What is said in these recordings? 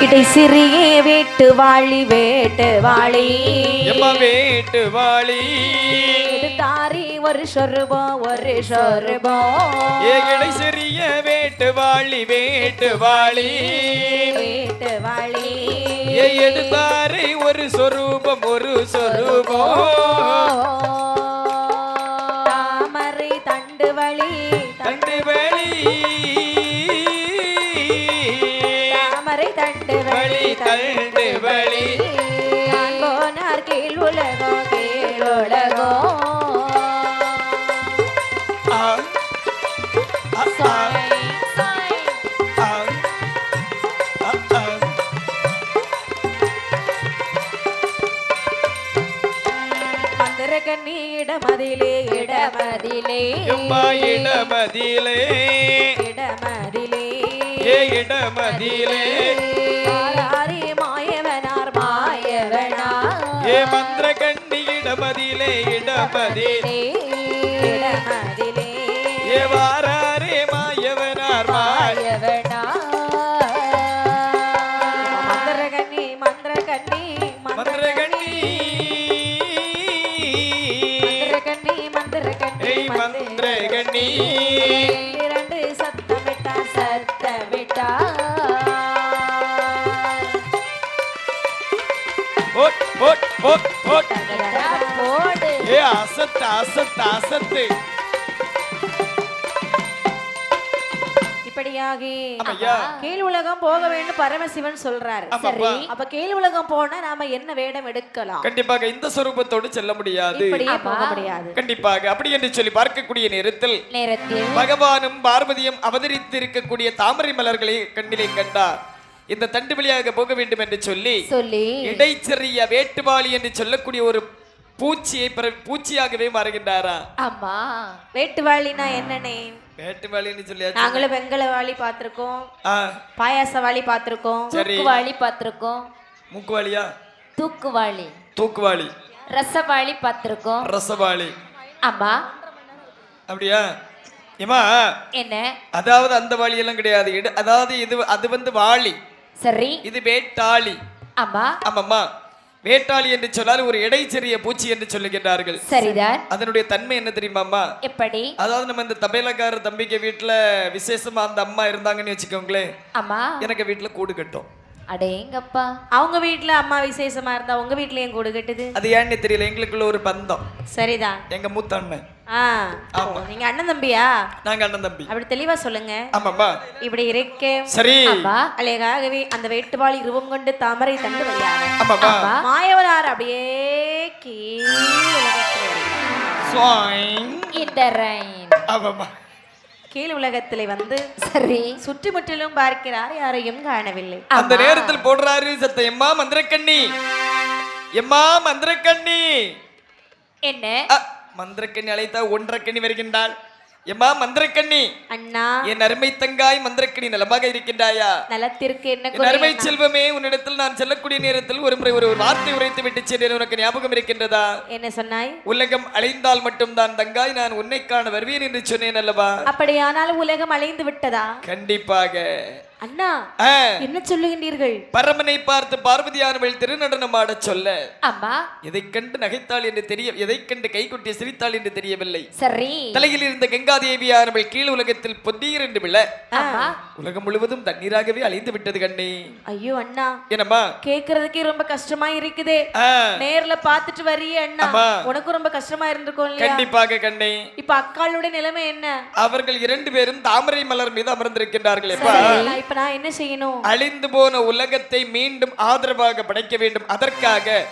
இடை சிறிய வேட்டு வாழி வேட்டு வாழி எம்மா வேட்டு வாழி தாரி ஒரு சொருபோ ஏகடை சிறிய வேட்டு வாழி வேட்டு வாழி எடுத்தாரை ஒரு சொரூபம் தாமரை தண்டு வழி தாமரை தண்டு வழி போனார் கீழ் உலகோ இடமதிலே மாயவனார் ஏ மந்திர கண்ணி இடமதிலே ஏ வாராரே மாயவனார் மந்திரகண்ணி இரண்டு சத்தமிட்டா ஏ அசத்து இப்படியாகி கீழ் உலகம் போக வேண்டும் பரமசிவன் சொல்றாரு. சரி, அப்ப கீழ் உலகம் போனா நாம என்ன வேடம் எடுக்கலாம்? கண்டிப்பாக இந்த சொரூபத்தோடு செல்ல முடியாது, இப்படியே போக முடியாது. கண்டிப்பாக அப்படி என்று சொல்லி பார்க்கக்கூடிய நேரத்தில் பகவானும் பார்வதியும் அவதரித்து இருக்கக்கூடிய தாமரை மலர்களை கண்ணிலே கண்டார். இந்த தண்டு வழியாக போக வேண்டும் என்று சொல்லி இடைச்செறிய வேட்டுவாளி என்று சொல்லக்கூடிய ஒரு பூச்சியாகவே மாறுகின்றாரா? ஆமா, வேட்டுவாளினா என்னன்னே? வேட்டுவாளின்னு சொல்லி நாங்களும் வெங்கல வாளி பார்த்திருக்கோம், பாயாச வாளி பார்த்திருக்கோம், தூக்குவாளி பார்த்திருக்கோம். மூக்குவாளியா? தூக்குவாளி. ரசவாளி பார்த்திருக்கோம். ரசவாளி. ஆமா, அப்படியா? ஏமா என்ன? அதாவது அந்த வாளி எல்லாம் கிடையாது. அதாவது அது வந்து வாளி. சரி, இது வேட்டாளி. ஆமா, ஆமாம்மா. வேட்டாளி என்று சொன்னால் ஒரு இடைச்செறிய பூச்சி என்று சொல்லுகின்றார்கள். சரிதான். அதனுடைய தன்மை என்ன தெரியுமாம்மா? எப்படி? அதாவது நம்ம இந்த தபேலக்கார தம்பிக்கு வீட்டுல விசேஷமா அந்த அம்மா இருந்தாங்கன்னு வச்சுக்கோங்களேன். ஆமா, எனக்கு வீட்டுல கூடு கட்டும். அடேங்கப்பா, அவங்க வீட்டுல அம்மா விசேஷமா இருந்தா உங்க வீட்லயும் கூடு கட்டுது. அது ஏன்னு தெரியல, எங்களுக்குள்ள ஒரு பந்தம். சரிதான். எங்க மூத்த அண்ணன். நீங்க அண்ணன் தம்பியா? நாங்க அண்ணன் தம்பி. அப்படி தெளிவா சொல்லுங்க. ஆமாப்பா. இப்படி இருக்கே. சரி, அழகாகவே அந்த வேட்டுவாளி ரூபம் கொண்டு தாமரை தண்டு வழியாக. ஆமாப்பா. மாயவனார் அப்படியே கீழ் உலகத்திலே வந்து சரி சுற்றி முற்றிலும் பார்க்கிறார், யாரையும் காணவில்லை. அந்த நேரத்தில் போடுறாரு சத்த, எம்மா மந்திரக்கண்ணி, எம்மா மந்திரக்கண்ணி. என்ன? மந்திரக்கண்ணி அழைத்தா ஒன்றக்கண்ணி வருகின்றாள். எம்மா மந்திரக்கண்ணி. அண்ணா, என் அருமை தங்காய் மந்திரக்கண்ணி, நலமாக இருக்கின்றாயா? நலத்திற்கு என்ன என் அருமை செல்வமே, உன்னிடத்தில் நான் செல்லக்கூடிய நேரத்தில் ஒரு முறை ஒரு வார்த்தை உரைத்து விட்டு சென்றேன், உனக்கு ஞாபகம் இருக்கின்றதா? என்ன சொன்னாய்? உலகம் அழிந்தால் மட்டும் தான் தங்காய் நான் உன்னை காண வருவேன் என்று சொன்னேன் அல்லவா? அப்படியானால் உலகம் அழிந்து விட்டதா? கண்டிப்பாக. அண்ணா, என்ன சொல்லுகின்றீர்கள்? பரமனை பார்த்து பார்வதியானவள் திருநடனம் ஆட சொல்ல, அம்மா, எதை கண்டு நகைத்தாள் என்று தெரிய, எதை கண்டு கைகொட்டி சிரித்தாள் என்று தெரியவில்லை. சரி, தலையில் இருந்த கங்காதேவியானவள் கீழ் உலகத்தில் பொன்னீர் என்று விழ உலகம் முழுவதும் தண்ணீராகவே அழிந்து விட்டது கண்ணே. ஐயோ அண்ணா, என்னம்மா கேக்குறதுக்கே ரொம்ப கஷ்டமா இருக்குதே. நேர்ல பாத்துட்டு வரியே அண்ணா, உனக்கு ரொம்ப கஷ்டமா இருந்திருக்கும். கண்டிப்பாக கண்ணே. இப்ப அக்காளுடைய நிலைமை என்ன? அவர்கள் இரண்டு பேரும் தாமரை மலர் மீது அமர்ந்திருக்கின்றார்கள். இப்ப நான் என்ன செய்யணும்? அழிந்து போன உலகத்தை மீண்டும் ஆதரவாக படைக்க வேண்டும். அதற்காக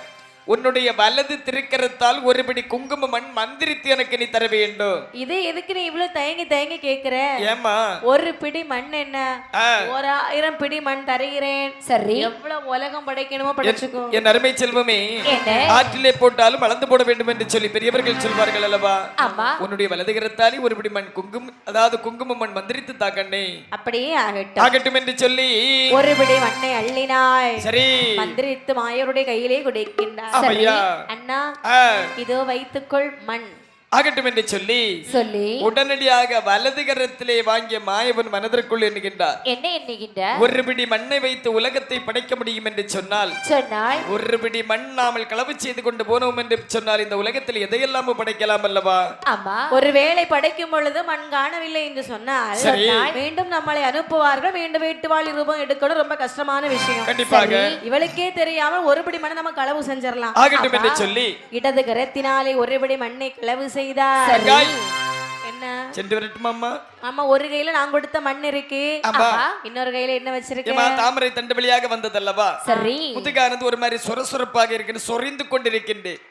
உன்னுடைய வலது திருக்கரத்தால் ஒரு பிடி குங்கும மண் மந்திரித்து எனக்கு நீ தர வேண்டும். இது எதுக்கு நீ இவ்வளவு தயங்கி கேக்குற? ஏமா, ஒரு பிடி மண் என்ன, 1000 பிடி மண் தருகிறேன். சரி, எவ்வளவு உலகம் படைக்கணுமோ படைச்சுக்கோ. என் அருமை செல்வமே, ஆற்றிலே போட்டாலும் வளர்ந்து போட வேண்டும் என்று சொல்லி பெரியவர்கள் சொல்வார்கள் அல்லவா? உன்னுடைய வலது கரத்தாலே ஒரு பிடி மண் குங்கும மண் மந்திரித்து தாக்கண்ணே. அப்படியே ஆகட்டும் என்று சொல்லி ஒரு பிடி மண்ணை அள்ளினாய். சரி, மந்திரித்து மாயருடைய கையிலே கொடுக்கின்றார். அண்ணா, இதோ வைத்துக்கொள் மண். ஆகட்டும் என்று சொல்லி உடனடியாக வலது கரத்திலே வாங்கிய மாயவன் மனதிற்குள் எண்ணுகின்றார். என்ன எண்ணுகின்றார்? ஒரு பிடி மண்ணை வைத்து உலகத்தை படைக்க முடியும் என்று சொன்னால் ஒரு பிடி மண் நாமல் களவு செய்து கொண்டு போனோம் என்று சொன்னால் இந்த உலகத்தில் எதையெல்லாம் படைக்கலாம் அல்லவா? ஒருவேளை படைக்கும் பொழுது மண் காணவில்லை என்று சொன்னால் மீண்டும் நம்மளை அனுப்புவார்கள். மீண்டும் வீட்டுவாழி ரூபம் எடுக்கணும். ரொம்ப கஷ்டமான விஷயம். கண்டிப்பாக இவளுக்கே தெரியாமல் ஒரு பிடி மண்ணை நம்ம களவு செஞ்சிடலாம். ஆகட்டும் என்று சொல்லி இடது கரத்தினாலே ஒரு பிடி மண்ணை களவு செய்தார். என்ன சென்று வரட்டுமா அம்மா? ஆமா, ஒரு கையில நான் கொடுத்த மண் இருக்கு, இன்னொரு கையில என்ன வச்சிருக்கேன்? தாமரை தண்டு வழியாக வந்ததல்லவா? சரி. முதுகானது ஒரு மாதிரி சொரசொரப்பாக இருக்கு, சொரிந்து கொண்டிருக்கின்றேன்.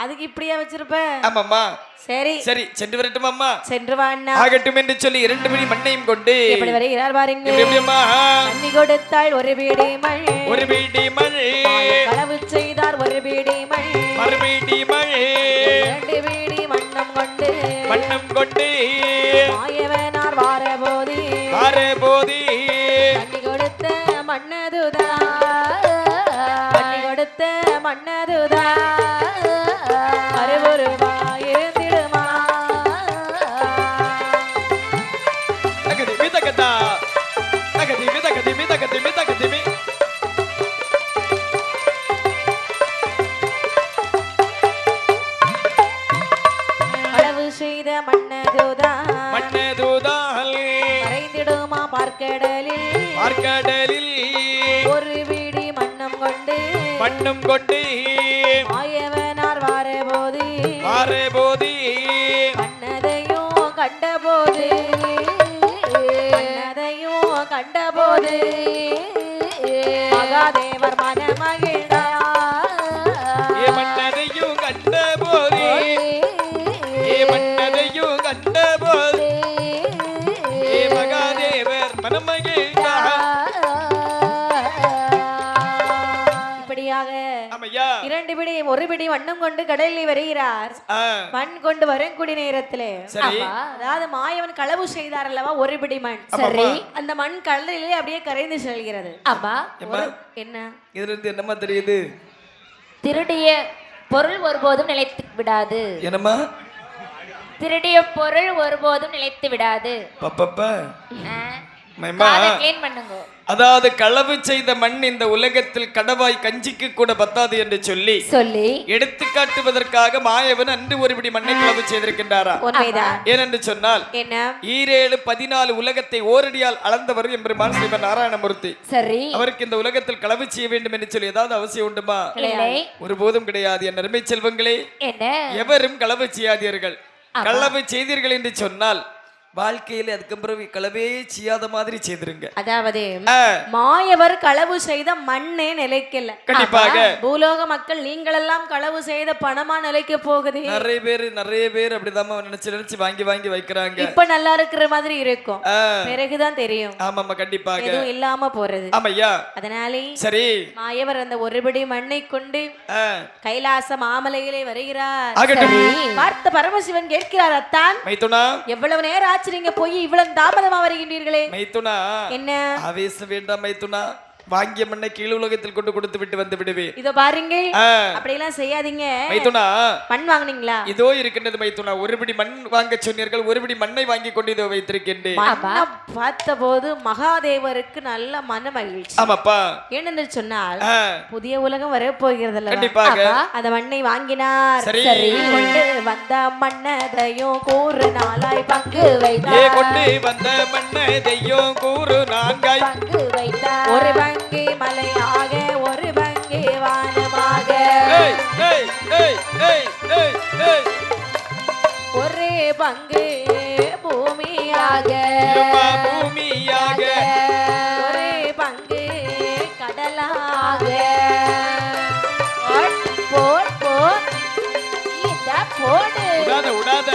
அதுக்கு இப்படியா வச்சிருப்ப? ஆமாம்மா. சரி சரி, சென்று வரட்டும் அம்மா? சென்று வா அண்ணா. ஆகட்டும் என்று சொல்லி 2 பிடி மண்ணையும் கொண்டு எப்படி வருகிறார் பாருங்க. மண்ணி கொடுத்தாள் ஒரு பிடி மண், ஒரு பிடி மண் களவு செய்தார் ஒரு பிடி மண், ஒரு பிடி மண் 2 பிடி மண்ணம் கொண்டு மாயவனார் வாரபோதி மண்ணி கொடுத்த மண்ணதுதா, மண்ணி கொடுத்த மண்ணதுதா இருந்திடுமா. களவு செய்த மண்ணதுதா மறைந்திடுமா பார்க்கடலில் ஒரு பிடி மண்ணம் கொண்டு மாயவனார் வாரபோது மன்னதையும் கண்டபோது மகாதேவர் மனமகிழ்ந்தார். மன்னதையும் கண்டபோது மகாதேவர் மனமகிழ்ந்தார். இப்படியாக 2 பிடி ஒரு பிடி மண்ணும் கொண்டு கடலில் வருகிறார். மண் கொண்டு வரக்கூடிய நேரத்திலே அதாவது மாயவன் களவு செய்தார் அல்லவா, ஒரு பிடி மண். சரி, அந்த மண் கடலிலே அப்படியே கரைந்து செல்கிறது. என்ன இதுல இருந்து என்னமா தெரியுது? திருடிய பொருள் ஒருபோதும் நிலைத்து விடாது. என்னமா? திருடிய பொருள் ஒருபோதும் நிலைத்து விடாது. அதாவது களவு செய்த மண் இந்த உலகத்தில் கடவாய் கஞ்சிக்கு கூட பத்தாது என்று சொல்லி எடுத்து காட்டுவதற்காக மாயவன் அன்று ஒரு பிடி மண்ணை களவு செய்திருக்கின்றாரா? ஏனென்று சொன்னால் 7-14 உலகத்தை ஓரடியால் அளந்தவர் எம்பெருமான் ஸ்ரீமன் நாராயணமூர்த்தி. சரி, அவருக்கு இந்த உலகத்தில் களவு செய்ய வேண்டும் என்று சொல்லி ஏதாவது அவசியம் உண்டுமா? ஒருபோதும் கிடையாது. என் அருமை செல்வங்களே, எவரும் களவு செய்யாதீர்கள். களவு செய்தீர்கள் என்று சொன்னால் வாழ்க்கையில அதுக்கப்புறம் களவே செய்யாத மாதிரி செய்திருங்க. அதாவது மாயவர் களவு செய்த மண்ணே நிலைக்கல. கண்டிப்பாக பூலோக மக்கள் நீங்கள் எல்லாம் களவு செய்த பணமா நிலைக்க போகுது. நிறைய பேர் அப்படிதான் நினைச்சு வாங்கி வைக்கிறாங்க. இப்ப நல்லா இருக்கிற மாதிரி இருக்கும், பிறகுதான் தெரியும். ஆமாமா, கண்டிப்பாக எதுவும் இல்லாம போறது. ஆமையா, அதனாலே சரி மாயவர் அந்த ஒருபடி மண்ணை கொண்டு கைலாச மாமலையிலே வருகிறார். பார்த்த பரமசிவன் கேட்கிறார், அத்தான் மைத்துனா எவ்வளவு நேரம் நீங்க போய் இவ்வளவு தாமதமா வருகின்றீர்களே? மைத்துனா, என்ன ஆவேசம் வேண்டாம் மைத்துனா. வாங்கிய மண்ணை கீழ் உலகத்தில் கொண்டு கொடுத்து விட்டு வந்து விடுவேன். இதோ பாருங்க, அப்படி எல்லாம் செய்யாதீங்க மைத்துனா. மண் வாங்குனீங்களா? இதோ இருக்கின்றது மைத்துனா. ஒரு பிடி மண் வாங்க சொன்னீர்கள், ஒரு பிடி மண்ணை வாங்கி கொண்டு இதோ வைத்திருக்கின்றேன். பார்த்தபோது மகாதேவருக்கு நல்ல மன மகிழ்ச்சி. ஆமாப்பா. ஏனென்று சொன்னால் புதிய உலகம் வர போகிறது. கண்டிப்பாக அந்த மண்ணை வாங்கினார். சரி, கொண்டு வந்த மண்ணதையும் கூறு நாளாய் பங்கு வைத்தார். கொண்டு வந்த மண்ணதையும் கூறு நான்காய் பங்கு வைத்தார். ஒரு பங்கு மலையாக, ஒரு பங்கு வானமாக, ஒரு பங்கு பூமியாக, ஒரு பங்கு கடலாக. போடு உடாத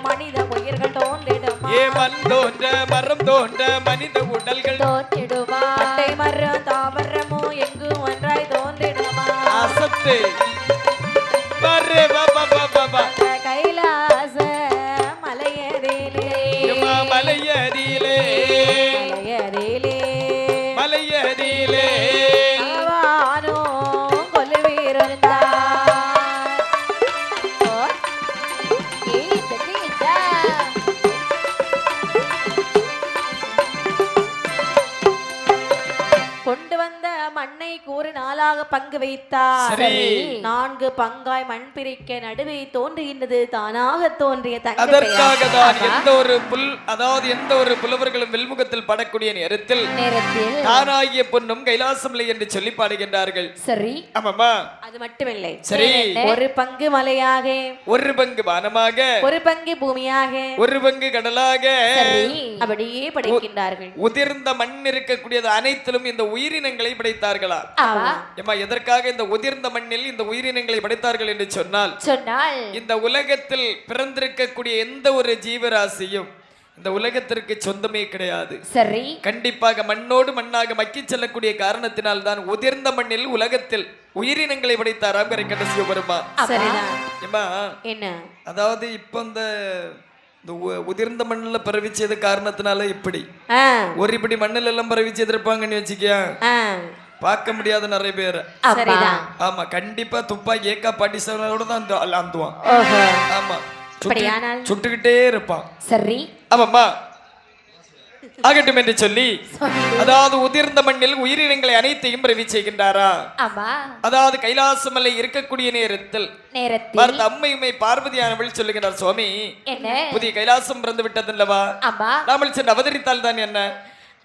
மனித உயிர்கள் தோன்றிடுமா? மரம் தோன்ற மனித உடல்கள் தோன்றிடுமா? பட்டை மரம் தாவரமோ எங்கும் ஒன்றாய் தோன்றிடுமா? அசத்து கைலாச மலையதிலே மலையதிலே சரியாக பங்கு வைத்தார். சரி. 4 பங்காய் மண் பிரிக்க நடுவே தோன்றுகின்றது தானாக தோன்றிய தங்க. அதற்காக தான் எந்த ஒரு புலவர்களும் வெல்முகத்தில் படக்கூடிய நேரத்தில் தானாகிய பொன்னும் கைலாசமில்லை என்று சொல்லி பாடுகின்றார்கள். சரி. ஆமாமா. அது மட்டுமில்லை. சரி. ஒரு பங்கு மலையாக, ஒரு பங்கு வானமாக, ஒரு பங்கு பூமியாக, ஒரு பங்கு கடலாக அப்படியே படைக்கின்றார்கள். உதிர்ந்த மண் இருக்கக்கூடியது அனைத்திலும் இந்த உயிரினங்களை படைத்தார்களா? ஏமா, எதற்காக இந்த உதிர்ந்த மண்ணில் இந்த உயிரினங்களை படைத்தார்கள் என்று சொன்னால் இந்த உலகத்தில் பிறந்திருக்கக்கூடிய எந்த ஒரு ஜீவராசியும் இந்த உலகத்திற்கு சொந்தமே கிடையாது. சரி. கண்டிப்பாக மண்ணோடு மண்ணாக மக்கி செல்லக்கூடிய காரணத்தினால் தான் உதிர்ந்த மண்ணில் உலகத்தில் உயிரினங்களை படைத்தாராம் கரைக்கண்ட சிவபெருமா. என்ன அதாவது இப்ப இந்த உதிர்ந்த மண்ணில் பரவிச்சது காரணத்தினால இப்படி ஒரு இப்படி மண்ணில் எல்லாம் பரவிச்சு எதிர்ப்பாங்கன்னு வச்சுக்கியா பார்க்க முடியாத நிறைய பேர். ஆமா, கண்டிப்பா துப்பாக்கி ஏக்கா பாட்டி சேவனோட தான் அந்துவான். ஆமா, சுட்டுக்கிட்டே இருப்பான். சரி. ஆமாம்மா, ஆகட்டும் என்று சொல்லி அதாவது உதிர்ந்த மண்ணில் உயிரினங்களை அனைத்தையும் பிறவி செய்கின்றாரா? அதாவது கைலாசமலை இருக்கக்கூடிய நேரத்தில் அம்மையுமை பார்வதியானவள் சொல்லுகிறார், சுவாமி புதிய கைலாசம் பிறந்து விட்டதல்லவா, நாமல் சென்று அவதரித்தால் தான் என்ன?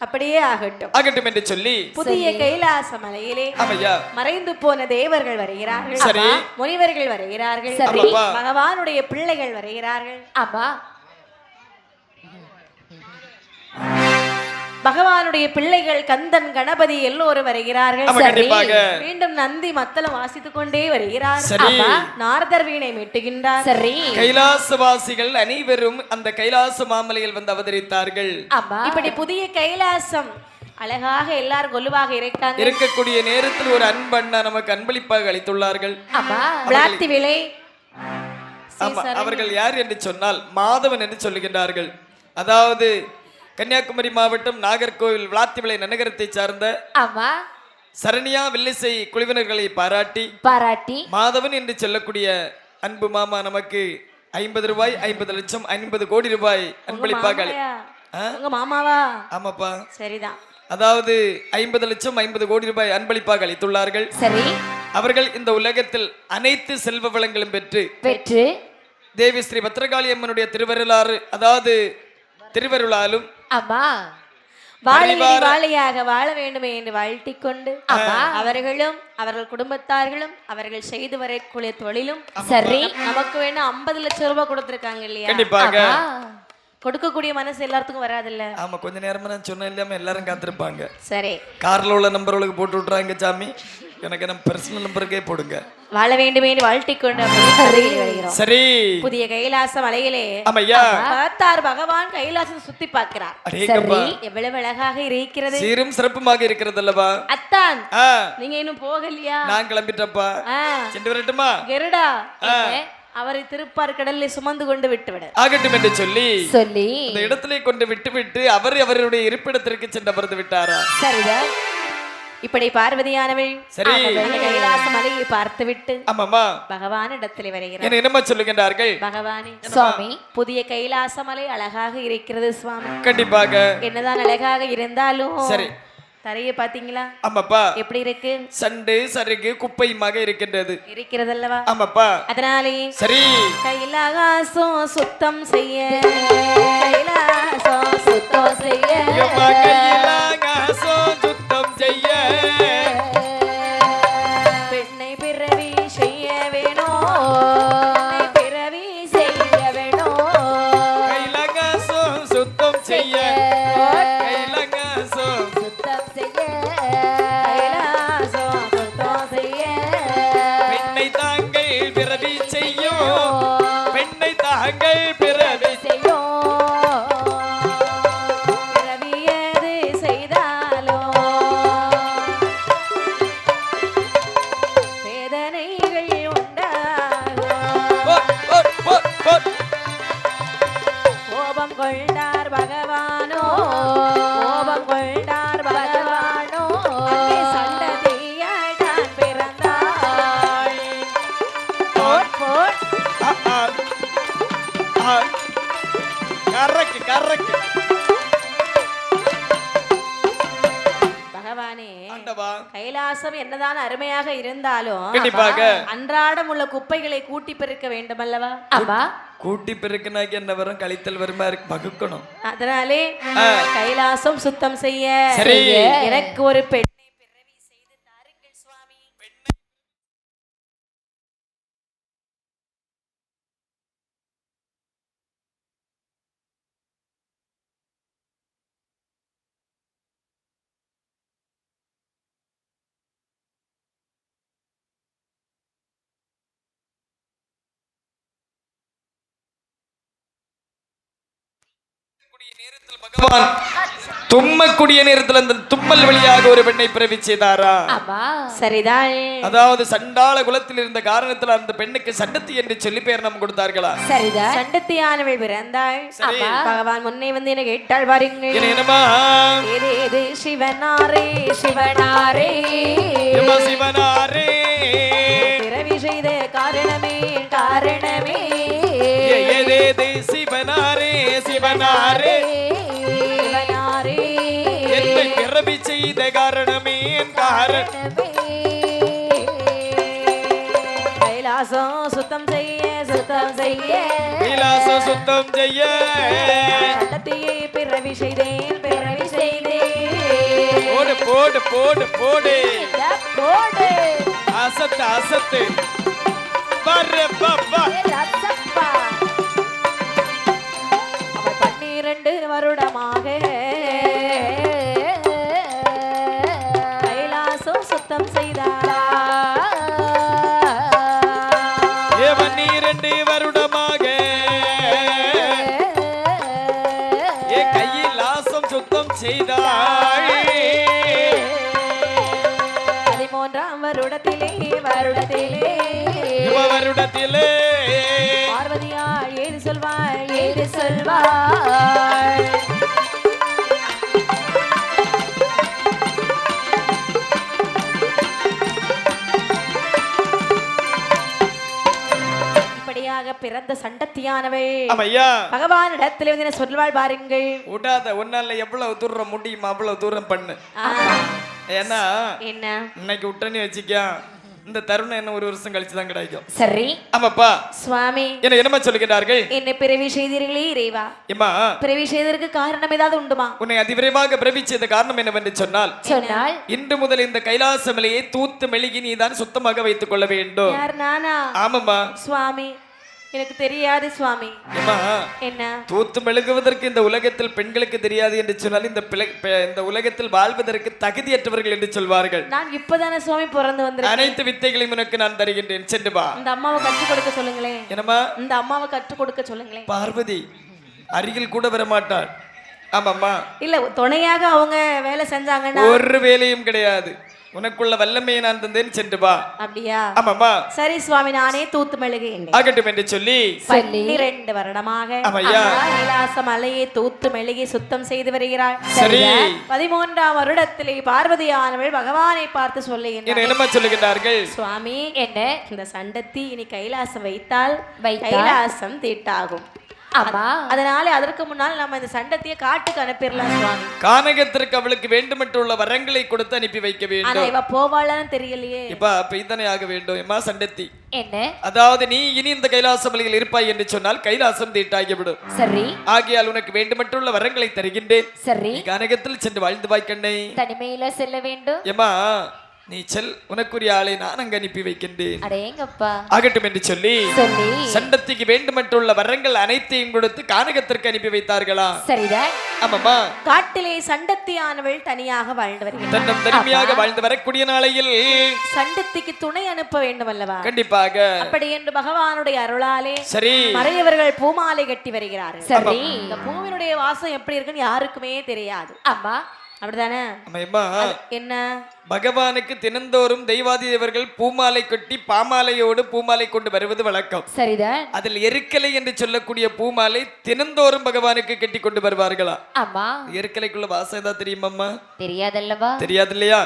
அப்படியே ஆகட்டும் ஆகட்டும் என்று சொல்லி புதிய கைலாச மலையிலே மறைந்து போன தேவர்கள் வருகிறார்கள், முனிவர்கள் வருகிறார்கள், பகவானுடைய பிள்ளைகள் வருகிறார்கள். பகவானுடைய பிள்ளைகள் கந்தன் கணபதி எல்லோரும் வருகிறார்கள். மீண்டும் நந்தி மத்தளம் வாசித்துக் கொண்டே வருகிறார். நாரதர் வீணை மீட்டுகின்றார். கைலாசவாசிகள் அனைவரும் அந்த கைலாச மாமலையில் வந்து அவதரித்தார்கள். இப்படி புதிய கைலாசம் அழகாக எல்லாரும் கொலுவாக இருக்கக்கூடிய நேரத்தில் ஒரு அன்பண்ணா நமக்கு அன்பளிப்பாக அளித்துள்ளார்கள். அவர்கள் யார் என்று சொன்னால் மாதவன் என்று சொல்லுகின்றார்கள். அதாவது கன்னியாகுமரி மாவட்டம் நாகர்கோவில் விளாத்திவிளை நகரத்தை சார்ந்த சரணியா வில்லிசை குழுவினர்களை பாராட்டி மாதவன் என்று சொல்லக்கூடிய அன்பு மாமா நமக்கு 50 ரூபாய் 50 லட்சம் 50 கோடி ரூபாய் அன்பளிப்பாக மாமாவா? ஆமாப்பா, சரிதான். அதாவது 50 லட்சம் 50 கோடி ரூபாய் அன்பளிப்பாக அளித்துள்ளார்கள். சரி. அவர்கள் இந்த உலகத்தில் அனைத்து செல்வ வளங்களும் பெற்று தேவி ஸ்ரீ பத்ரகாளி அம்மனுடைய திருவருளாலும் வாழையாக வாழ வேண்டுமே என்று வாழ்த்திக் கொண்டு அவர்களும் அவர்கள் குடும்பத்தார்களும் அவர்கள் செய்து வரக்கூடிய தொழிலும் சரி நமக்கு வேணும் 50 லட்சம் ரூபாய் கொடுத்திருக்காங்க இல்லையா? கண்டிப்பாக கொடுக்கக்கூடிய மனசு எல்லாத்துக்கும் வராதுல்ல. ஆமா, கொஞ்ச நேரமா நான் சொன்ன இல்லாம எல்லாரும் காத்திருப்பாங்க. சரி, கார்ல உள்ள நம்பர்களுக்கு போட்டு விட்டுறாங்க சாமி, எனக்கு நம்ம பர்சனல் நம்பருக்கே போடுங்க. வாழ வேண்டுமே என்று வாழ்த்திக் கொண்டு சரி புதிய கைலாச மலையிலே பார்த்தார் பகவான் கைலாசம் சுத்தி பார்க்கிறார். எவ்வளவு அழகாக இருக்கிறது, சீரும் சிறப்புமாக இருக்கிறது அல்லவா? அத்தான், நீங்க இன்னும் போகலையா? நான் கிளம்பிட்டப்பா, சென்று வரட்டுமா? கெருடா, அவரை திருப்பார் கடலில் சுமந்து கொண்டு விட்டுவிட ஆகட்டும் என்று சொல்லி அந்த இடத்திலே கொண்டு விட்டு அவருடைய இருப்பிடத்திற்கு சென்று அமர்ந்து விட்டாரா? சரிதான். இப்படி பார்வதியானவள் கைலாச மலையை பார்த்து விட்டு பகவான் இடத்திலே வருகிறார். என்னமா சொல்லுகின்றார்கள்? பகவானே, சுவாமி புதிய கைலாச மலை அழகாக இருக்கிறது சுவாமி. கண்டிப்பாக என்னதான் அழகாக இருந்தாலும் சரி, தரைய பாத்தீங்களா? ஆமாப்பா. எப்படி இருக்கு? சண்டு சருகு குப்பையுமாக இருக்கிறதல்லவா? ஆமாப்பா. அதனாலே சரி கைலாசம் சுத்தம் செய்ய கைலாசம் சுத்தம் செய்ய பெண்ணை பிறவி செய்ய வேணும், பிறவி செய்ய வேணும். கைலாசம் சுத்தம் செய்ய பெண்ணை தாங்கள் பிறவி செய்யும் பிறவியது செய்தாலும் வேதனைகள் உண்டாகும். கோபம் கொண்டார் பகவானோ, கோபம் கொண்டார் பகவானோ, சண்டதியாய் தான் பிறந்தாள். பகவானே ஆண்டவா கைலாசம் என்னதான் அருமையாக இருந்தாலும் கண்டிப்பாக அன்றாடம் உள்ள குப்பைகளை கூட்டி பெருக்க வேண்டும் அல்லவா? ஆமா. கூட்டி பெருக்கினாக்கி என்ன வரும்? கழித்தல் வருமா இருக்கு, பகுக்கணும். அதனாலே கைலாசம் சுத்தம் செய்ய சரி. எனக்கு ஒரு பெண்ணை பிறவி செய்து தாருங்கள் சுவாமி. பகவான் தும்மக்கூடிய நேரத்தில் அந்த தும்மல் வழியாக ஒரு பெண்ணை பிறவி செய்தாரா? சரிதான். அதாவது சண்டாள குலத்தில் இருந்த காரணத்தில் அந்த பெண்ணுக்கு சண்டத்தி என்று சொல்லி பேர் நாம் கொடுத்தார்களா? சரிதான். சண்டத்தியானவள் பிறந்தாள். பகவான் முன்னே வந்து என்ன கேட்டாள் பாருங்கள். என்னமா? ஏது சிவனாரே சிவனாரே சிவனாரே பிறவி செய்த காரணமே காரணமே ஏதேது சிவனாரே சிவனாரே சிவனாரே என்னை பிறவி செய்த காரணமே காரணமே கைலாசம் சுத்தம் செய்ய சுத்தம் செய்ய கைலாசம் சுத்தம் செய்ய சண்டத்தியை பிறவி செய்தேன் பிறவி செய்தேன். போடு போடு போடு போடு போடு அசத்து அசத்து வர்ற பாப்பா. அவள் 12 வருடமாக கைலாசம் சுத்தம் செய்தாளா? 12 வருடமாக கைலாசம் சுத்தம் செய்தாள். 13ஆம் வருடத்திலே வருடத்திலே வருடத்திலே பார்வதியாள் ஏது சொல்வாள் ஏது சொல்வாள். இப்படியாக பிறந்த சண்டத்தியானவள் பகவானிடத்தில் வந்து சொல்வாள் பாருங்கள். விடாத, உன்னால எவ்வளவு தூரம் முடியுமா அவ்வளவு தூரம் பண்ணு. ஏன்னா என்ன இன்னைக்கு விட்டனே வச்சுக்க, இந்த தருணம் என்ன ஒரு வருஷம் கழிச்சு தான் கிடைக்கும். சரி. ஆமாப்பா சுவாமி. என்ன என்னமா சொல்லுகிறார்கள்? என்னை பிறவி செய்தீர்களே இறைவா. ஏமா பிறவி செய்ததற்கு காரணம் ஏதாவது உண்டுமா? உன்னை அதிவிரைவாக பிறவி செய்த காரணம் என்னவென்று சொன்னால் இன்று முதல் இந்த கைலாச மலையை தூத்து மெழுகி நீதான் சுத்தமாக வைத்துக் கொள்ள வேண்டும். யார் நானா? ஆமாம்மா சுவாமி, எனக்கு தெரியாது சுவாமி. என்ன தூத்து மெழுகுவதற்கு இந்த உலகத்தில் பெண்களுக்கு தெரியாது என்று சொன்னால் இந்த உலகத்தில் வாழ்வதற்கு தகுதியற்றவர்கள் என்று சொல்வார்கள். நான் இப்பதானே சுவாமி பிறந்து வந்திருக்கேன். அனைத்து வித்தைகளையும் உனக்கு நான் தருகின்றேன், சென்று வா. இந்த அம்மாவை கற்றுக் கொடுக்க சொல்லுங்களேன். என்னமா? இந்த அம்மாவை கற்றுக் கொடுக்க சொல்லுங்களேன். பார்வதி அருகில் கூட வர மாட்டாள். ஆமாம்மா. இல்ல, துணையாக அவங்க வேலை செஞ்சாங்கன்னா ஒரு வேலையும் கிடையாது. உனக்குள்ள வல்லமையை நான் தந்தேன், சென்று வா. அப்படியா? ஆமாம்மா. சரி சுவாமி, நானே தூத்து மெழுகுகின்றேன். ஆகட்டும் என்று சொல்லி 12 வருடமாக கைலாச மலையை தூத்து மெழுகி சுத்தம் செய்து வருகிறாள். சரி. 13ஆம் வருடத்திலே பார்வதியானவள் பகவானை பார்த்து சொல்லுகின்றாள். என்னமா சொல்லுகிறார்கள்? சுவாமி, என்ன இந்த சண்டத்தி இனி கைலாசம் வைத்தால் கைலாசம் தீட்டாகும். அதனால அதற்கு முன்னால் நம்ம இந்த சண்டத்தியை காட்டுக்கு அனுப்பிடலாம் சுவாமி. கானகத்திற்கு அவளுக்கு வேண்டுமென்றுள்ள வரங்களை கொடுத்து அனுப்பி வைக்க வேண்டும். ஆனா இவ போவாளான்னு தெரியலையே. இப்ப பெய்தனை ஆக வேண்டும். எம்மா சண்டத்தி, என்ன? அதாவது நீ இனி இந்த கைலாச மலையில் இருப்பாய் என்று சொன்னால் கைலாசம் தீட்டாகிவிடும். சரி. ஆகையால் உனக்கு வேண்டுமென்றுள்ள வரங்களை தருகின்றேன். சரி. கானகத்தில் சென்று வாழ்ந்து வாய் கண்ணை. தனிமையில செல்ல வேண்டும். எம்மா நீ செல், உனக்குரிய ஆளை நான் அங்க அனுப்பி வைக்கின்றேன். அடேங்கப்பா. ஆகட்டும் என்று சொல்லி சண்டத்திக்கு வேண்டுமென்றுள்ள வரங்கள் அனைத்தையும் கொடுத்து கானகத்திற்கு அனுப்பி வைத்தார்களா? சரிதான். ஆமாம்மா. காட்டிலே சண்டத்தியானவள் தனியாக வாழ்ந்து வருகிறாள். தன்னம் தனிமையாக வாழ்ந்து வரக்கூடிய நாளையில் சண்டத்திக்கு துணை அனுப்ப வேண்டும் அல்லவா? கண்டிப்பாக. அப்படி என்று பகவானுடைய அருளாலே சரி மறையவர்கள் பூமாலை கட்டி வருகிறார்கள். சரி. இந்த பூவினுடைய வாசம் எப்படி இருக்குன்னு யாருக்குமே தெரியாது. ஆமா, அப்படிதானே? என்ன பகவானுக்கு தினந்தோறும் தெய்வாதி தேவர்கள் பூமாலை கொட்டி பாமாலையோடு பூமாலை கொண்டு வருவது வழக்கம். சரிதான். அதில் எருக்கலை என்று சொல்லக்கூடிய பூமாலை தினந்தோறும் பகவானுக்கு கட்டி கொண்டு வருவார்களா? ஆமா. எருக்கலைக்குள்ள வாசம் ஏதாவது தெரியுமாம்மா? தெரியாதல்லவா? தெரியாது இல்லையா?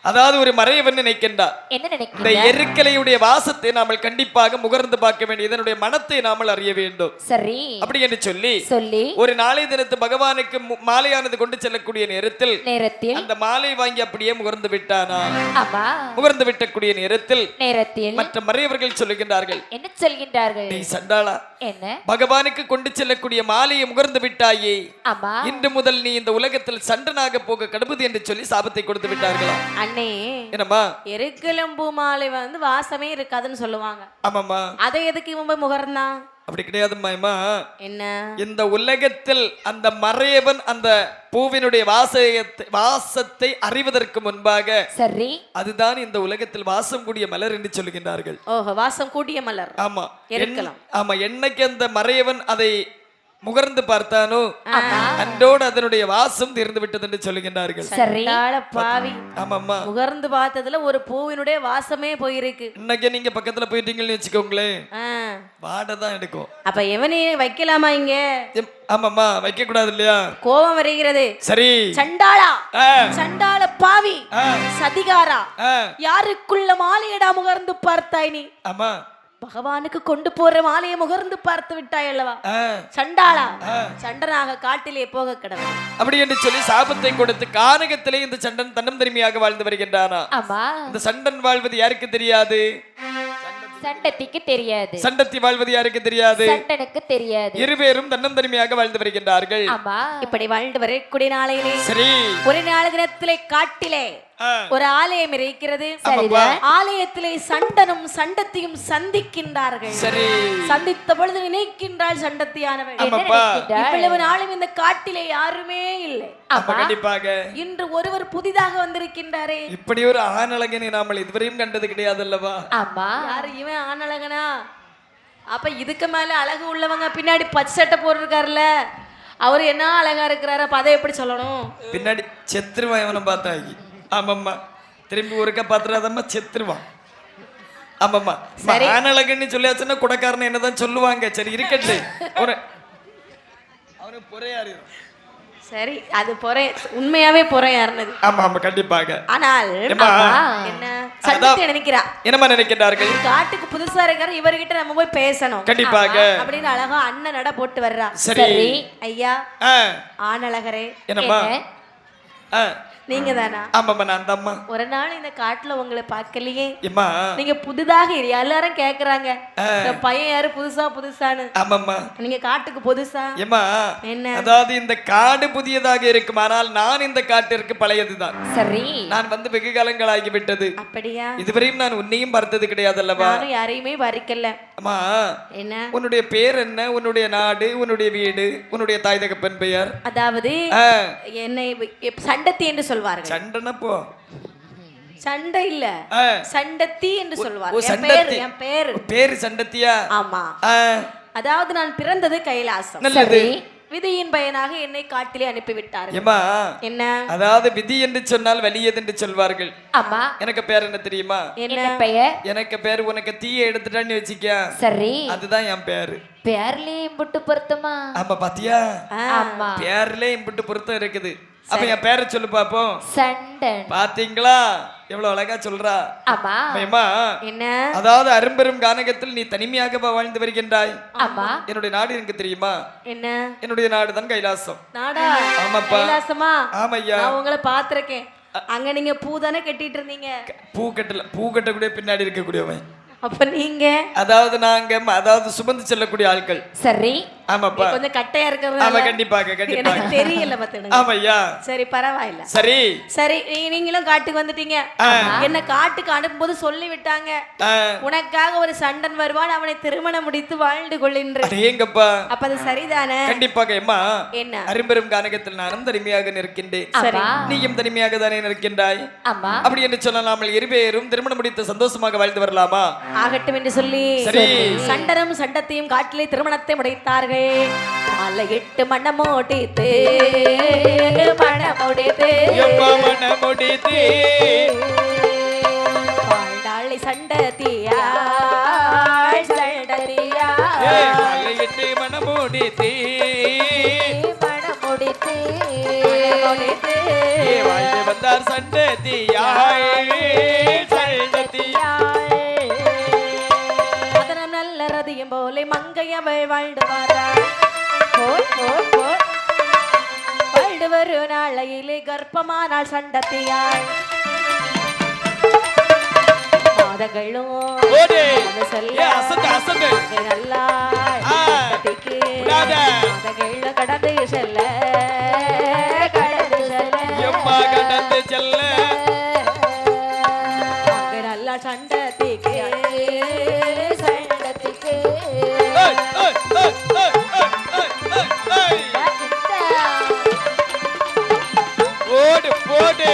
அதாவது ஒரு மறையவன் நினைக்கின்றார். என்ன இந்த நினைக்கின்றார்? எருக்கலையுடைய வாசத்தை நாம கண்டிப்பாக முகர்ந்து பார்க்க வேண்டும், இதனுடைய மனத்தை நாமல் அறிய வேண்டும். சரி அப்படி என்று சொல்லி சொல்லி ஒரு நாளை தினத்து பகவானுக்கு மாலையானது கொண்டு செல்லக்கூடிய நேரத்தில் நேரத்தில் அந்த மாலை வாங்கி அப்படியே முகர்ந்து விட்டானா. ஆமா முகர்ந்து விட்டக்கூடிய நேரத்தில் நேரத்தில் மற்ற மறையவர்கள் சொல்லுகின்றார்கள், என்ன சொல்கின்றார்கள்? நீ சண்டாளா, என்ன பகவானுக்கு கொண்டு செல்லக்கூடிய மாலையை முகர்ந்து விட்டாயே, ஆமா இன்று முதல் நீ இந்த உலகத்தில் சண்டனாக போக கடுபது என்று சொல்லி சாபத்தை கொடுத்து விட்டார்களா. அண்ணே, என்னம்மா? எருக்கெலும்பு மாலை வந்து வாசமே இருக்காதுன்னு சொல்லுவாங்க. ஆமாம்மா. அதை எதுக்கு இவன் போய் முகர்ந்தான்? அப்படி கிடையாதும்மா. என்ன, இந்த உலகத்தில் அந்த மறையவன் அந்த பூவினுடைய வாசத்தை அறிவதற்கு முன்பாக சரி அதுதான் இந்த உலகத்தில் வாசம் கூடிய மலர் என்று சொல்லுகின்றார்கள். ஓஹோ, வாசம் கூடிய மலர். ஆமா, இருக்கலாம். ஆமா. என்னைக்கு அந்த மறையவன் அதை முகர்ந்து பார்த்தானோ அன்றோடு அதனுடைய வாசம் தீர்ந்து விட்டது என்று சொல்லுகின்றார்கள். சண்டாள பாவி. ஆமாம்மா. முகர்ந்து பார்த்ததுல ஒரு பூவினுடைய வாசமே போயிருக்கு. இன்னைக்கு நீங்க பக்கத்துல போயிட்டீங்கன்னு வச்சுக்கோங்களேன், வாடதான் எடுக்கும். அப்ப எவனே வைக்கலாமா இங்க? ஆமாம்மா, வைக்க கூடாது இல்லையா? கோபம் வருகிறது. சரி. சண்டாளா, சண்டாள பாவி, சதிகாரா, யாருக்குள்ள மாலையடா முகர்ந்து பார்த்தாய் நீ? ஆமா, பகவானுக்கு கொண்டு போற மாலையை முகர்ந்து பார்த்து விட்டாய் அல்லவா? சண்டாளா, சண்டனாக காட்டிலே போக கிடவா. அப்படி என்று சொல்லி சாபத்தை கொடுத்து கானகத்திலே இந்த சண்டன் தன்னம் தனிமையாக வாழ்ந்து வருகின்றானா. ஆமா. இந்த சண்டன் வாழ்வது யாருக்கு தெரியாது? சண்டத்திக்கு தெரியாது. சண்டத்தி வாழ்வது யாருக்கு தெரியாது? சண்டனுக்கு தெரியாது. இருவேரும் தன்னம் தனிமையாக வாழ்ந்து வருகின்றார்கள். ஆமா. இப்படி வாழ்ந்து வரக்கூடிய நாளையிலே சரி ஒரு நாள் தினத்திலே காட்டிலே ஒரு ஆலயம் இருக்கிறது. ஆலயத்திலே சண்டனும் சண்டத்தியும் சந்திக்கின்றார்கள். சரி. சந்தித்த பொழுது நினைக்கின்றாள் சண்டத்தியானவள், இவ்வளவு நாளும் இந்த காட்டிலே யாருமே இல்லை, கண்டிப்பாக இன்று ஒருவர் புதிதாக வந்திருக்கின்றாரே. இப்படி ஒரு ஆணழகனை நாமல் இதுவரையும் கண்டது கிடையாது அல்லவா? ஆமா. யாரு இவன்? ஆணழகனா? அப்ப இதுக்கு மேல அழகு உள்ளவங்க பின்னாடி பச்சை சட்டை போட்டிருக்காருல, அவரு என்ன அழகா இருக்கிறாரு, அப்ப அதை எப்படி சொல்லணும்? பின்னாடி செத்துருவான் இவனை பார்த்தாக்கி. ஆமாம்மா, திரும்பி ஒருக்க பாத்துறாதம்மா, செத்துருவான். ஆமாம்மா, ஆணழகன்னு சொல்லியாச்சுன்னா குடக்காரன் என்னதான் சொல்லுவாங்க. சரி இருக்கட்டு, அவனுக்கு பொறையாரு. சரி, அது பொறை, உண்மையாவே பொறையாருனது. ஆமா ஆமா, கண்டிப்பாக. ஆனால் என்ன சண்டத்தை நினைக்கிறா? என்னமா நினைக்கிறார்கள்? காட்டுக்கு புதுசா இருக்காரு, இவர்கிட்ட நம்ம போய் பேசணும் கண்டிப்பாக அப்படின்னு அழகா அண்ணன் நட போட்டு வர்றா. சரி ஐயா, ஆணழகரே. என்னம்மா? நீங்க தானா? ஆமாம்மா, நான் தான்மா. ஒரு நாள் இந்த காட்டுல உங்களை பார்க்கலையே. ஏம்மா? நீங்க புதுதாக எல்லாரும் கேக்குறாங்க, இந்த பையன் யாரு புதுசான்னு. ஆமாம்மா. நீங்க காட்டுக்கு புதுசா? ஏம்மா, என்ன? அதாவது இந்த காடு புதியதாக இருக்கும், ஆனால் நான் இந்த காட்டிற்கு பழையதுதான். சரி. நான் வந்து வெகு காலங்கள் ஆகிவிட்டது. அப்படியா? இதுவரையும் நான் உன்னையும் பார்த்தது கிடையாது அல்லவா? நானும் யாரையுமே வரிக்கல. அம்மா, என்ன உன்னுடைய பேர் என்ன? உன்னுடைய நாடு, உன்னுடைய வீடு, உன்னுடைய தாய் தகப்பன் பெயர்? அதாவது என்னை சண்டத்தி என்று சொல்வார்கள். சண்டன போ, சண்டை இல்ல, சண்டத்தி என்று சொல்வார்கள். என் பேரு சண்டத்தியா? ஆமா. அதாவது நான் பிறந்தது கைலாசம். நல்லது. விதியின் பயனாக என்னை காட்டிலே அனுப்பிவிட்டார்கள். என்ன? அதாவது விதி என்று சொன்னால் வலியது என்று சொல்வார்கள். ஆமா. எனக்கு பேர் என்ன தெரியுமா? என்ன பெயர்? எனக்கு பேர், உனக்கு தீய எடுத்துட்டான்னு வச்சுக்க. சரி. அதுதான் என் பேரு. பேர்லயே இம்புட்டு பொருத்தமா? ஆமா, பாத்தியா? ஆமா, பேர்லயே இம்புட்டு பொருத்தம் இருக்குது. அப்ப என் பேரை சொல்லு பாப்போம். சண்டன். பாத்தீங்களா எவ்வளவு அழகா சொல்றா? ஆமா. என்ன? அதாவது அரும்பெரும் கானகத்தில் நீ தனிமையாக வாழ்ந்து வருகின்றாய். ஆமா. என்னுடைய நாடு எனக்கு தெரியுமா? என்ன? என்னுடைய நாடு தான் கைலாசம். நாடா? ஆமாப்பா. கைலாசமா? ஆமையா. நான் உங்களை பாத்திருக்கேன். அங்க நீங்க பூ தானே கட்டிட்டு இருந்தீங்க. பூ கட்டக்கூடிய பின்னாடி இருக்கக்கூடியவன். அப்ப நீங்க? அதாவது நாங்க அதாவது சுமந்து செல்லக்கூடிய ஆட்கள். சரி. ஆமாப்பா. கொஞ்சம் கட்டையா இருக்கிறது. ஆமா, கண்டிப்பாக கண்டிப்பாக. எனக்கு தெரியல பாத்துடுங்க. ஆமையா. சரி, பரவாயில்ல. சரி சரி, நீங்களும் காட்டுக்கு வந்துட்டீங்க. என்ன காட்டுக்கு அனுப்பும்போது சொல்லி விட்டாங்க, உனக்காக ஒரு சண்டன் வருவான், அவனை திருமணம் முடித்து வாழ்ந்து கொள்ளின்ற. அடேங்கப்பா. அப்ப அது சரிதானே? கண்டிப்பாக. அம்மா, என்ன? அரும்பெரும் கானகத்தில் நானும் தனிமையாக நிற்கின்றேன். சரி. நீயும் தனிமையாக தானே நிற்கின்றாய். ஆமா. அப்படி என்று சொன்னால் நாமல் இருவேரும் திருமணம் முடித்து சந்தோஷமாக வாழ்ந்து வரலாமா? ஆகட்டும் என்று சொல்லி சண்டனும் சண்டத்தையும் காட்டிலே திருமணத்தை முடித்தார்கள். மாலை 8 மணமோடித்து வாழ்நாளை சண்டத்தியா சண்டத்தியா மாலை 8 மணமோடித்து முடித்து வாழ்ந்து வந்தார் சண்டத்தியாய் அதன நல்ல ரதியும் போலே மங்கையவள் வாழ்ந்து வாராள் வாழ்ந்து வரும் நாளையிலே கர்ப்பமானாள் சண்டத்தியாய் மாதங்களும் கடந்து செல்ல நல்லா சண்டத்திக்கு ஓடு போடு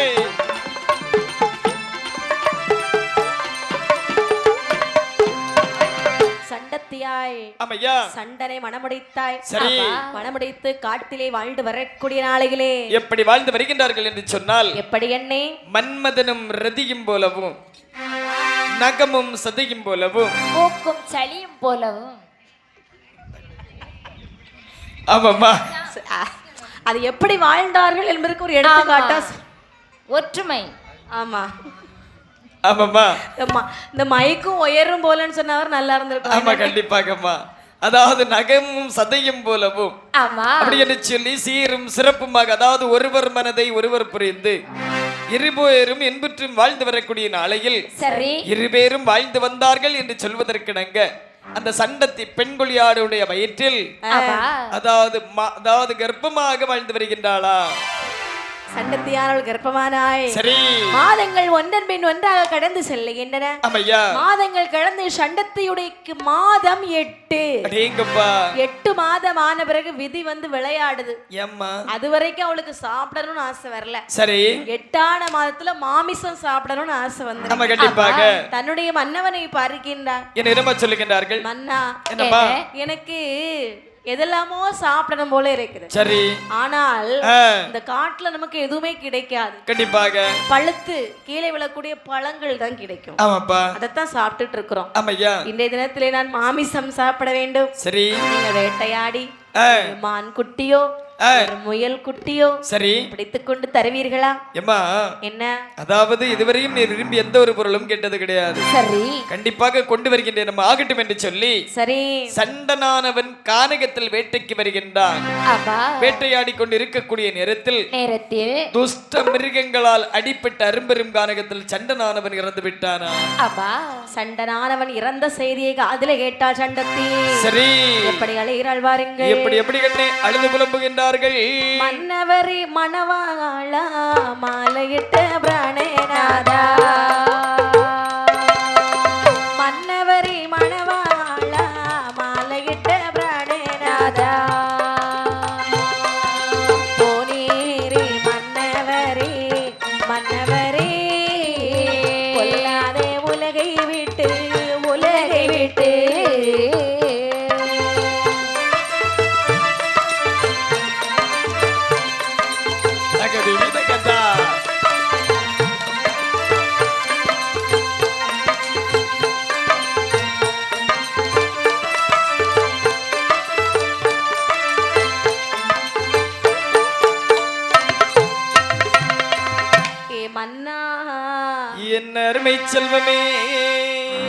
சண்டத்தியாய் ஆமையா சண்டனை மணமுடித்தாய் சரி மணமுடித்து காட்டிலே வாழ்ந்து வரக்கூடிய நாளையிலே எப்படி வாழ்ந்து வருகின்றார்கள் என்று சொன்னால் எப்படி என்னே மன்மதனும் ரதியும் போலவும் நகமும் சதையும் போலவும் மூக்கும் சளியும் போலவும் ஆமாம்மா அது எப்படி வாழ்ந்தார்கள் என்பதற்கு ஒரு எடுத்துக்காட்டா ஒற்றுமை ஆமா ஆமாம்மா இந்த மைக்கும் உயரும் போலன்னு சொன்னவர் நல்லா இருந்திருக்கும் ஆமா கண்டிப்பாகம்மா அதாவது நகமும் சதையும் போலவும் ஆமா அப்படி என்று சொல்லி சீரும் சிறப்புமாக அதாவது ஒருவர் மனதை ஒருவர் புரிந்து இருபேரும் என்பற்றும் வாழ்ந்து வரக்கூடிய நாளையில் சரி இருபேரும் வாழ்ந்து வந்தார்கள் என்று சொல்வதற்கிணங்க அந்த சண்டத்தி பெண்கொழியாடுடைய வயிற்றில் அதாவது கர்ப்பமாக வாழ்ந்து வருகின்றாளா சண்டத்தியானவள் கர்ப்பமானாய் சரி மாதங்கள் ஒன்றன் பின் ஒன்றாக கடந்து செல்லுகின்றன ஆமையா மாதங்கள் கடந்து சண்டத்தியுடைய மாதம் 8 அடேங்கப்பா 8 மாதம் ஆன பிறகு விதி வந்து விளையாடுது ஏம்மா அது வரைக்கும் அவளுக்கு சாப்பிடணும்னு ஆசை வரல சரி 8ஆன மாதத்துல மாமிசம் சாப்பிடணும்னு ஆசை வந்து நம்ம கண்டிப்பாக தன்னுடைய மன்னவனை பார்க்கின்றார் என்ன சொல்லுகின்றார்கள் மன்னா என்னப்பா எனக்கு எதெல்லாமோ சாப்பிடணும் போல இருக்குது சரி ஆனால் இந்த காட்டுல நமக்கு எதுவுமே கிடைக்காது கண்டிப்பாக பழுத்து கீழே விழக்கூடிய பழங்கள் தான் கிடைக்கும் ஆமாப்பா அதத்தான் சாப்பிட்டுட்டு இருக்கிறோம் ஆமையா இன்றைய தினத்திலே நான் மாமிசம் சாப்பிட வேண்டும் சரி நீங்க வேட்டையாடி மான் குட்டியோ முயல் குட்டியோ சரி பிடித்துக் கொண்டு தருவீர்களா எம்மா என்ன அதாவது இதுவரையும் நீ விரும்பி எந்த ஒரு பொருளும் கேட்டது கிடையாது சரி கண்டிப்பாக கொண்டு வருகின்றேன் நம்ம ஆகட்டும் என்று சொல்லி சரி சண்டனானவன் கானகத்தில் வேட்டைக்கு வருகின்றான் வேட்டையாடி கொண்டு இருக்கக்கூடிய நேரத்தில் துஷ்ட மிருகங்களால் அடிப்பட்ட அரும்பெரும் கானகத்தில் சண்டனானவன் இறந்து விட்டானா சண்டனானவன் இறந்த செய்தியை அதில கேட்டால் சண்டத்தி சரி எப்படி அழைகிறாள் வாருங்கள் எப்படி கண்ணே அழுது புலம்புகின்றார்கள் மன்னவரி மணவாளா மாலையிட்ட பிராணேநாதா மன்னவரி மணவாளா மாலையிட்ட பிராணேநாதா போனீரி மன்னவரி மன்னவரி கொல்லாதே உலகை விட்டு என்ன அருமை செல்வமே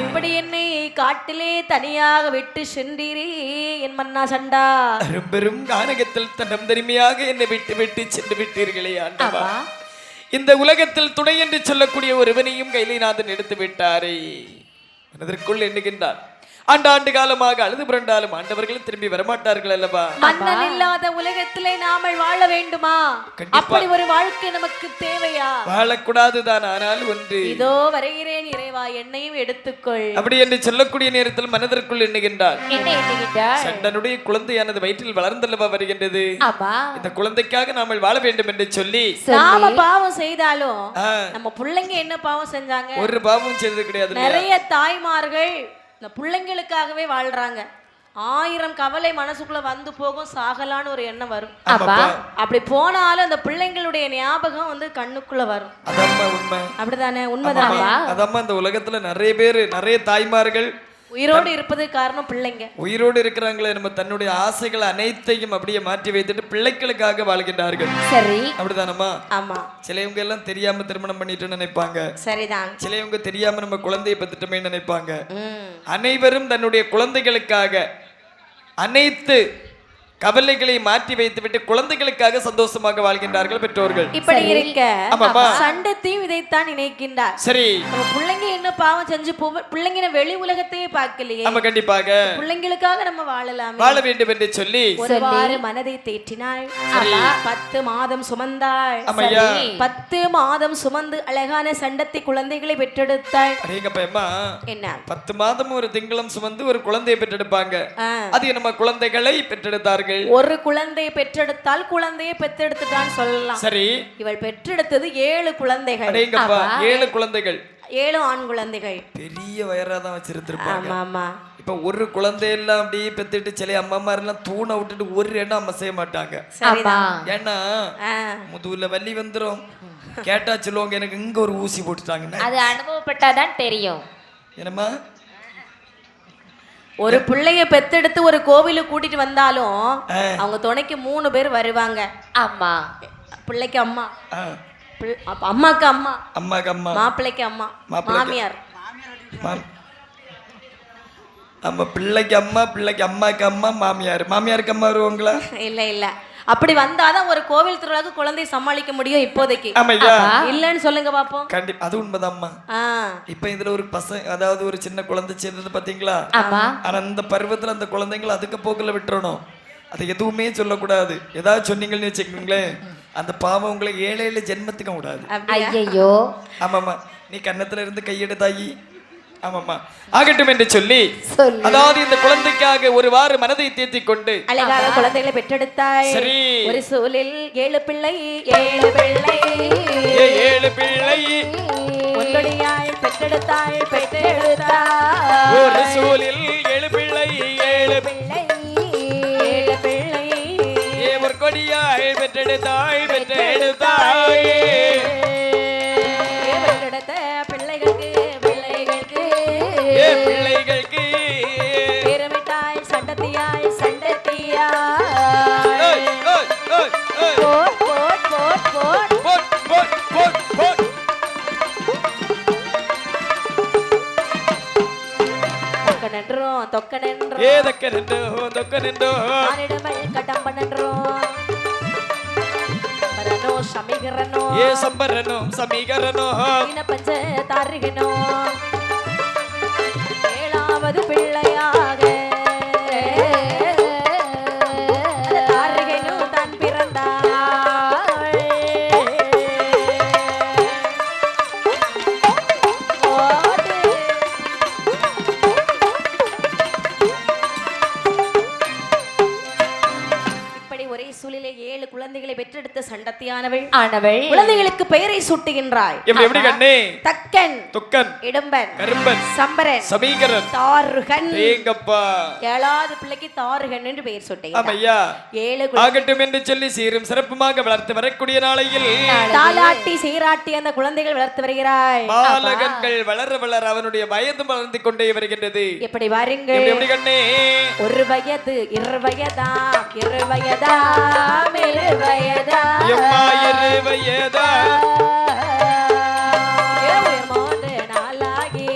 இப்படி என்னை காட்டிலே தனியாக விட்டு சென்றீரே என் மன்னா சண்டா பெரும் கானகத்தில் தன்னம் தனிமையாக என்னை விட்டு விட்டு சென்று விட்டீர்களே ஆண்டவா இந்த உலகத்தில் துணை என்று சொல்லக்கூடிய ஒருவனையும் கைலைநாதன் எடுத்து விட்டாரே அதற்குள் எண்ணுகின்றார் ஆண்டாண்டு காலமாக அழுது புரண்டாலும் ஆண்டவர்கள் திரும்பி வரமாட்டார்கள் அல்லவா மன்னன் இல்லாத உலகத்திலே நாமல் வாழ வேண்டுமா அப்படி ஒரு வாழ்க்கை நமக்கு தேவையா வாழக்கூடாதுதான் ஆனால் ஒன்று இதோ வருகிறேன் இறைவா என்னையும் எடுத்துக்கொள் அப்படி என்று சொல்லக்கூடிய நேரத்தில் மனதிற்குள் எண்ணுகின்றார் சண்டனுடைய குழந்தையானது வயிற்றில் வளர்ந்தல்லவா வருகின்றது இந்த குழந்தைக்காக நாமல் வாழ வேண்டும் என்று சொல்லி நாம பாவம் செய்தாலும் நம்ம பிள்ளைங்க என்ன பாவம் செஞ்சாங்க ஒரு பாவம் செய்தது கிடையாது நிறைய தாய்மார்கள் இந்த பிள்ளைங்களுக்காகவே வாழ்றாங்க 1000 கவலை மனசுக்குள்ள வந்து போகும் சாகலான்னு ஒரு எண்ணம் வரும் அப்படி போனாலும் அந்த பிள்ளைங்களுடைய ஞாபகம் வந்து கண்ணுக்குள்ள வரும் உண்மை அப்படிதானே உண்மைதானே அதம்மா இந்த உலகத்துல நிறைய பேர் நிறைய தாய்மார்கள் உயிரோடு இருப்பது காரணம் பிள்ளைங்க. உயிரோடு இருக்கிறாங்களே நம்ம தன்னுடைய ஆசைகள் அனைத்தையும் அப்படியே மாற்றி வைத்துட்டு பிள்ளைகளுக்காக வாழ்கின்றார்கள். சரி, அப்படிதானம்மா? ஆமா. சிலவங்க எல்லாம் தெரியாம திருமணம் பண்ணிட்டு நினைப்பாங்க. சரிதான். சிலவங்க தெரியாம நம்ம குழந்தையை பெற்றுட்டோமே நினைப்பாங்க. அனைவரும் தன்னுடைய குழந்தைகளுக்காக அனைத்து கவலைகளை மாற்றி வைத்துவிட்டு குழந்தைகளுக்காக சந்தோஷமாக வாழ்கின்றார்கள் பெற்றோர்கள். இப்படி இருக்க ஆமாமா. சண்டத்தையும் இதைத்தான் நினைக்கின்றார். சரி, நம்ம பிள்ளைங்க என்ன பாவம் செஞ்சு பிள்ளைங்க வெளி உலகத்தையே பார்க்கலையே, நம்ம கண்டிப்பாக பிள்ளைங்களுக்காக நம்ம வாழலாம், வாழ வேண்டும் என்று சொல்லி ஒருவாறு மனதை தேற்றினாள். 10 மாதம் சுமந்தாள். 10 மாதம் சுமந்து அழகான சண்டத்தை குழந்தைகளை பெற்றெடுத்தாள். என்ன 10 மாதம் ஒரு திங்களும் சுமந்து ஒரு குழந்தையை பெற்றெடுப்பாங்க. அது நம்ம குழந்தைகளை பெற்றெடுத்தார்கள். ஒரு குழந்தையை பெற்றெடுத்தால் குழந்தையை பெற்றெடுத்துட்டான்னு சொல்லலாம். சரி, இவள் பெற்றெடுத்தது 7 குழந்தைகள். 7 குழந்தைகள், 7 ஆண் குழந்தைகள். பெரிய வயரா தான் வச்சிருந்திருப்பாங்க. ஆமா ஆமா. இப்ப ஒரு குழந்தையெல்லாம் அப்படியே பெத்துட்டு சில அம்மா எல்லாம் தூண விட்டுட்டு ஒரு இடம் அம்மா செய்ய மாட்டாங்க. ஏன்னா முதுகுல வலி வந்துரும். கேட்டா சொல்லுவாங்க எனக்கு இங்க ஒரு ஊசி போட்டுட்டாங்க. அது அனுபவப்பட்டாதான் தெரியும். என்னம்மா, ஒரு பிள்ளைய பெத்தெடுத்து ஒரு கோவிலுக்கு கூட்டிட்டு வந்தாலும் அவங்க துணைக்கு 3 பேர் வருவாங்க. அம்மா, பிள்ளைக்கு அம்மா, அம்மாக்கு அம்மா, அம்மாக்கு அம்மா, மாப்பிள்ளைக்கு அம்மா, மாமியார். நம்ம பிள்ளைக்கு அம்மா, பிள்ளைக்கு அம்மாக்கு அம்மா, மாமியார். மாமியாருக்கு அம்மா வருவாங்களா? இல்ல இல்ல, அப்படி வந்தாதான் ஒரு கோவில் திருவிழாவுக்கு குழந்தையை சமாளிக்க முடியும் இப்போதைக்கு. இல்லன்னு சொல்லுங்க பாப்போம். கண்டிப்பா, அது உண்மைதான்மா. இப்ப இதுல ஒரு பசங்க, அதாவது ஒரு சின்ன குழந்தை சேர்ந்தது பாத்தீங்களா? ஆனா இந்த பருவத்துல அந்த குழந்தைங்களை அதுக்கு போக்குல விட்டுறணும். அது எதுவுமே சொல்லக்கூடாது. ஏதாவது சொன்னீங்கன்னு வச்சுக்கோங்களேன், அந்த பாவம் உங்களை 7 ஜென்மத்துக்கு விடாது. ஐயோ, ஆமாமா. நீ கன்னத்துல இருந்து கையெடுத்தாயி. ஆமாமா, ஆகட்டும் என்று சொல்லி அதாவது இந்த குழந்தைக்காக ஒருவாறு மனதை தேத்திக் கொண்டு அழகாக குழந்தைகளை பெற்றெடுத்தாய். சரி, ஒரு சூலில் 7 பிள்ளை, 7 பிள்ளை, 7 பிள்ளை ஒன்றொடியாய் பெற்றெடுத்தாய், பெற்றெடுத்தாய். ஒரு சூலில் 7 பிள்ளை, 7 பிள்ளை, 7 பிள்ளை, ஒரு கொடியாய் பெற்றெடுத்தாய், பெற்றெடுத்தாய். பெற்றெடுத்த பிள்ளைகளுக்கு பிள்ளைகளுக்கு பேரமிட்டாய், சண்டத்தியாய், சண்டத்தியாய். ஏழாவது பிள்ளையாக தாரிகனும் தான் பிறந்தாள். இப்படி ஒரே சூழலிலே 7 குழந்தைகளை பெற்றெடுத்த சண்டத்தியானவள் குழந்தைகளுக்கு பெயரை சூட்டுகின்றாய். எப்படி கண்ணே? தக்கன், துக்கன், இடும்பன், கரும்பன், சம்பரன், சமீகரன், தாருகன். ஏங்கப்பா, 7வது பிள்ளைக்கு தாருகன் என்று பெயர் சூட்டுகிறார். ஆமையா. 7 ஆகட்டும் என்று சொல்லி சீரும் சிறப்புமாக வளர்த்து வரக்கூடிய நாளையில் தாலாட்டி சீராட்டி அந்த குழந்தைகள் வளர்த்து வருகிறாய். பாலகங்கள் வளர வளர அவனுடைய வயது வளர்ந்து கொண்டே வருகின்றது. எப்படி வாருங்கள்? எப்படி கண்ணே? 1 வயது 2 வயதாம் 2 வயதாம் 2 வயதா எம்மா 2 வயதா 3 நாளாகி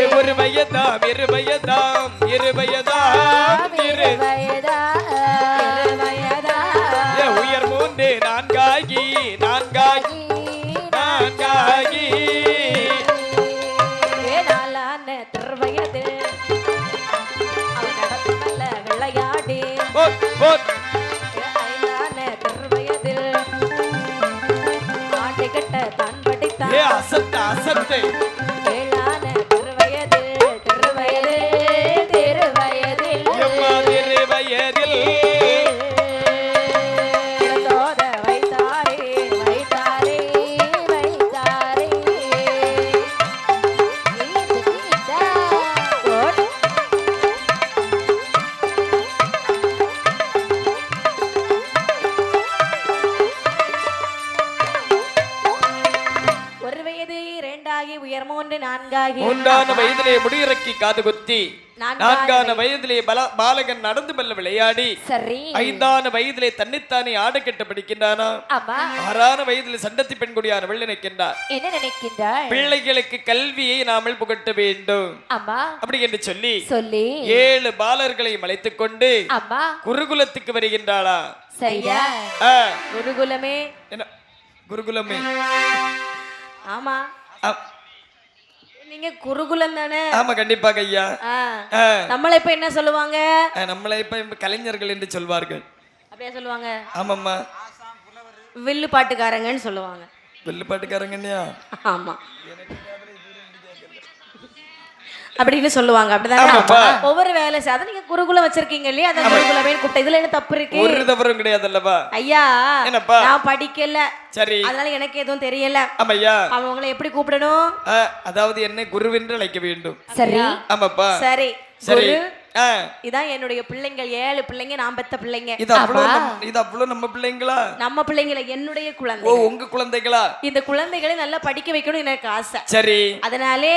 1 வயதாம் 2 வயதாம் 2 வயதாம் 2 வயதா உயர் 3 4ஆகி 4ஆகி 4ஆகி ஏழான திருவயது அவன் நடத்துமல்ல விளையாடி ஐந்தான திருவயதில் ஆட்டை கட்ட தான் படித்தான் அசத்து அசத்து ஏழான திருவயதில் எம்மா 2 வயதில் மூன்றான வயதிலே முடியிறக்கி காது குத்தி நான்கான வயதிலே பாலகன் நடந்து மெல்ல விளையாடி சரி ஐந்தான வயதிலே தன்னைத்தானே ஆடக்கெட்டு படிக்கின்றானா ஆறான வயதிலே சண்டத்தி பெண்குடியான நினைக்கின்றார் என்ன நினைக்கின்றார் பிள்ளைகளுக்கு கல்வியை நாமல் புகட்ட வேண்டும் அப்படி என்று சொல்லி 7 பாலர்களையும் அழைத்துக் கொண்டு குருகுலத்துக்கு வருகின்றாளா சரியா குருகுலமே என்ன குருகுலமே ஆமா நீங்க குருகுலம் தானே ஆமா கண்டிப்பாக ஐயா நம்மள இப்ப என்ன சொல்லுவாங்க நம்மள இப்ப கலைஞர்கள் என்று சொல்வார்கள் அப்படியே சொல்லுவாங்க ஆமாம்மா வில்லு பாட்டுக்காரங்கன்னு சொல்லுவாங்க வில்லு பாட்டுக்காரங்கன்னியா ஆமா அப்படின்னு சொல்லுவாங்க அப்படிதானே ஒவ்வொரு வேலை அத நீங்க குருகுலம் வச்சிருக்கீங்க இல்லையா அந்த குருகுலமே கூட்ட இதுல என்ன தப்பு இருக்கு ஒரு தவறும் கிடையாது அல்லவா ஐயா என்னப்பா நான் படிக்கல சரி அதனால எனக்கு எதுவும் தெரியல ஆமையா அவங்களை எப்படி கூப்பிடணும் அதாவது என்ன குருவென்று அழைக்க வேண்டும் சரி ஆமாப்பா சரி சரி இதான் என்னுடைய பிள்ளைங்கள் 7 பிள்ளைங்க நான் பெத்த பிள்ளைங்க இது அவ்வளவு நம்ம பிள்ளைங்களா நம்ம பிள்ளைங்கள என்னுடைய குழந்தை ஓ உங்க குழந்தைகளா இந்த குழந்தைகளை நல்லா படிக்க வைக்கணும் எனக்கு ஆசை சரி அதனாலே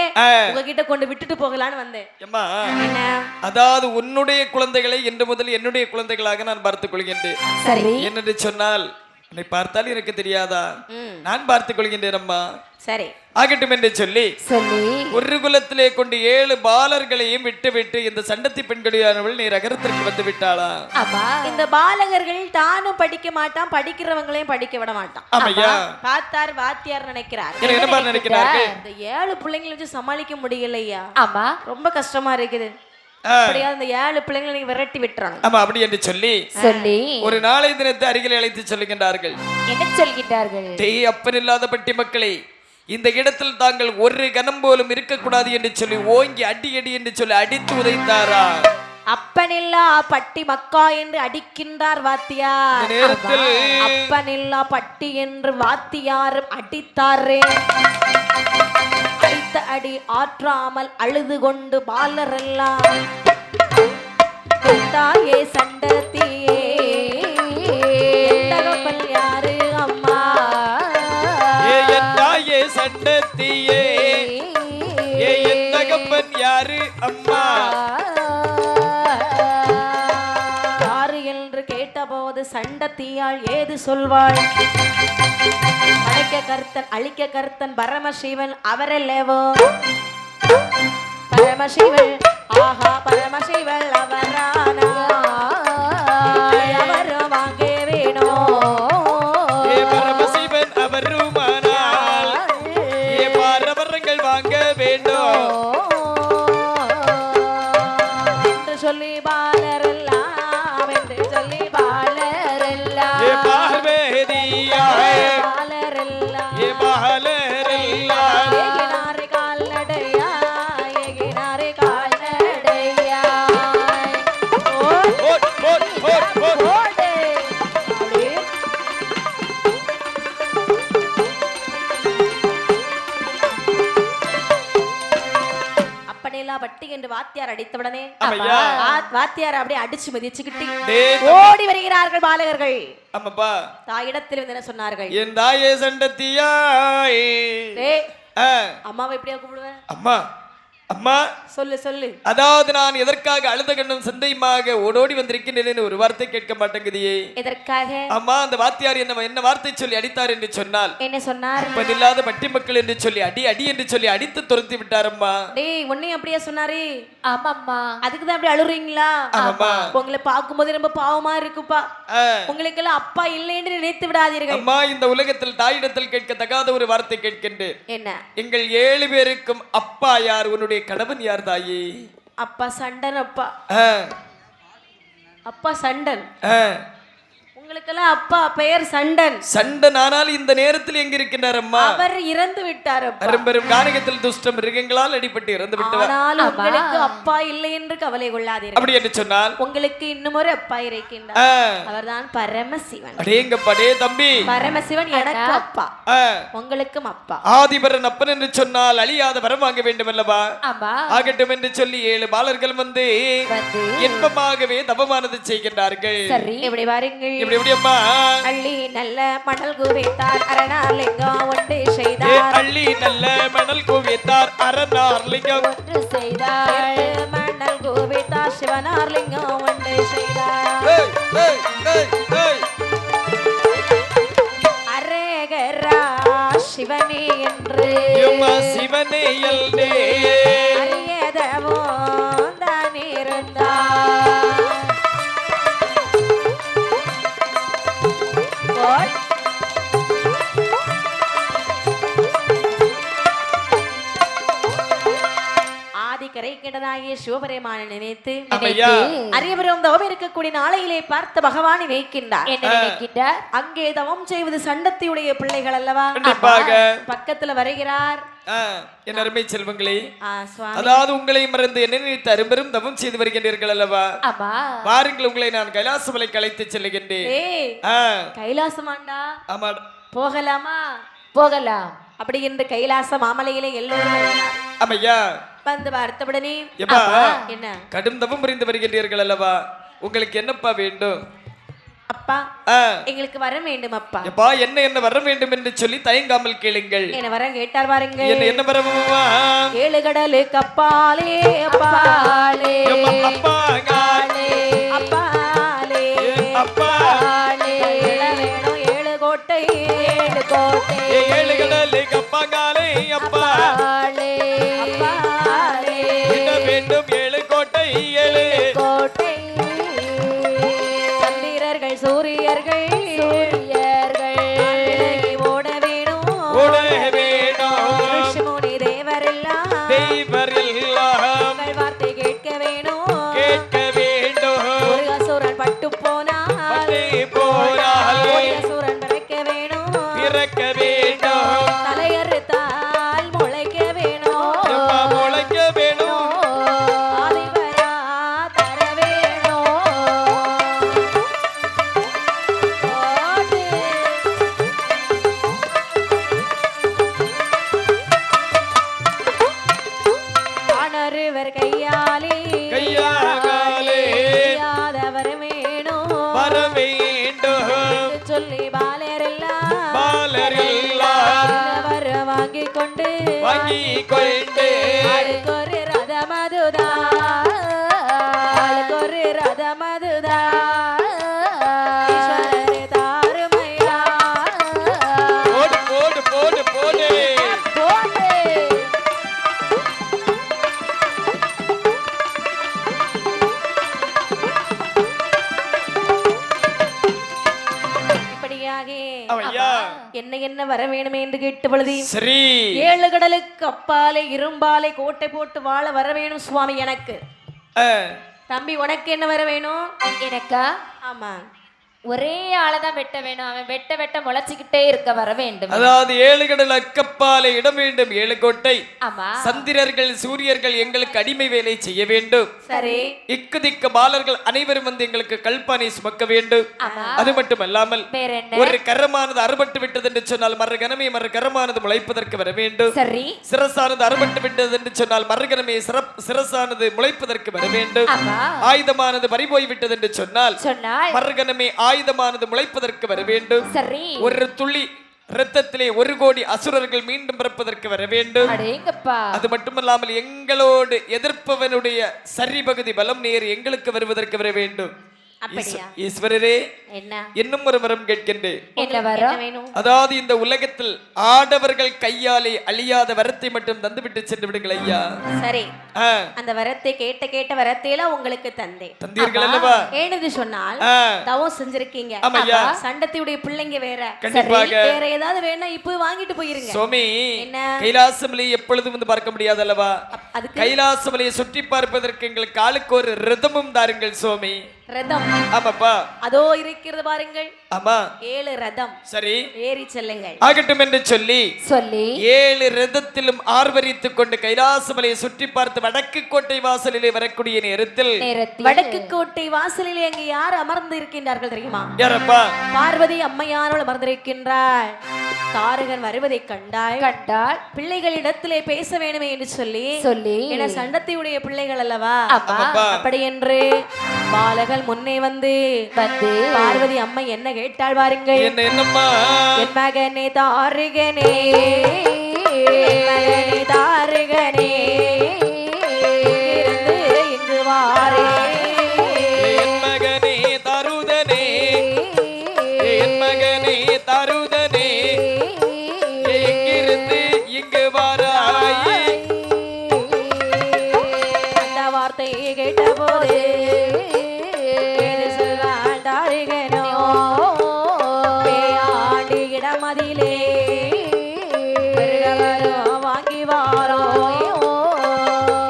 உங்ககிட்ட கொண்டு விட்டுட்டு போகலான்னு வந்தேன் என்ன அதாவது உன்னுடைய குழந்தைகளை இன்று முதல் என்னுடைய குழந்தைகளாக நான் பார்த்துக் கொள்கின்றேன் சரி என்னென்று சொன்னால் உன்னை பார்த்தால் எனக்கு தெரியாதா நான் பார்த்துக் கொள்கின்றேன் அம்மா சரி ஆகட்டும் என்று சொல்லி ஒரு குலத்திலே கொண்டு 7 பாலர்களையும் விட்டு இந்த சண்டத்தி பெண்களியானவள் நீ நகரத்திற்கு வந்து விட்டாளா இந்த பாலகர்கள் தானும் படிக்க மாட்டான் படிக்கிறவங்களையும் படிக்க விட மாட்டான் பார்த்தார் வாத்தியார் நினைக்கிறார் என்ன நினைக்கிறார்கள் இந்த 7 பிள்ளைங்களை வச்சு சமாளிக்க முடியலையா ஆமா ரொம்ப கஷ்டமா இருக்குது அந்த 7 பிள்ளைங்களை நீங்க விரட்டி விட்டுறாங்க ஆமா அப்படி என்று சொல்லி ஒரு நாளை தினத்தை அருகில் அழைத்து சொல்லுகின்றார்கள் என்ன சொல்கின்றார்கள் அப்பன் இல்லாத பட்டி மக்களே இந்த இடத்தில் தாங்கள் ஒரு கணம் போலும் இருக்கக்கூடாது என்று சொல்லி ஓங்கி அடி என்று சொல்லி அடித்து உதைத்தாரா அப்பனில்லா பட்டி மக்கா என்று அடிக்கின்றார் வாத்தியார் அப்பனில்லா பட்டி என்று வாத்தியார் அடித்தாரே அடித்த அடி ஆற்றாமல் அழுது கொண்டு பாலரெல்லாம் தாயே சண்டத்தியே யாரு அம்மா தாயே சண்டத்தியே என் தகப்பன் யாரு அம்மா யாரு என்று கேட்டபோது சண்டத்தியாள் ஏது சொல்வாள் அழிக்க கர்த்தன் பரமசிவன் அவரல்லவோ பரமசிவன் ஆஹா பரமசிவன் அவரானா அவரும் வாங்க வேணும் பரமசிவன் அவருமானால் பாரவரங்கள் வாங்க வேண்டும் என்று சொல்லி பாலரெல்லாம் என்று சொல்லி பாலரெல்லாம் பட்டி என்று வாத்தியார் அடித்தவுடனே வாத்தியார் அப்படியே அடிச்சு மிதிச்சுக்கிட்டு ஓடி வருகிறார்கள் பாலகர்கள் தாயிடத்தில் வந்து என்ன சொன்னார்கள் என் தாயே சண்டத்தியாய் அம்மாவை எப்படியா கூப்பிடுவேன் அம்மா அம்மா சொல்லு சொல்லு அதாவது நான் எதற்காக அழுத கண்ணும் சந்தையுமாக ஓடோடி வந்திருக்கின்றேன் ஒரு வார்த்தை கேட்க மாட்டேங்குதியே எதற்காக அம்மா அந்த வாத்தியார் என்ன வார்த்தை சொல்லி அடித்தார் என்று சொன்னால் என்ன சொன்னார் பதில்லாத பட்டி மக்கள் என்று சொல்லி அடி என்று சொல்லி அடித்து துரத்தி விட்டார் அம்மா டேய் உன்னையும் அப்படியே சொன்னாரு ஆமா அம்மா அதுக்கு தான் அப்படி அழுறீங்களா ஆமா உங்களை பார்க்கும்போது ரொம்ப பாவமா இருக்குப்பா உங்களுக்கு எல்லாம் அப்பா இல்லை என்று நினைத்து விடாதீர்கள் அம்மா இந்த உலகத்தில் தாயிடத்தில் கேட்கத்தகாத ஒரு வார்த்தை கேட்கின்றேன் என்ன எங்கள் 7 பேருக்கும் அப்பா யார் உன்னுடைய கணவன் யார் தாயே அப்பா சண்டன் அப்பா சண்டன் உங்களுக்கெல்லாம் அப்பா பெயர் சண்டன் சண்டன் ஆனால் இந்த நேரத்தில் எங்க இருக்கின்றார் அம்மா அவர் இறந்து விட்டார் பெரும் கானகத்தில் துஷ்ட மிருகங்களால் அடிபட்டு இறந்து விட்டார் ஆனால் உங்களுக்கு அப்பா இல்லை என்று கவலை கொள்ளாதீர்கள் அப்படி என்று சொன்னால் உங்களுக்கு இன்னும் ஒரு அப்பா இருக்கின்றார் அவர்தான் பரமசிவன் அடேங்கப்படே தம்பி பரமசிவன் எனக்கு அப்பா உங்களுக்கும் அப்பா ஆதிபரன் அப்பன் என்று சொன்னால் அழியாத வரம் வாங்க வேண்டும் அல்லவா ஆகட்டும் என்று சொல்லி 7 பாலர்கள் வந்து இன்பமாகவே தவமானது செய்கின்றார்கள் இப்படி வாருங்கள் எப்படி அம்மா அள்ளி நல்ல மணல் குவித்தார் அரணாலிங்கம் ஒன்று செய்தார் அள்ளி நல்ல மணல் குவித்தார் அரணாலிங்கம் ஒன்று செய்தார் மணல் குவித்தார் சிவனார்லிங்கம் ஒன்று செய்தார் அரேகரா சிவனே என்று சிவனே எல்லே அறியதவோ தான் இருந்தார் ஆதிக்கரை கிடனாகிய சிவபெருமானை நினைத்து அரியவரும் தவம் இருக்கக்கூடிய நாளையிலே பார்த்த பகவான் நினைக்கின்றார். என்ன நினைக்கின்றார்? அங்கே தவம் செய்வது சண்டத்தியுடைய பிள்ளைகள் அல்லவா? பக்கத்துல வருகிறார். என் அருமை செல்வங்களே, அதாவது உங்களை மறந்து என்ன நினைத்து அரும்பெரும் தவம் செய்து வருகின்றீர்கள் அல்லவா? வாருங்கள், உங்களை நான் கைலாசமலைக்கு அழைத்து செல்லுகின்றேன். கைலாசமாண்டா? ஆமா. போகலாமா? போகலாம். அப்படி என்று கைலாச மாமலையிலே எல்லோரும் ஆமையா வந்து பார்த்தவுடனே என்ன கடும் தவம் புரிந்து வருகின்றீர்கள் அல்லவா? உங்களுக்கு என்னப்பா வேண்டும்? அப்பா, எங்களுக்கு வர வேண்டும் அப்பா. அப்பா, என்ன என்ன வர வேண்டும் என்று சொல்லி தயங்காமல் கேளுங்கள். என்ன வர கேட்டார் பாருங்க. என்ன வரணுமா? 7 கடலுக்கு அப்பாலே அப்பாலே அப்பாலே அப்பாலே அப்பாலே வேணும் 7 கோட்டை 7 கோட்டை 7 கடலுக்கு அப்பாலே அப்பாலே அப்பாலே வேண்டும் 7 கோட்டை 7 கோட்டை. சூரியர்கள் ஓட வேணும் ரிஷிமுனி தேவரெல்லாம் வார்த்தை கேட்க வேணும் முருகசூரன் பட்டு போனால் முருகசூரன் பிறக்க வேணும் தலையறுத்தால் முளைக்க வேணும் ஆதிவரா தர வேணும். ஆனருவர் கையாலே கையாதவர் வேணும் சொல்லி பாலரெல்லாம் வாங்கி கொண்டு ஆளுக்கொரு ரதமதுதா ஆளுக்கொரு ரதமதுதா ஈஸ்வரரே தாருமையா போடு போடு போடு போடு போடு. இப்படியாக என்ன என்ன வர வேணுமே என்று கேட்ட பொழுது சரி 7 கடலுக்கு அப்பாலே இரும்பாலே கோட்டை போட்டு வாழ வர வேணும் சுவாமி எனக்கு. தம்பி, உனக்கு என்ன வர வேணும்? எனக்கா? ஆமா, ஒரே ஆளதான் வெட்ட வேணும். அவன் வெட்ட வெட்ட முளைச்சுக்கிட்டே இருக்க வர வேண்டும். அதாவது 7 கடல் அக்கப்பாலே இடம் வேண்டும் 7 கோட்டை. ஆமா. சந்திரர்கள் சூரியர்கள் எங்களுக்கு அடிமை வேலை செய்ய வேண்டும். சரி. இக்கு திக்கு பாலர்கள் அனைவரும் வந்து எங்களுக்கு கல்பானை சுமக்க வேண்டும். அது மட்டுமல்லாமல் ஒரு கரமானது அறுபட்டு விட்டது என்று சொன்னால் மறுகணமே கரமானது முளைப்பதற்கு வர வேண்டும். சரி. சிரசானது அறுபட்டு விட்டது என்று சொன்னால் மறுகணமே சிரசானது முளைப்பதற்கு வர வேண்டும். ஆயுதமானது பறிபோய் விட்டது என்று சொன்னால் மறுகணமே ஆயுதமானது முளைப்பதற்கு வர வேண்டும். ஒரு துளி இரத்தத்திலே 1 கோடி அசுரர்கள் மீண்டும் பிறப்பதற்கு வர வேண்டும். அது மட்டுமல்லாமல் எங்களோடு எதிர்ப்பவனுடைய சரிபகுதி பலம் நேர் எங்களுக்கு வருவதற்கு வர வேண்டும். ஈஸ்வரரே, இன்னும் ஒரு வரம் கேட்கின்றேன். அதாவது இந்த உலகத்தில் ஆடவர்கள் கையாலே அழியாத வரத்தை மட்டும் தந்துவிட்டு சென்று விடுங்கள் ஐயா. சரி, அந்த வரத்தை கேட்ட வரத்தையில உங்களுக்கு தந்தீர்கள் அல்லவா? ஏனது சொன்னால் தவம் செஞ்சிருக்கீங்க. சண்டத்தியுடைய பிள்ளைங்க வேற வேற ஏதாவது வேணா இப்ப வாங்கிட்டு போயிருங்க. சுவாமி, கைலாசமலையை எப்பொழுதும் வந்து பார்க்க முடியாது அல்லவா? கைலாசமலையை சுற்றி பார்ப்பதற்கு எங்களுக்கு ஆளுக்கு ஒரு ரதமும் தாருங்கள் சுவாமி. ரதம்? ஆமாப்பா, அதோ இருக்கிறது பாருங்கள். ஆமா, 7 ரதம். சரி, ஏறி செல்லுங்கள். ஆகட்டும் என்று சொல்லி 7 ரதத்திலும் ஆர்வரித்துக் கொண்டு கைலாசமலையை சுற்றி பார்த்து வடக்கு கோட்டை வாசலிலே வரக்கூடிய நேரத்தில் வடக்கு கோட்டை வாசலிலே அங்கே யார் அமர்ந்து இருக்கின்றார்கள் தெரியுமா? யாரப்பா? பார்வதி அம்மையாரோடு அமர்ந்திருக்கின்றாள். தாரகன் வருவதை கண்டால் பிள்ளைகளிடத்திலே பேச வேணுமே என்று சொல்லி என சண்டத்தையுடைய பிள்ளைகள் அல்லவா, அப்படி என்று பாலகள் முன்னே வந்து பார்வதி அம்மா என்ன கேட்டாள் பாருங்கள். என் மகனே தாரகனே, தாரகனே இருந்து இங்கு வாரே, என் மகனே தருதனே, என் மகனே தருதனே எங்கிருந்து இங்கு வாராய். அந்த வார்த்தையை கேட்டபோது சொல்வாள் தாரகனோ, பேயாண்டி இடமதிலே வாங்கி வாரோ,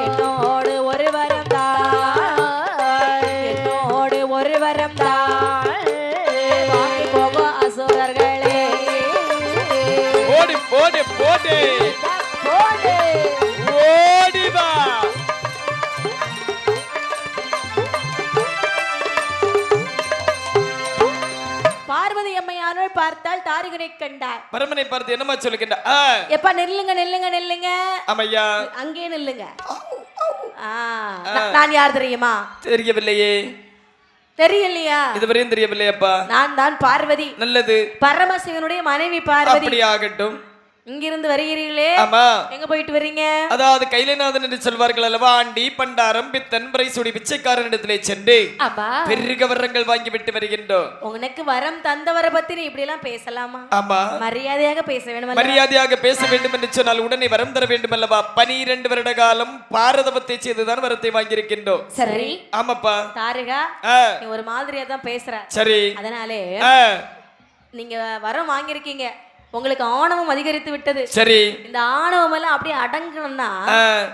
என்னோடு ஒரு வரம் தான், என்னோடு ஒரு வரம் தான், வாங்கி போக அசுரர்களே. ஓடி போடு போடு போடு. ஓடி வா. பார்வதி அம்மையானோள் பார்த்தால் தாரகனை கண்டார். பரமனை பார்த்து என்னமா சொல்லுகின்ற? எப்பா நில்லுங்க நில்லுங்க நில்லுங்க, அம்மையா அங்கே நில்லுங்க. நான் யார் தெரியுமா? தெரியவில்லையே. தெரியலையா? இதுவரையும் தெரியவில்லையப்பா. நான் தான் பார்வதி. நல்லது. பரமசிவனுடைய மனைவி பார்வதி. அப்படி ஆகட்டும். இங்கிருந்து வருகிறீர்களே, ஆமா, எங்க போயிட்டு வரீங்க? அதாவது கைலைநாதன் என்று சொல்வார்கள் அல்லவா, ஆண்டி பண்டாரம் பித்தன் பிரைசுடி பிச்சைக்காரனிடத்திலே சென்று பெருக வரங்கள் வாங்கி விட்டு வருகின்றோம். உனக்கு வரம் தந்தவரை பத்தி நீ இப்படி எல்லாம் பேசலாமா? ஆமா, மரியாதையாக பேச வேண்டும். மரியாதையாக பேச வேண்டும் என்று சொன்னால் உடனே வரம் தர வேண்டும் அல்லவா. 12 வருட காலம் பாரதவத்தை செய்துதான் வரத்தை வாங்கியிருக்கின்றோம். சரி. ஆமாப்பா. தாரகா, நீ ஒரு மாதிரியா தான் பேசுற. சரி. அதனாலே நீங்க வரம் வாங்கியிருக்கீங்க, உங்களுக்கு ஆணவம் அதிகரித்து விட்டது. சரி. இந்த ஆணவம் எல்லாம் அப்படியே அடங்கணும்னா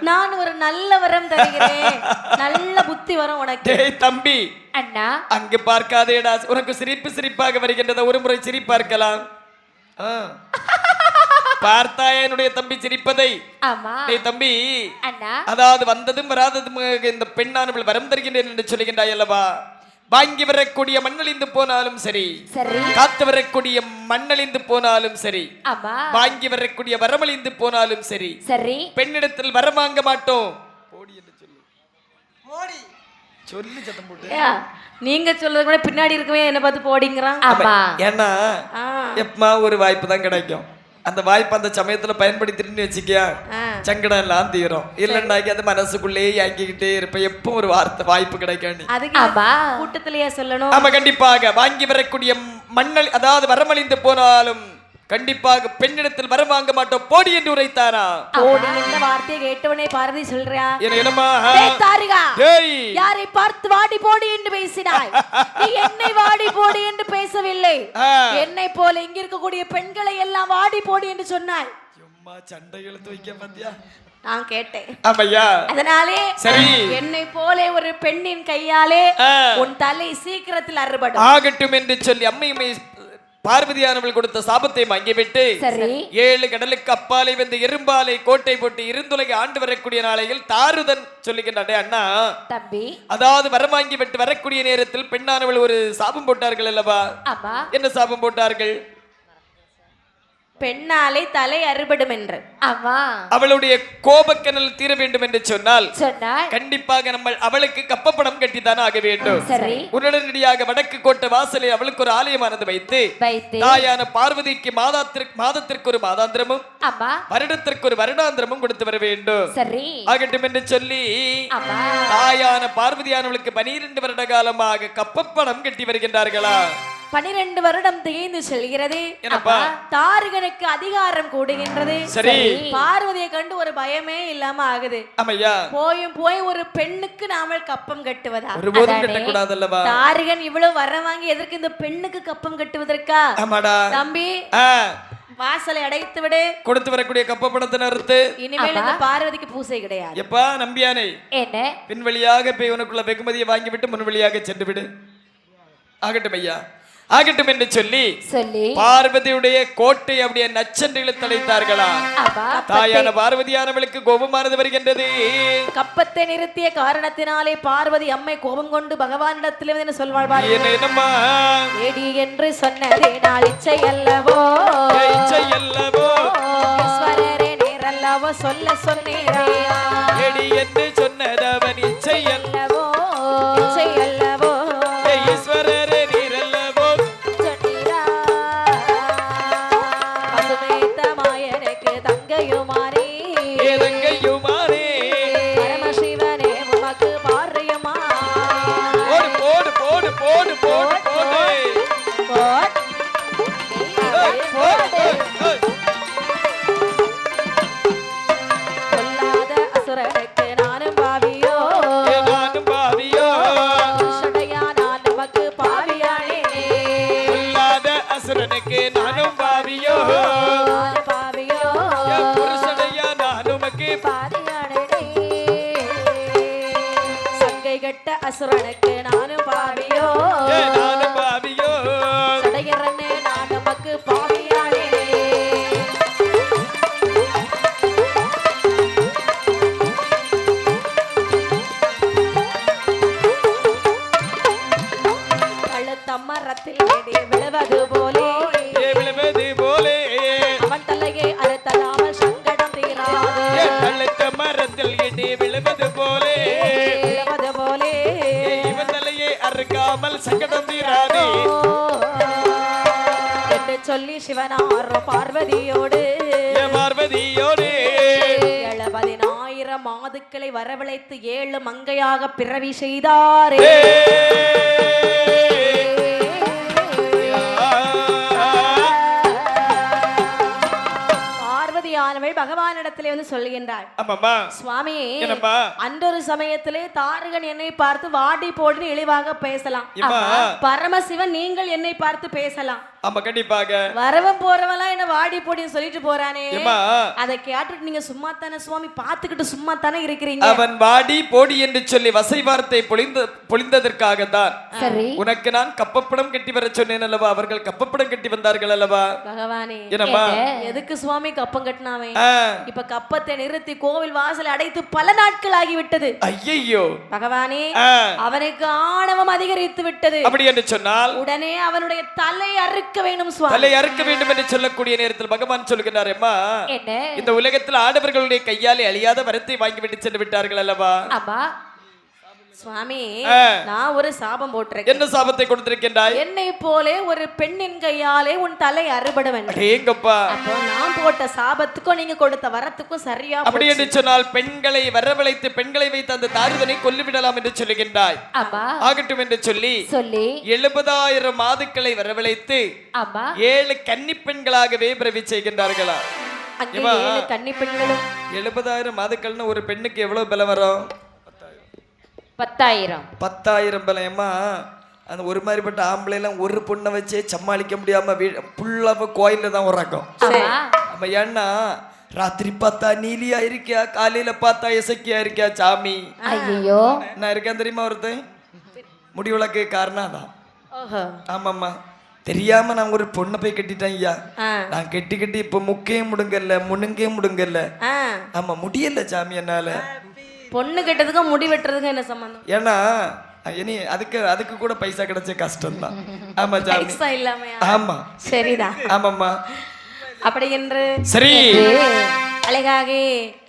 நான் ஒரு நல்ல வரம் தருகிறேன், நல்ல புத்தி வரும் உனக்கு. தம்பி அண்ணா, அங்கு பார்க்காதேடா, உனக்கு சிரிப்பு சிரிப்பாக வருகின்றது, ஒரு முறை சிரி பார்க்கலாம். பார்த்தாயா என்னுடைய தம்பி சிரிப்பதை? ஆமா. தம்பி அண்ணா, அதாவது வந்ததும் வராததும் இந்த பெண்ணானவள் வரம் தருகின்றேன் என்று சொல்லுகின்றாய் அல்லவா. வாங்கி வரக்கூடிய மண்ணழிந்து போனாலும் சரி, காத்து வரக்கூடிய மண்ணழிந்து போனாலும் சரி, வாங்கி வரக்கூடிய வரமழிந்து போனாலும் சரி, பெண்ணிடத்தில் வரம் வாங்க மாட்டோம். சொல்லி சத்தம் போட்டு நீங்க சொல்றது கூட பின்னாடி இருக்கவே என்ன பார்த்து போடிங்கிறான். ஏன்னா எப்பமா ஒரு வாய்ப்பு தான் கிடைக்கும், அந்த வாய்ப்பு அந்த சமயத்துல பயன்படுத்திட்டு வச்சுக்கியா சங்கடம் எல்லாம் தீரும். இல்லைன்னாக்கி அது மனசுக்குள்ளேயே இயங்கிக்கிட்டே இருப்ப, எப்போ ஒரு வாய்ப்பு கிடைக்காது. கூட்டத்திலேயே சொல்லணும். ஆமா, கண்டிப்பாக வாங்கி வரக்கூடிய மண்ணல் அதாவது வரமழிந்து போனாலும் கண்டிப்பாக பெண்ணிடத்தில் வரம் வாங்க மாட்டோம், போடி என்று உரைத்தாரா. போடி என்ற வார்த்தையை கேட்டவனே பார்வதி சொல்றா, என்னமா யாரை பார்த்து வாடி போடி என்று பேசினாய்? நீ என்னை வாடி போடி என்று பேசவில்லை, என்னை போல இங்க இருக்கக்கூடிய பெண்களை எல்லாம் வாடி போடி என்று சொன்னாய். சும்மா சண்டை இழுத்து வைக்க பாத்தியா? நான் கேட்டேன். ஆமையா. அதனாலே சரி, என்னை போல ஒரு பெண்ணின் கையாலே உன் தலை சீக்கிரத்தில் அறுபடும் ஆகட்டும் என்று சொல்லி அம்மையுமே பார்வதியானவள் கொடுத்த சாபத்தை வாங்கிவிட்டு 7 கடலுக்கு அப்பாலை வந்து எறும்பாலை கோட்டை போட்டு இருந்துலகை ஆண்டு வரக்கூடிய நாளையில் தாருதன் சொல்லுகின்றானே அண்ணா தம்பி, அதாவது வரம் வாங்கி விட்டு வரக்கூடிய நேரத்தில் பெண்ணானவள் ஒரு சாபம் போட்டார்கள் அல்லவா. என்ன சாபம் போட்டார்கள்? பெண்ணாலே தலை அறுபடும் என்று. அவளுடைய கோபக்கனல் தீர வேண்டும் என்று சொன்னால் கண்டிப்பாக நம்ம அவளுக்கு கப்பப்படம் கட்டித்தானே ஆக வேண்டும். உடனடியாக வடக்கு கோட்டை வாசலில் அவளுக்கு ஒரு ஆலயமானது வைத்து தாயான பார்வதிக்கு மாதத்திற்கு ஒரு மாதாந்திரமும் வருடத்திற்கு ஒரு வருடாந்திரமும் கொடுத்து வர வேண்டும். ஆகட்டும் என்று சொல்லி தாயான பார்வதியானவளுக்கு 12 வருட காலமாக கப்பப்படம் கட்டி வருகின்றார்களா. 12 வருடம் தேய்ந்து செல்கிறது. தாரகனுக்கு அதிகாரம் கூடுகின்றது. பார்வதியை கண்டு ஒரு பயமே இல்லாம ஆகுது. போய் ஒரு பெண்ணுக்கு நாம கப்பம் கட்டுவதா? தாரகன் இவ்வளவு வர வாங்கி எதற்கு இந்த பெண்ணுக்கு கப்பம் கட்டுவதற்கா? தம்பி, வாசலை அடைத்து விடு. கொடுத்து வரக்கூடிய கப்பப்படத்தை நிறுத்து. இனிமேல் இந்த பார்வதிக்கு பூசை கிடையாது. எப்பா நம்பியானே, என்ன பின் வழியாக போய் உனக்குள்ள வெகுமதியை வாங்கிவிட்டு முன் வழியாக சென்று விடு. ஆகட்டும் ஐயா. ஆகட்டும் என்று சொல்லி பார்வதியுடைய கோட்டை அப்படியே நச்சென்று தலைத்தார்களா. தாயான பார்வதியானவளுக்கு கோபமானது வருகின்றது. கப்பத்தை நிறுத்திய காரணத்தினாலே பார்வதி அம்மை கோபம் கொண்டு பகவானிடத்தில் என்ன சொல்வாள்? என்னம்மா ஏடி என்று சொன்னதே நாள் இச்சை அல்லவோ, இச்சை அல்லவோ, ஈஸ்வரரே நேரல்லவோ சொல்ல சொன்னீரா. ஏடி என்று சொன்னதவன் இச்சை அல்லவோ, இச்சை அல்லவோ, ஈஸ்வரரே நீரல்லவோ சொன்னீரா. பசுமேத்த மாயனுக்கு தங்கையுமானே, தங்கையுமானே, பரமசிவனே உமக்கு பாரியமா. போடு போடு போடு போடு போடு போடு பொல்லாத அசுரனுக்கு நானும் பாவியோ, நானும் பாவியோ, சடையா நான் உமக்கு பாவியானே. பொல்லாத அசுரனுக்கு நானும் பாவியோ, நானும் பாவியோ, புருஷனையா நான் உமக்கு பாவியானே. சங்கை கட்ட அசுரனுக்கு நானும் பாவியோ, நானும் பாவியோ, சடையரனே நான் உமக்கு பாவியானே. கழுத்தம்மரத்தில் ஏடி விழுவது போலே, விழுவது போலே, அவன் தலையை அறுத்தலாமல் சங்கடம் தீராது. கழுத்த மரத்தில் இடி விழுவது போலே, விழுவது போலே, இவன் தலையை அறுக்காமல் சங்கடம் தீராதே என்று சொல்லி சிவனார் பார்வதியோடு பார்வதியோடு 70,000 மாதுக்களை வரவழைத்து 7 மங்கையாக பிறவி செய்தாரே. பார்வதியானவள் பகவானிடத்திலே வந்து சொல்லுகின்றாள், சுவாமி அன்றொரு சமயத்திலே தாரகன் என்னை பார்த்து வாடி போடுன்னு இழிவாக பேசலாம், பரமசிவன் நீங்கள் என்னை பார்த்து பேசலாம். ஆமா கண்டிப்பாக. வரவன் போறவெல்லாம் என்ன வாடி போடின்னு சொல்லிட்டு போறானே, அதை கேட்டுட்டு நீங்க சும்மா தானே சுவாமி பாத்துக்கிட்டு சும்மா தானே இருக்கிறீங்க. அவன் வாடி போடி என்று சொல்லி வசை வார்த்தை பொழிந்ததற்காக தான் உனக்கு நான் கப்பப்படம் கட்டி வர சொன்னேன் அல்லவா. அவர்கள் கப்பப்படம் கட்டி வந்தார்கள் அல்லவா. பகவானே என்னம்மா எதுக்கு சுவாமி கப்பம் கட்டினாவே? இப்ப கப்பத்தை நிறுத்தி கோவில் வாசல் அடைத்து பல நாட்கள் ஆகிவிட்டது. ஐயையோ பகவானே, அவனுக்கு ஆணவம் அதிகரித்து விட்டது. அப்படி என்று சொன்னால் உடனே அவனுடைய தலை அறுக்க வேண்டும் சுவாமி. தலை அறுக்க வேண்டும் என்று சொல்லக்கூடிய நேரத்தில் பகவான் சொல்கிறார், அம்மா இந்த உலகத்தில் ஆடவர்களுடைய கையாலே அழியாத வரத்தை வாங்கிவிட்டு சென்று விட்டார்கள் அல்லவா. சுவாமி நான் ஒரு சாபம் போட்டிருக்கேன். என்ன சாபத்தை கொடுத்திருக்கின்றாய்? என்னை போலே ஒரு பெண்ணின் கையாலே உன் தலை அறுபட வேண்டும். ஏங்கப்பா, அப்போ நான் போட்ட சாபத்துக்கும் நீங்க கொடுத்த வரத்துக்கும் சரியா. அப்படி என்று சொன்னால் பெண்களை வரவழைத்து பெண்களை வைத்து அந்த தாருதனை கொல்லிவிடலாம் என்று சொல்லுகின்றாய். ஆகட்டும் என்று சொல்லி 70,000 மாதுக்களை வரவழைத்து 7 கன்னி பெண்களாகவே பிறவி செய்கின்றார்களா. 70,000 மாதுக்கள்னு ஒரு பெண்ணுக்கு எவ்வளவு பலம் வரும்? 10,000 பலமா. அந்த ஒரு மாதிரிப்பட்ட ஆம்பளை எல்லாம் ஒரு பொண்ணை வச்சே சமாளிக்க முடியாம புல்லாவ கோயில தான் உறக்கம். நம்ம ஏன்னா ராத்திரி பார்த்தா நீலியா இருக்கியா, காலையில பார்த்தா இசைக்கியா இருக்கியா சாமி. ஐயோ நான் இருக்கேன் தெரியுமா ஒருத்தன் முடிவுலக்கு காரணம் தான். ஆமாம்மா தெரியாம நான் ஒரு பொண்ணை போய் கட்டிட்டேன் ஐயா. நான் கட்டி இப்ப முக்கையும் முடுங்கல்ல முனுங்கே முடுங்கல்ல. ஆமா முடியல சாமி என்னால. பொண்ணு கெட்டதுக்கும் முடி வெட்டுறதுக்கும் என்ன சம்பந்தம்? ஏன்னா இனி அதுக்கு கூட பைசா கிடைச்ச கஷ்டம் தான். ஆமா சாமி பைசா இல்லாம. ஆமா சரிதான். ஆமாம்மா அப்படி என்று சரி அழகாக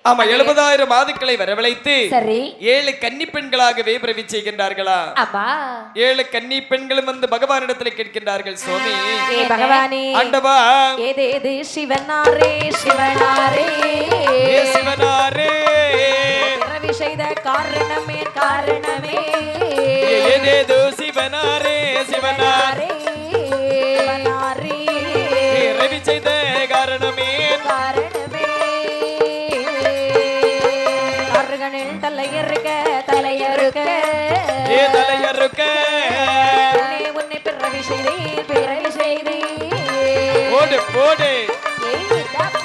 ஆமா 70,000 மாதுக்களை வரவழைத்து 7 கன்னி பெண்களாகவே பிறவி செய்கின்றார்களா. 7 கன்னி பெண்களும் வந்து பகவானிடத்தில் கேட்கின்றார்கள், சுவாமி பகவானே ஆண்டவா ஏதேது சிவனாரே சிவனாரே சிவனாரே பிறவி செய்த காரணமே காரணமே ஏதேது சிவனாரே சிவனாரே சிவனாரே பிறவி செய்த காரணமே காரணமே காரணனில் தலையறுக்க தலையறுக்க தலையறுக்க உன்னை பிறவி செய்தேன் பிறவி செய்தேன். போடு போடு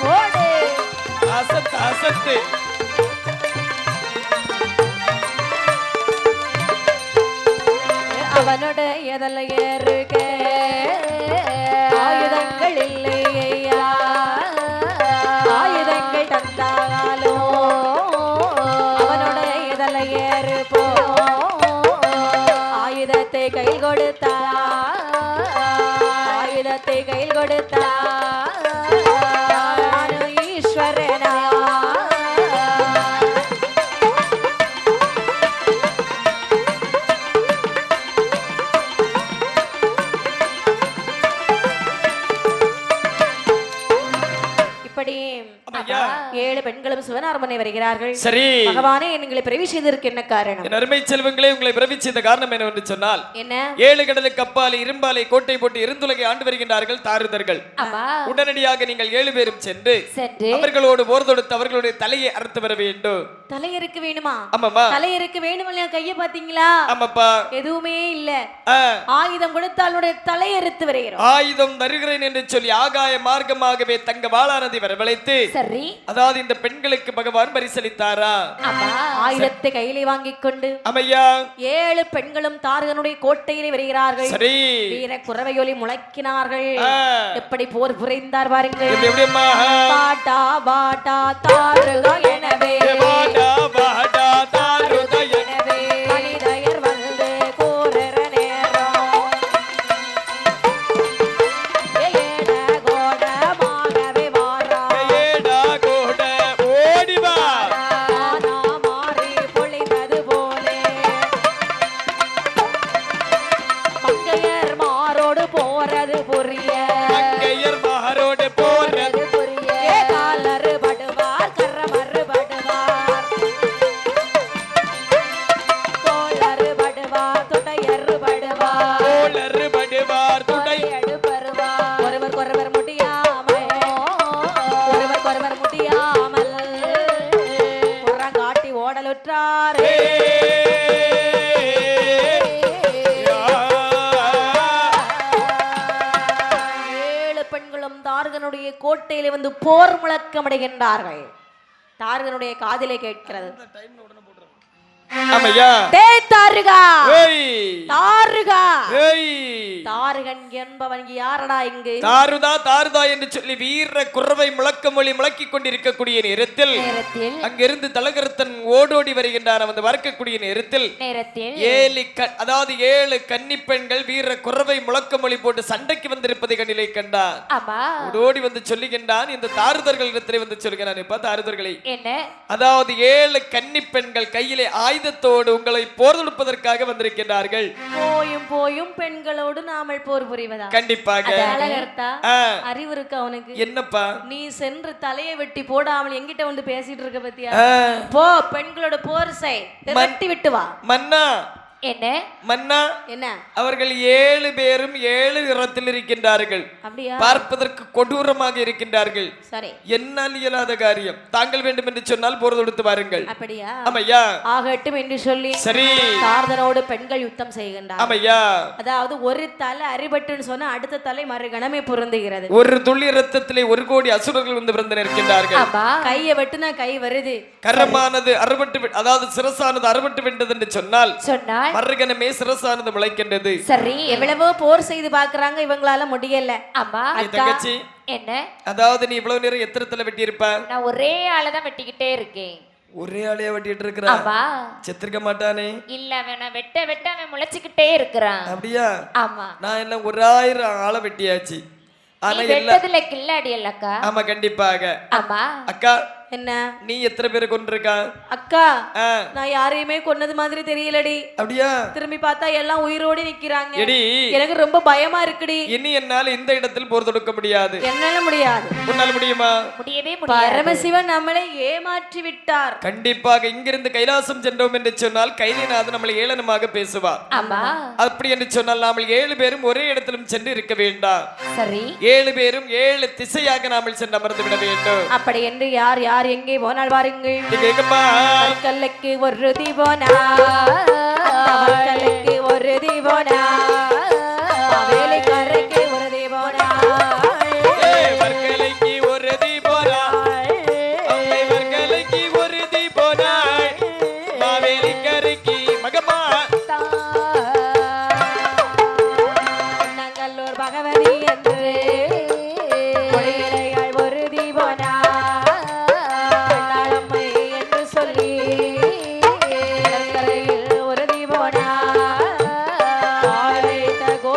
போடு அசத்து அசத்து. அவனோட அவனோட எதல ஏறுக ஆயுதங்கள் இல்லை ஐயா ஆயுதங்கள் தந்தாலோ அவனோட எதல ஏறு போ ஆயுதத்தை கையில் கொடுத்தா ஆயுதத்தை கையில் கொடுத்தா ஈஸ்வரனா ஏழு பெண்களும் சிவனார்மனை வருகிறார்கள். சரி பகவானே எங்களை பிறவி செய்ததற்கு என்ன காரணம்? என் அருமை செல்வங்களே உங்களை பிறவி செய்த காரணம் என்னவென்று சொன்னால் என்ன? ஏழு கடலுக்கு அப்பாலே இரும்பாலை கோட்டை போட்டு இருந்துலகை ஆண்டு வருகின்றார்கள் தாருதர்கள். உடனடியாக நீங்கள் ஏழு பேரும் சென்று அவர்களோடு போர் தொடுத்து அவர்களுடைய தலையை அறுத்து வர வேண்டும். தலை இருக்க வேணுமா? ஆமாமா. தலை இருக்க வேணும் இல்லையா? கையை பாத்தீங்களா? ஆமாப்பா. எதுவுமே இல்ல. ஆயுதம் கொடுத்தாலுடைய தலை அறுத்து வருகிறோம். ஆயுதம் தருகிறேன் என்று சொல்லி ஆகாய மார்க்கமாகவே தங்க வாளானதை வரவழைத்து சரி அதாவது இந்த பெண்களுக்கு பகவான் பரிசளித்தாரா? ஆயுதத்தை கையிலே வாங்கிக் கொண்டு அமையா ஏழு பெண்களும் தாரகனுடைய கோட்டையிலே வருகிறார்கள். சரி வீர குரவையொலி முழக்கினார்கள். எப்படி போர் புரிந்தார் பாருங்கள். பாட்டா பாட்டா தாருக எனவே பாட்டா பாட்டா தாருக எனவே மனிதயர் வந்து கூறுற நேரம் ஏட கோடமாகவே வாரா ஏட கோட ஓடி வா ஆனா மாறி பொழிந்தது போலே மங்கையர் மாரோடு போறது புரிய மங்கையர் மாரோடு போறது புரிய காலரு படுவார் கரமரு படுவார் கோளரு படுவார் துடையரு படுவார் கோளரு படுவார் துடை பருவார் ஒருவர் முடியாமல் ஒருவர் முடியாமல் புறங்காட்டி ஓடலுற்றார். ஏழு பெண்களும் தார்கனுடைய கோட்டையிலே வந்து போர் முழக்கம் அடைகின்றார்கள். தார்கனுடைய காதிலே கேட்கிறது. ஆமையா டேய் தாருகா ஏய் தாருகா ஏய் தாருகன் என்பவன் யாரடா இங்கு? தாருதா என்று சொல்லி வீர குறவை முழக்க மொழி முழக்கிக் கொண்டிருக்கக்கூடிய நேரத்தில் அங்கிருந்து தலகர்த்தன் ஓடோடி வருகின்றான். வந்து வரக்கூடிய நேரத்தில் அதாவது ஏழு கன்னி பெண்கள் வீர குறவை முழக்க மொழி போட்டு சண்டைக்கு வந்திருப்பதை கண்ணிலை கண்டான். ஓடோடி வந்து சொல்லுகின்றான். இந்த தாருதர்கள் இடத்திலே வந்து சொல்கிறான். இப்ப தாருதர்களை அதாவது ஏழு கன்னி பெண்கள் கையிலே ஆயுதத்தோடு உங்களை போர் தொடுப்பதற்காக வந்திருக்கின்றார்கள். போயும் பெண்களோடு நாமல் போர் புரிவதா? கண்டிப்பாக. அறிவு இருக்கு அவனுக்கு. என்னப்பா நீ சென்று தலையை வெட்டி போடாமல் எங்கிட்ட வந்து பேசிட்டு இருக்க பத்தியா? போ பெண்களோட போர் செய், வெட்டி விட்டு வா. மன்னா என்ன மன்னா என்ன? அவர்கள் ஏழு பேரும் ஏழு நிறத்தில் இருக்கின்றார்கள். பார்ப்பதற்கு கொடூரமாக இருக்கின்றார்கள். சரி என்னால் இயலாத காரியம். தாங்கள் வேண்டும் என்று சொன்னால் போர் தொடுத்து வாருங்கள். அப்படியா? ஆமையா. ஆகட்டும் என்று சொல்லி சரி தார்தனோடு பெண்கள் யுத்தம் செய்கின்றார். ஆமையா. அதாவது ஒரு தலை அரிபட்டுன்னு சொன்னா அடுத்த தலை மறுகணமே பொருந்துகிறது. ஒரு துளி ரத்தத்திலே 1 கோடி அசுரர்கள் வந்து பிறந்து நிற்கின்றார்கள். கையை வெட்டுனா கை வருது. கரமானது அறுபட்டு அதாவது சிரசானது அறுபட்டு விட்டது என்று சொன்னால் மறுகணமே சிரசானது முளைக்கின்றது. சரி எவ்வளவோ போர் செய்து பாக்குறாங்க, இவங்களால முடியல. அம்மா தங்கச்சி என்ன? அதாவது நீ இவ்வளவு நேரம் எத்தனை தலை வெட்டி இருப்ப? நான் ஒரே ஆளதான் வெட்டிக்கிட்டே இருக்கேன். ஒரே ஆளையா வெட்டிட்டு இருக்கா? செத்திருக்க மாட்டானே. இல்ல அவன் வெட்ட அவன் முளைச்சுக்கிட்டே இருக்கிறான். அப்படியா? ஆமா. நான் என்ன 1000 ஆளை வெட்டியாச்சு. ஆனா வெட்டதுல கில்லாடி இல்லக்கா? ஆமா கண்டிப்பாக. ஆமா. அக்கா என்ன? நீ எத்தனை பேரை கொன்றிருக்கா? அக்கா நான் யாரையுமே கொன்னது மாதிரி தெரியலடி. அப்படியா? திரும்பி பார்த்தா எல்லாம் உயிரோடு நிக்கிறாங்க. எனக்கு ரொம்ப பயமா இருக்குடி. இனி என்னால இந்த இடத்தில் போர் தொடுக்க முடியாது. என்னால முடியாது. உன்னால முடியுமா? முடியவே முடியாது. பரமசிவன் நம்மளை ஏமாற்றி விட்டார். கண்டிப்பாக இங்கிருந்து கைலாசம் சென்றோம் என்று சொன்னால் கைலைநாதன் நம்மளை ஏளனமாக பேசுவார். ஆமா. அப்படி என்று சொன்னால் நாம் 7 பேரும் ஒரே இடத்திலும் சென்று இருக்க வேண்டாம். சரி 7 பேரும் 7 திசையாக நாமல் சென்று அமர்ந்து விட வேண்டும். அப்படி என்று யார் யார் எங்கே போனால் பாருங்கள். கல்லுக்கு ஒரு தீபோனா, கல்லுக்கு ஒரு தீபோனா, வேலைக்காரருக்கு ஒரு தீபோனா, வர்க்கலைக்கு ஒரு தீபோனா, வர்க்கலைக்கு ஒரு தீபோனா, வேலைக்காரருக்கு மகமா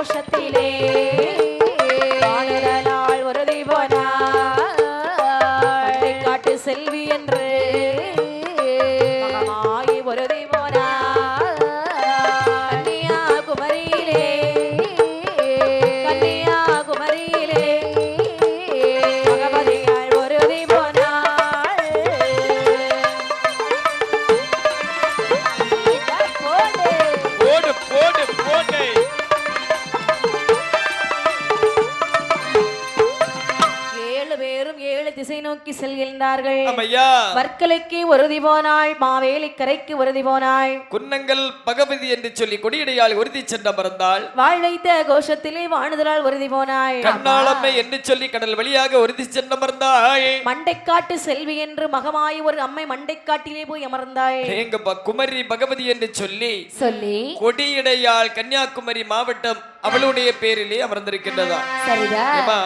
கோஷத்திலே வானுதலால் உறுதி போனாள் காட்டு செல்வி என்று மகமாயி உறுதி போனாள் கன்னியாகுமரியிலே கன்னியாகுமரியிலே பகவதியால் உறுதி போனாள். போடு போடு போடு. ஏழு பேரும் ஏழு திசை நோக்கி செல்கின்றார்கள். ஆமையா. வர்க்கலைக்கு உறுதி போனாள், மாவேலி கரைக்கு உறுதி போனாள், குன்னங்கள் பகவதி என்று சொல்லி கொடியடையால் உறுதி சென்ற மறந்தாள். வாழ் வைத்த கோஷத்திலே வாணுதலால் உறுதி போனாள். கண்ணாளம்மை என்று சொல்லி கடல் வழியாக உறுதி சென்ற மறந்தாள். மண்டைக்காட்டு செல்வி என்று மகமாயி ஒரு அம்மை மண்டைக்காட்டிலே போய் அமர்ந்தாள். எங்கப்பா குமரி பகவதி என்று சொல்லி சொல்லி கொடியடையால் கன்னியாகுமரி மாவட்டம் அவளுடைய பேரிலே அமர்ந்திருக்கின்றதா? சரிதான். ஏம்மா,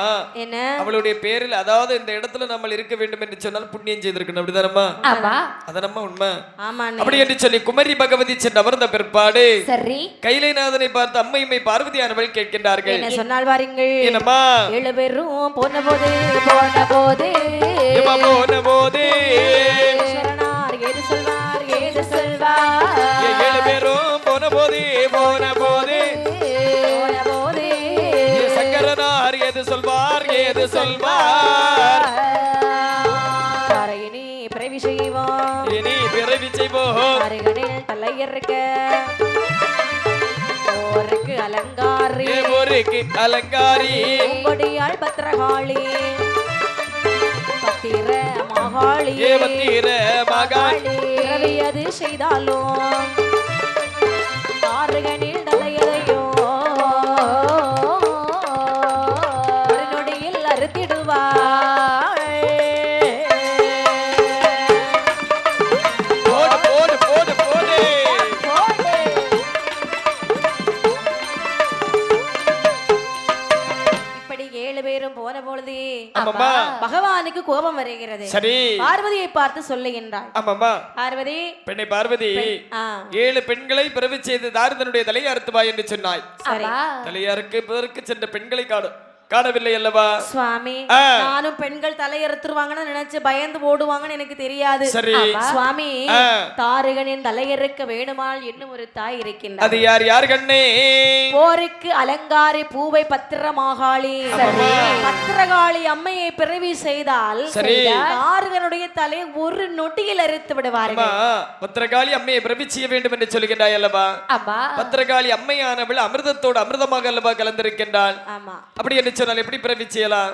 என்ன அவளுடைய பேரில், அதாவது இந்த இடத்துல நம்ம இருக்க வேண்டும் என்று சொன்னால் புண்ணியம் செய்திருக்கணும், அப்படிதானம்மா? ஆமா அதனம்மா உண்மை. ஆமா அப்படி என்று சொல்லி குமரி பகவதி சென்று அமர்ந்த பிற்பாடு சரி கைலைநாதனை பார்த்து அம்மையுமை பார்வதியானவள் கேட்கின்றார்கள். என்ன சொன்னால் வாருங்கள். என்னம்மா? ஏழு பேரும் போன போது போன போது ஏம்மா போன போதே சரணார் ஏது சொல்வார் ஏது சொல்வார் ஏழு பேரும் போன போதே போன போதே போன போது சங்கரனார் ஏது சொல்வார் ஏது சொல்வார் இனி பிறவி செய்வோம் இனி பிறவி செய்வோம் அருகனில் தலையறுக்க போருக்கு அலங்காரி ஊருக்கு அலங்காரி கொடியாள் பத்திரகாளி பத்திர மகாளி ஏவத்தீர மகாளி பிறவியது செய்தாலும் அருகனில் தலையறையோ ஒரு நொடியில் அறுத்திடுவாள். போடு போடு போடு போடு. இப்படி ஏழு பேரும் போன பொழுது ஆமாம்மா. பகவானுக்கு கோபம் வருகிறது. சரி. பார்வதியை பார்த்து சொல்லுகின்றாள். ஆமாம்மா. பார்வதி பெண்ணை பார்வதி, ஆ, 7 பெண்களை பிறவி செய்து தாரதனுடைய தலையை அறுத்துவா என்று சொன்னாய். சரி. தலையை அறுப்பதற்கு சென்ற பெண்களை காணவில்லை அல்லவா? சுவாமி, ஆ. நானும் பெண்கள் தலையறுத்துருவாங்கன்னு நினைச்சு பயந்து ஓடுவாங்கன்னு எனக்கு தெரியாது. சரி. சுவாமி, ஆ. தாரகனின் தலையறுக்க வேணுமாள் என்னும் ஒரு தாய் இருக்கின்றார். அது யார் யார் கண்ணே? போருக்கு அலங்காரி பூவை பத்திரமாகாளி பத்திரகாளி அம்மையை பிறவி செய்தால் சரி. தாரகனுடைய தலை ஒரு நொட்டியில் அறுத்து விடுவார்கள். பத்திரகாளி அம்மையை பிறவி செய்ய வேண்டும் என்று சொல்கின்றாய் அல்லவா? ஆமா பத்திரகாளி அம்மையானவள் அமிர்தத்தோடு அமிர்தமாக அல்லவா கலந்திருக்கின்றாள். ஆமா. அப்படி என்று சொன்னால் எப்படி பிறவி செய்யலாம்?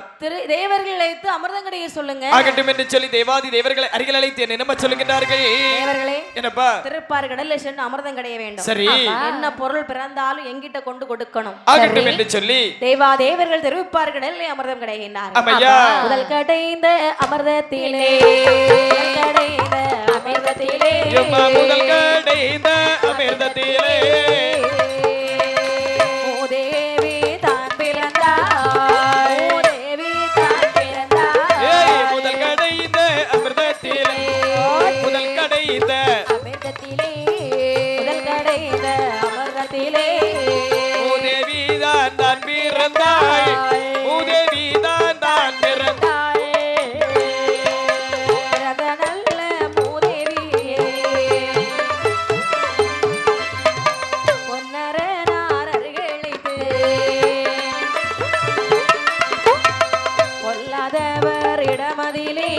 தேவர்களை அழைத்து அமிர்தங்கடைய சொல்லுங்க ஆகட்டும் என்று சொல்லி தேவாதி தேவர்களை அருகில் அழைத்து என்ன சொல்லுகின்றார்கள்? தேவர்களே, என்னப்பா? திருப்பார் கடல்ல சென்று அமிர்தம் கடைய வேண்டும். சரி. என்ன பொருள் பிறந்தாலும் எங்கிட்ட கொண்டு கொடுக்கணும். ஆகட்டும் என்று சொல்லி தேவா தேவர்கள் திருப்பார் கடல்ல அமிர்தம் கடைகின்றார். அம்மையா. முதல் கடைந்த அமிர்தத்திலே கடைந்த அமிர்தத்திலே முதல் கடைந்த அமிர்தத்திலே மூதேவி தான் பிறந்தாள். மூதேவி தான் பிறந்தாள். முதல் கடைந்த அமிர்தத்திலே முதல் கடைந்த அமிர்தத்திலே முதல் கடைந்த அமிர்தத்திலே மூதேவி தான் தான் பிறந்தாய். மூதேவி தான் தான் பிறந்தாய். பிறந்த நல்ல மூதேவியே பொன்னரனார் அருகழைத்து பொல்லாதவர் இடமதிலே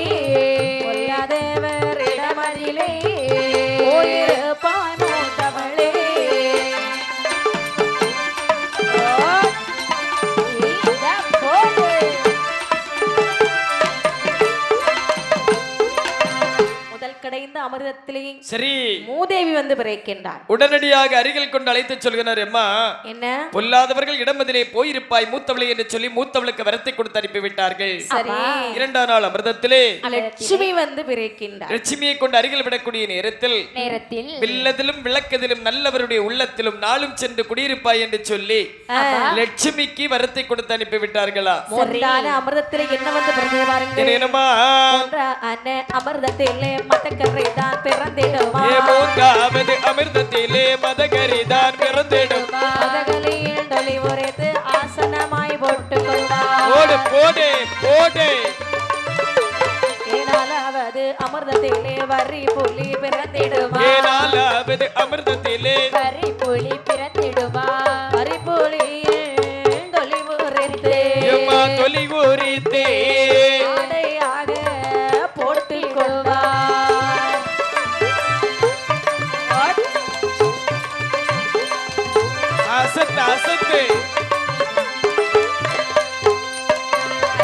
பொல்லாதவர் இடமதிலே போயிருப்பாய் மூத்தவளே. முதல் கடைந்த அமிர்தத்திலே சரி. மூதேவி வந்து பிறக்கின்றார். உடனடியாக அருகில் கொண்டு அழைத்து சொல்கிறார். அம்மா, என்ன? பொல்லாதவர்கள் இடமதிலே போயிருப்பாய் மூத்தவளை என்று சொல்லி மூத்தவளுக்கு வரத்தை கொடுத்து அனுப்பிவிட்டார்கள். சரி. 2ஆம் நாள் அமிர்தத்திலே லட்சுமி வந்து பிறக்கின்றார். லட்சுமியை கொண்டு அருகில் விடக்கூடிய நேரத்தில் வில்லதிலும் விளக்கதிலும் நல்லவருடைய உள்ளத்திலும் நாளும் சென்று குடியிருப்பாய் என்று சொல்லி லட்சுமிக்கு வரத்தை கொடுத்து அனுப்பிவிட்டார்களா? சரியான அமிர்தத்திலே என்ன வந்து பிறந்தது பாருங்க. என்னமா? அமிர்தத்திலே மதக்கரை தான் பிறந்திடுமா. மூன்றாவது அமிர்தத்திலே மதகரி தான் பிறந்திடுமா. மதகளில் டொலி உரைத்து போடு போடு. ஏனாலாவது அமிர்தத்திலே வரி புலி பிறந்திடுமா, ஏனாலாவது அமிர்தத்திலே வரி புலி பிறந்திடுமா, வரி புலியில் தொலிவு உரைத்து எம்மா தொலி உரித்தே ஆடையாக போட்டுக் கொள்வார். அசத்து அசத்து.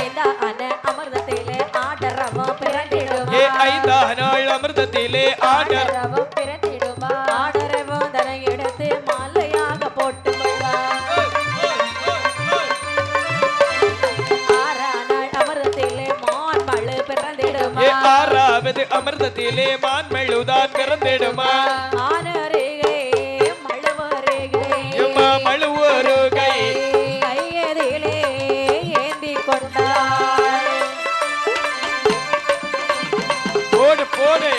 ஐந்தான அமிர்தத்திலே ஆடரவம் ஏ பிறந்திடுமா, ஐந்தாம் நாள் அமிர்தத்திலே ஆடர் ஆடரவம் பிறந்திடுமா, ஆடரவம் தன எடுத்து மாலையாக போட்டுக் கொள்வார். ஆறாம் நாள் அமிர்தத்திலே மான்மழு பிறந்திடுமா, ஏ ஆறாவது அமிர்தத்திலே மான்மெழுதான் பிறந்திடுமா, ஆனருகே மழுவருகே எம்மா மழுவருகை கையதிலே ஏந்தி கொண்டார். போடு போடு.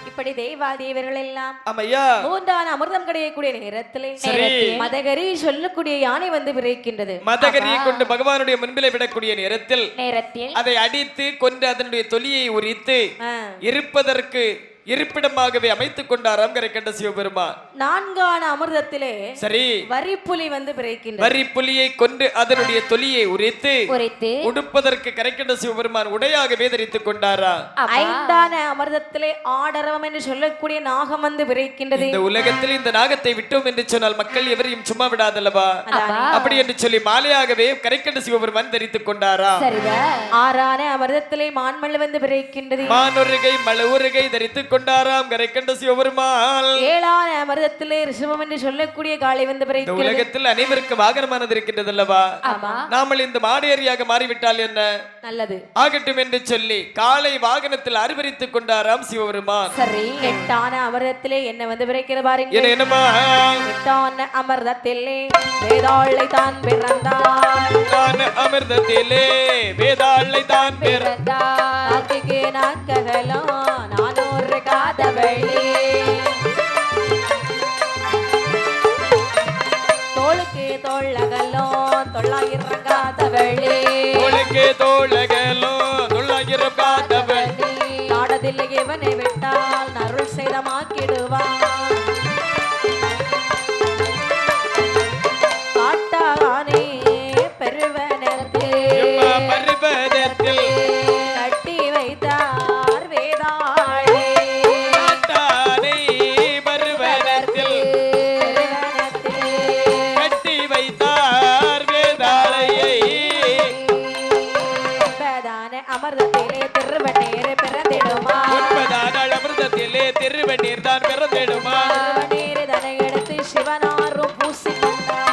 இப்படி தெய்வாதேவர்கள் எல்லாம் ஆமையா மூன்றான அமிர்தம் கிடையக்கூடிய நேரத்திலே சரி. மதகரி சொல்லக்கூடிய யானை வந்து விரைக்கின்றது. மதகரியை கொண்டு பகவானுடைய முன்பிலே விடக்கூடிய நேரத்தில் நேரத்தில் அதை அடித்து கொண்டு அதனுடைய தொலியை உரித்து ஆ. இருப்பதற்கு இருப்பிடமாகவே அமைத்துக் கொண்டாராம் கரைக்கண்ட சிவபெருமான். நான்கான அமிர்தத்திலே சரி வரிப்புலி வந்து விரைக்கின்றது. வரி புலியை கொண்டு அதனுடைய தொலியை உரித்து குறித்து உடுப்பதற்கு கரைக்கண்ட சிவபெருமான் உடையாகவே தரித்துக் கொண்டாரா. ஐந்தான அமிர்தத்திலே ஆடரவம் என்று சொல்லக்கூடிய நாகம் வந்து விரைக்கின்றது. இந்த உலகத்தில் இந்த நாகத்தை விட்டோம் என்று சொன்னால் மக்கள் எவரையும் சும்மா விடாதல்லவா, அப்படி என்று சொல்லி மாலையாகவே கரைக்கண்ட சிவபெருமான் தரித்துக் கொண்டாரா. சரிதான். ஆறான அமிர்தத்திலே மான்மழு வந்து விரைக்கின்றது. மானொருகை மலவுருகை தரித்துக் கொண்டாராம் கரைக்கண்ட சிவபெருமான். ஏழான அமிர்தத்திலே ரிஷபம் என்று சொல்லக்கூடிய காளை வந்து இந்த விரைக்கிறது. உலகத்தில் அனைவருக்கு வாகனமானது இருக்கின்றது அல்லவா, நாமல் இந்த மாடேரியாக மாறிவிட்டால் என்ன நல்லது ஆகட்டும் என்று சொல்லி காலை வாகனத்தில் அருவரித்துக் கொண்டாராம் சிவபெருமான். சரி. எட்டான அமிர்தத்திலே என்ன வந்து விரைக்கிற பாருங்க. என்ன என்னமா எட்டான அமிர்தத்திலே வேதாளை தான் பிறந்தார். நான் அமிர்தத்திலே வேதாளை தான் பெற நாக்குக்கு நாக்ககலம் நானூறு காதவழி, தோளுக்கு தோளகலம் 900 காதவழி, தோளுக்கு தோளகலோ தொள்ளாயிரம் காதவள் நாடதில் இவனை விட்டால் அருள் செய்தமாக்கிடுவான். காட்டானே பெருவனத்தில் எம்மா பருவதத்தில் கட்டி வைத்தார் வேதாளே. காட்டானை பருவதத்தில் பெருவனத்தில் கட்டி வைத்தார் வேதாளையை. என்பதான அமிர்தத்திலே திருவண்ணீர் பிறந்திடுமா, உண்பதான அமிர்தத்திலே திருவண்ணீர் தான் பிறந்திடுமா. திருவண்ணீர் தனை எடுத்து சிவனாரும் பூசிக்கொண்டார்.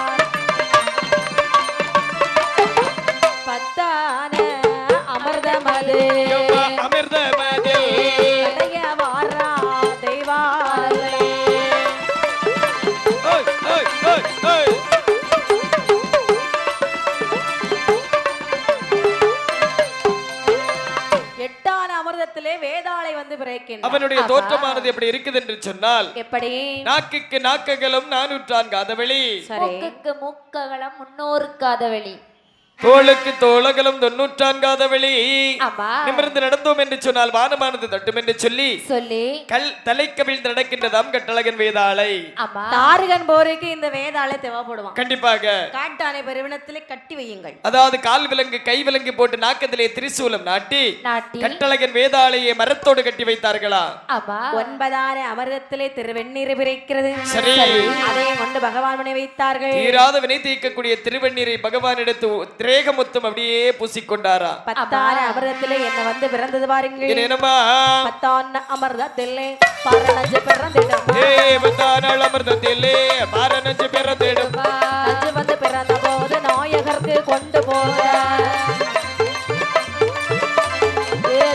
பத்தான அமிர்தமது எம்மா அமிர்தமதில் அடைய வாரா தெய்வாலே. ஓய் ஓய் ஓய் ஓய். எட்டான அமிர்தத்திலே வேதாளை வந்து பிறக்கின்றார். அவனுடைய தோற்றமானது எப்படி இருக்குது என்று சொன்னால் எப்படி நாக்குக்கு நாக்ககலம் 404 காதவெளி, சரி மூக்குக்கு மூக்ககலம் 300 காதவெளி, தோளுக்கு தோளகலம் 94 காதவெளி. ஆமா. நிமிர்ந்து நடந்தோம் என்று சொன்னால் வானமானது தட்டும் என்று சொல்லி சொல்லி கல் தலைக்கவிழ்ந்து நடக்கின்றதாம் கட்டழகன் வேதாளை. ஆமா. தாரகன் போருக்கு இந்த வேதாளை தேவைப்படுவான். கண்டிப்பாக காட்டானை பெருவினத்திலே கட்டி வையுங்கள். அதாவது கால் விலங்கு கை விலங்கு போட்டு நாக்கத்திலே திரிசூலம் நாட்டி நாட்டி கட்டழகன் வேதாளையை மரத்தோடு கட்டி வைத்தார்களா. ஆமா. ஒன்பதான அமிர்தத்திலே திருவெண்ணீர் பிறக்கிறது. சரி. அதை கொண்டு பகவான் முனை வைத்தார்கள். தீராத வினை தீர்க்கக்கூடிய திருவெண்ணீரை பகவான் எடுத்து திரேகமுத்தம் அப்படியே பூசிக்கொண்டாரா. பத்தான அமிர்தத்திலே என்ன வந்து பிறந்தது பாருங்கள். என்னமா பத்தான அமிர்தத்திலே பரநஞ்சு பிறந்திடும். பத்தானாள் அமிர்தத்திலே பாரநஞ்சு பிறந்திடும். நஞ்சு வந்து பிறந்த போது நாயகருக்கு கொண்டு போக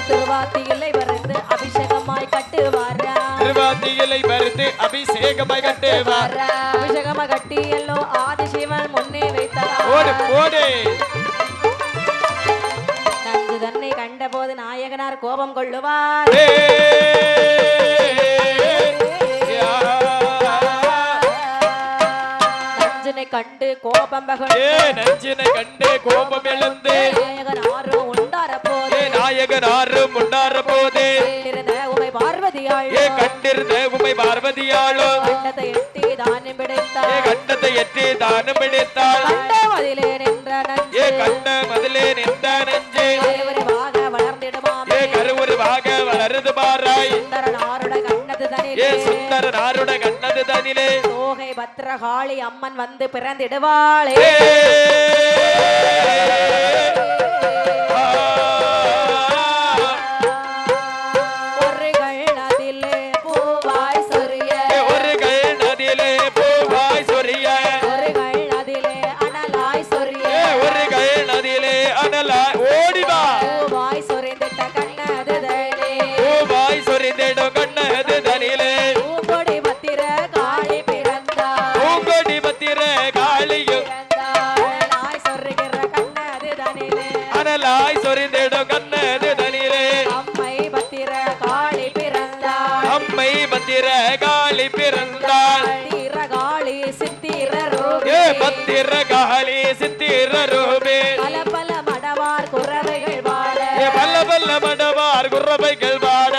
திருவாத்திகளை வரைந்து அபிஷேகமாய் கட்டுவாரா. திருவாத்திகளை வறுத்து அபிஷேகமாய் கட்டுவார். அபிஷேகமா கட்டி எல்லோ ஆதிசிவன் முன்னே வைத்தார். ஓடு ஓடு. நஞ்சு தன்னை கண்ட போது நாயகனார் கோபம் கொள்ளுவார். கண்டு கோபம் நஞ்சினை கண்டு கோபம் எழுந்து நாயகனாரும் உண்டார போது நாயகனாரும் உண்டார போது உமை பார்வதியாள் கண்டிருந்த உமை பார்வதியாளோ கண்டத்தை எட்டி தானம் பிடித்தாள் கண்டத்தை எட்டி தானம் பிடித்தாள் கண்ட மதிலே நின்ற நஞ்சு கண்ட மதிலே நின்ற நஞ்சு கருவுருவாக வளர்ந்திடுமாமே கருவுருவாக வளருது பாராய் சுந்தரனாருட கண்ணது தனிலே சுந்தரனாருட கண்ணது தனிலே தோகை பத்ரகாளி அம்மன் வந்து பிறந்திடுவாளே காளி பிறந்தாள் பத்திரகாளி சித்திர ரூபே பல பல மடவார் குறவைகள் வாழ பல பல மடவார் குறவைகள் வாழ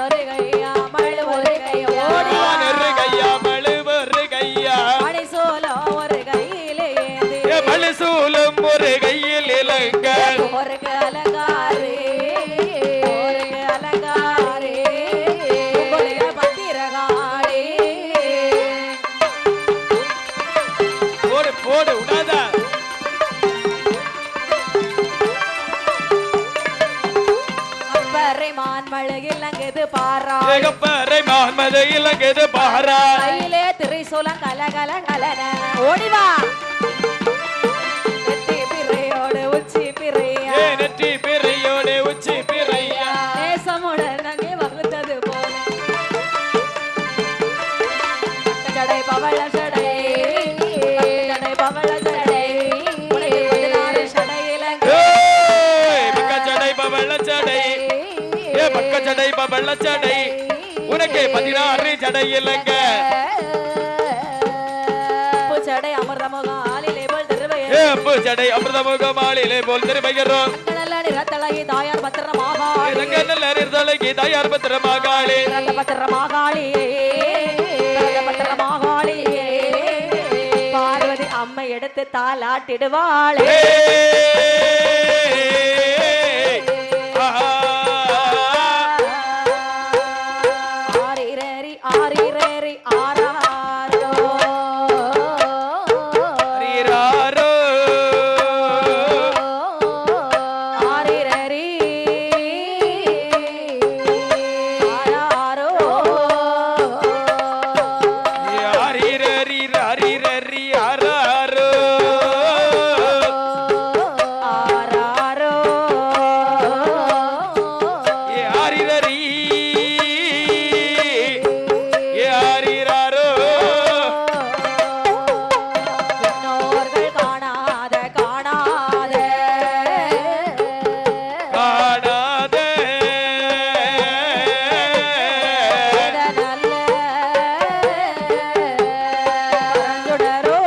ஒரு கையா மழு ஒரு கையா ஒரு கையா மழு ஒரு கையா மணிசூலம் ஒரு கையிலே மணிசூலம் ஒரு கையில் இலங்க ஒரு அலங்காரே ஒரு அலங்காரே பத்திரகாளி போடு போடு உடாதா அப்பறை மான்மழகில் அங்கது பாரா அப்பறை மான்மழகில் அங்கது பாரா கையிலே திரிசூலம் கலகல கலன ஓடிவா நெற்றி பிறையோடு உச்சி பிறையா நெற்றி பிறையோடு உச்சி பிறையா நேசமுடன் அங்கே வகுத்தது போல ஜடை பவள ஜடை ஜடை பவள ஜடை உனக்கு 16 ஜடையிலங்க பக்க ஜடை பவள ஜடை பக்க ஜடை பவள ஜடை உனக்கு 16 ஜடையிலங்க ஜடை அமர்தமுகாலிலே போல் திருவையர் ஜடை அமிர்தமுகமாலிலே போல் திருவையரும் நல்ல நிறத்தழகி தாயார் பத்திரமாகாளி நல்ல நிறத்தழகி தாயார் பத்திரமாகாளி பத்திரமாகாளி பத்திரமாகாளி பார்வதி அம்மை எடுத்து தாலாட்டிடுவாளே ஆரிரரி ஆரிரரி ஆராரோ ஆரிரரி ஆராரோ ஆரிரரி ஆரிரரி ஆராரோ ஆராரோ ஆரிரரி ஆரிராரோ விண்ணோர்கள் காணாத காணாத காணாத நல்ல பரஞ்சுடரோ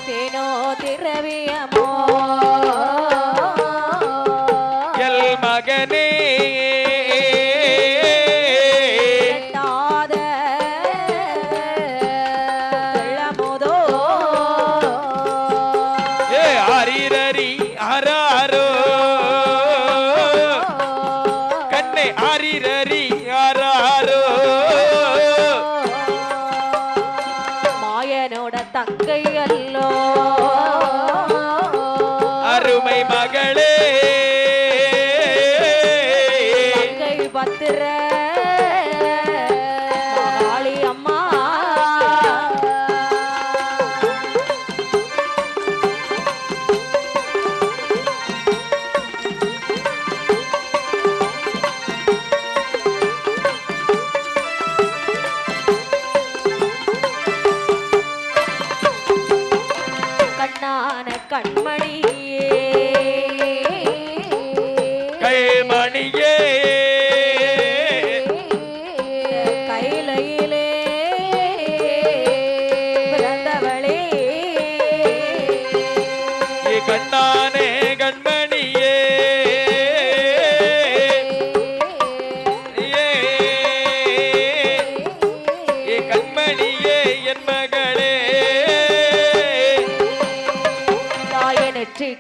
தேனோ திரவியமோ எல் மகனே எட்டாத வெள்ளமுதோ ஆரிரரி ஆராரோ கண்ணே ஆரிரரி ஆராரோ மாயனோட தங்கை அல்லோ அருமை மகளே தங்கை பத்திர மகாளி அம்மா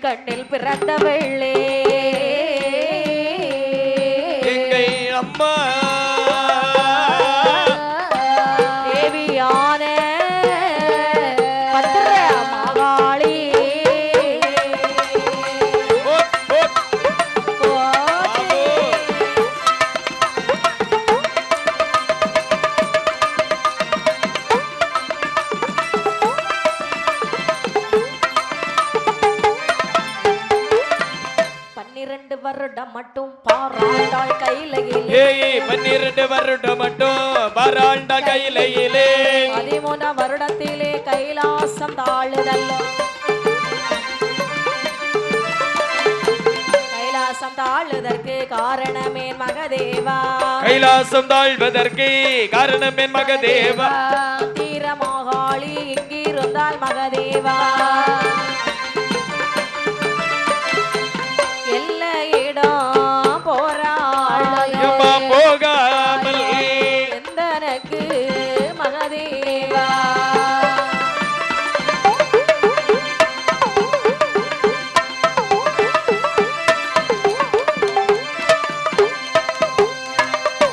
கண்ணில் பிறந்தவள்ளே எங்கள் அம்மா தேவியான பத்திர மகாளி வருடம் மட்டும் பாராண்டாள் கையிலே 12 வருடம் மட்டும் பாராண்டாள் கையிலே 13 வருடத்திலே கைலாசம் தாழுதல்ல கைலாசம் தாழுதற்கு காரணமேன் மகதேவா கைலாசம் தாழ்வதற்கு காரணமேன் மகதேவா தீரமாகாளி இங்கிருந்தால் மகதேவா போகாமல் எந்தனக்கு மகதேவா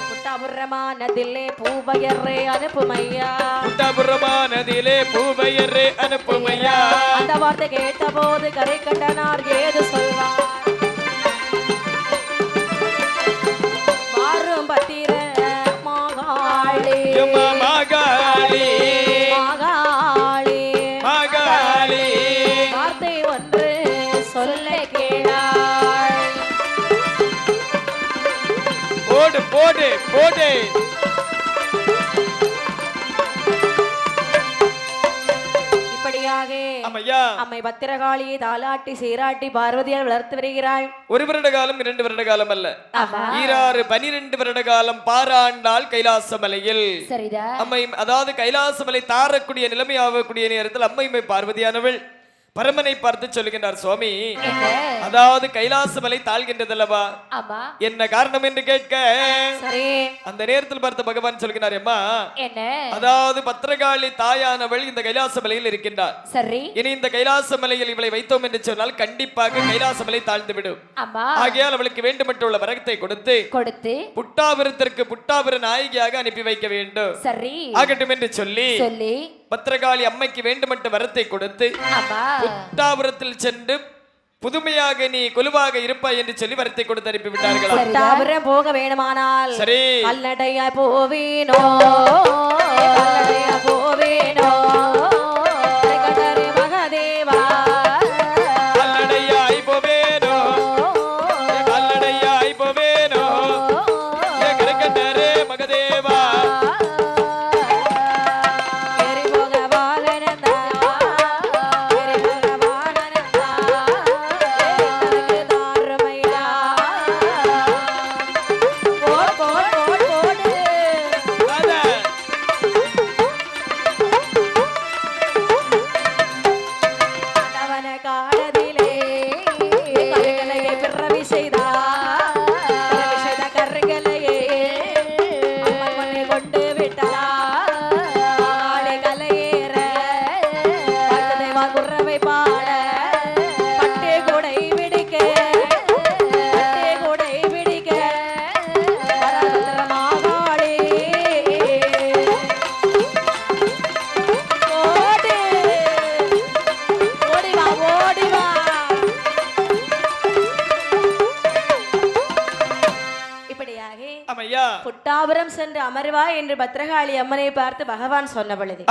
புட்டாபுரமானதிலே பூவையரே அனுப்புமையா புட்டாபுரமானதிலே பூவையரே அனுப்புமையா அந்த வார்த்தை கேட்ட போது கரை கண்டனார் ஏது சொல்வார் பத்திர மகாளி மகாளி மகாளி மகாளி வார்த்தை ஒன்று சொல்ல கேளாள் போடு போடு போடு அம்மை பத்திரகாளியை தாலாட்டி சீராட்டி பார்வதியால் வளர்த்து வருகிறாள். 1 வருட காலம் 2 வருட காலம் அல்ல, 12 வருட காலம் பாராண்டாள் கைலாசமலையில். அம்மை அதாவது கைலாசமலை தாரக்கூடிய நிலைமை ஆகக்கூடிய நேரத்தில் அம்மை பார்வதியானவள் பரமனை பார்த்து சொல்லுகின்றார், சுவாமி அதாவது கைலாசமலை தாழ்கின்றதல்லவா, என்ன காரணம் என்று கேட்க அந்த நேரத்தில் பார்த்த பகவான் சொல்கிறார், அம்மா அதாவது பத்திரகாளி தாயானவள் இந்த கைலாசமலையில் இருக்கின்றார். இனி இந்த கைலாசமலையில் இவளை வைத்தோம் என்று சொன்னால் கண்டிப்பாக கைலாசமலை தாழ்ந்து விடும். ஆகையால் அவளுக்கு வேண்டுமற்றுள்ள வரத்தை கொடுத்து புட்டாபுரத்திற்கு புட்டாபுர நாயகியாக அனுப்பி வைக்க வேண்டும். ஆகட்டும் என்று சொல்லி பத்திரகாளி அம்மைக்கு வேண்டுமற்ற வரத்தை கொடுத்து புட்டாபுரத்தில் சென்று புதுமையாக நீ கொலுவாக இருப்பாய் என்று சொல்லி வரத்தை கொடுத்து அனுப்பி விட்டார்கள். புட்டாபுரம் போக வேண்டுமானால் சரி கல்லடையா போவேனோ போவேனோ மகதேவா கல்லடையாய் போவேனோ கல்லடையாய் போவேனோ மகதேவா புட்டாபுரம் சென்று அமர்வா என்று பத்திரகாளி அம்மனை பார்த்து பகவான் சொன்ன பொழுது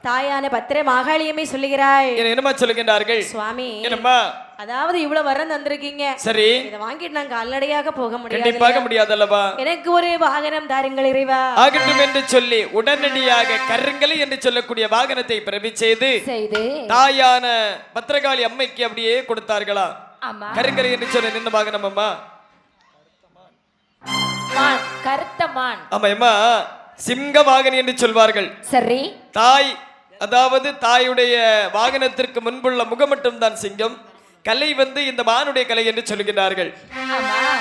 தாயான பத்திர மாகாளியம்மை சொல்லுகிறாய். என்னமா சொல்லுகின்றார்கள்? சுவாமி என்னம்மா அதாவது இவ்வளவு வரம் தந்திருக்கீங்க, சரி இத வாங்கிட்டு நான் கால்நடையாக போக முடியாது, கண்டிப்பாக முடியாதல்லவா, எனக்கு ஒரு வாகனம் தாருங்கள் இறைவா. ஆகட்டும் என்று சொல்லி உடனடியாக கருங்கலை என்று சொல்லக்கூடிய வாகனத்தை பிறவி செய்து தாயான பத்திரகாளி அம்மைக்கு அப்படியே கொடுத்தார்களா. கருங்கலை என்று சொல்ல நின்ன வாகனம் அம்மா கருத்தமான். ஆமாம்மா சிங்க வாகனி என்று சொல்வார்கள். சரி தாய் அதாவது தாயுடைய வாகனத்திற்கு முன்புள்ள முகம் மட்டும் தான் சிங்கம், கலை வந்து இந்த மானுடைய கலை என்று சொல்லுகிறார்கள்.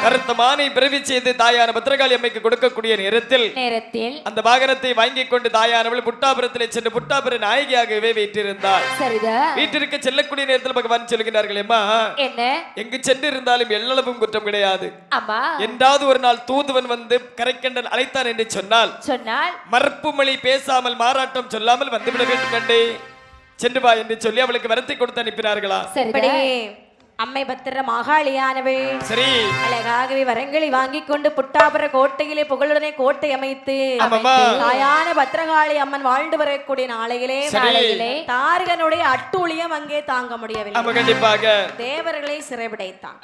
கருத்த மானை பிறவி செய்து தாயான பத்ரகாளி அம்மைக்கு கொடுக்கக்கூடிய நேரத்தில் அந்த வாகனத்தை வாங்கி கொண்டு தாயானவள் புட்டாபுரத்திலே சென்று புட்டாபுர நாயகியாகவே வீற்றிருந்தாள். வீட்டிற்கு செல்லக்கூடிய நேரத்தில் பகவான் சொல்லுகிறார்கள், அம்மா எங்கு சென்று இருந்தாலும் எல்லளவும் குற்றம் கிடையாது. என்றாவது ஒரு நாள் தூதுவன் வந்து கரைக்கண்டன் அழைத்தான் என்று சொன்னால் மறுப்பு மொழி பேசாமல் மாறாட்டம் சொல்லாமல் வந்துவிட வேண்டும் கண்டே, சென்று வா என்று சொல்லி அவளுக்கு வரத்தை கொடுத்து அனுப்பினார்களா? அம்மை பத்திர மாகாளியானவள் சரி அழகாகவே வரங்களை வாங்கி கொண்டு புட்டாபுர கோட்டையிலே புகழுடனே கோட்டை அமைத்து தாயான பத்திரகாளி அம்மன் வாழ்ந்து வரக்கூடிய நாளையிலே தாரகனுடைய அட்டூழியம் அங்கே தாங்க முடியவில்லை. கண்டிப்பாக தேவர்களை சிறைபிடித்தான்.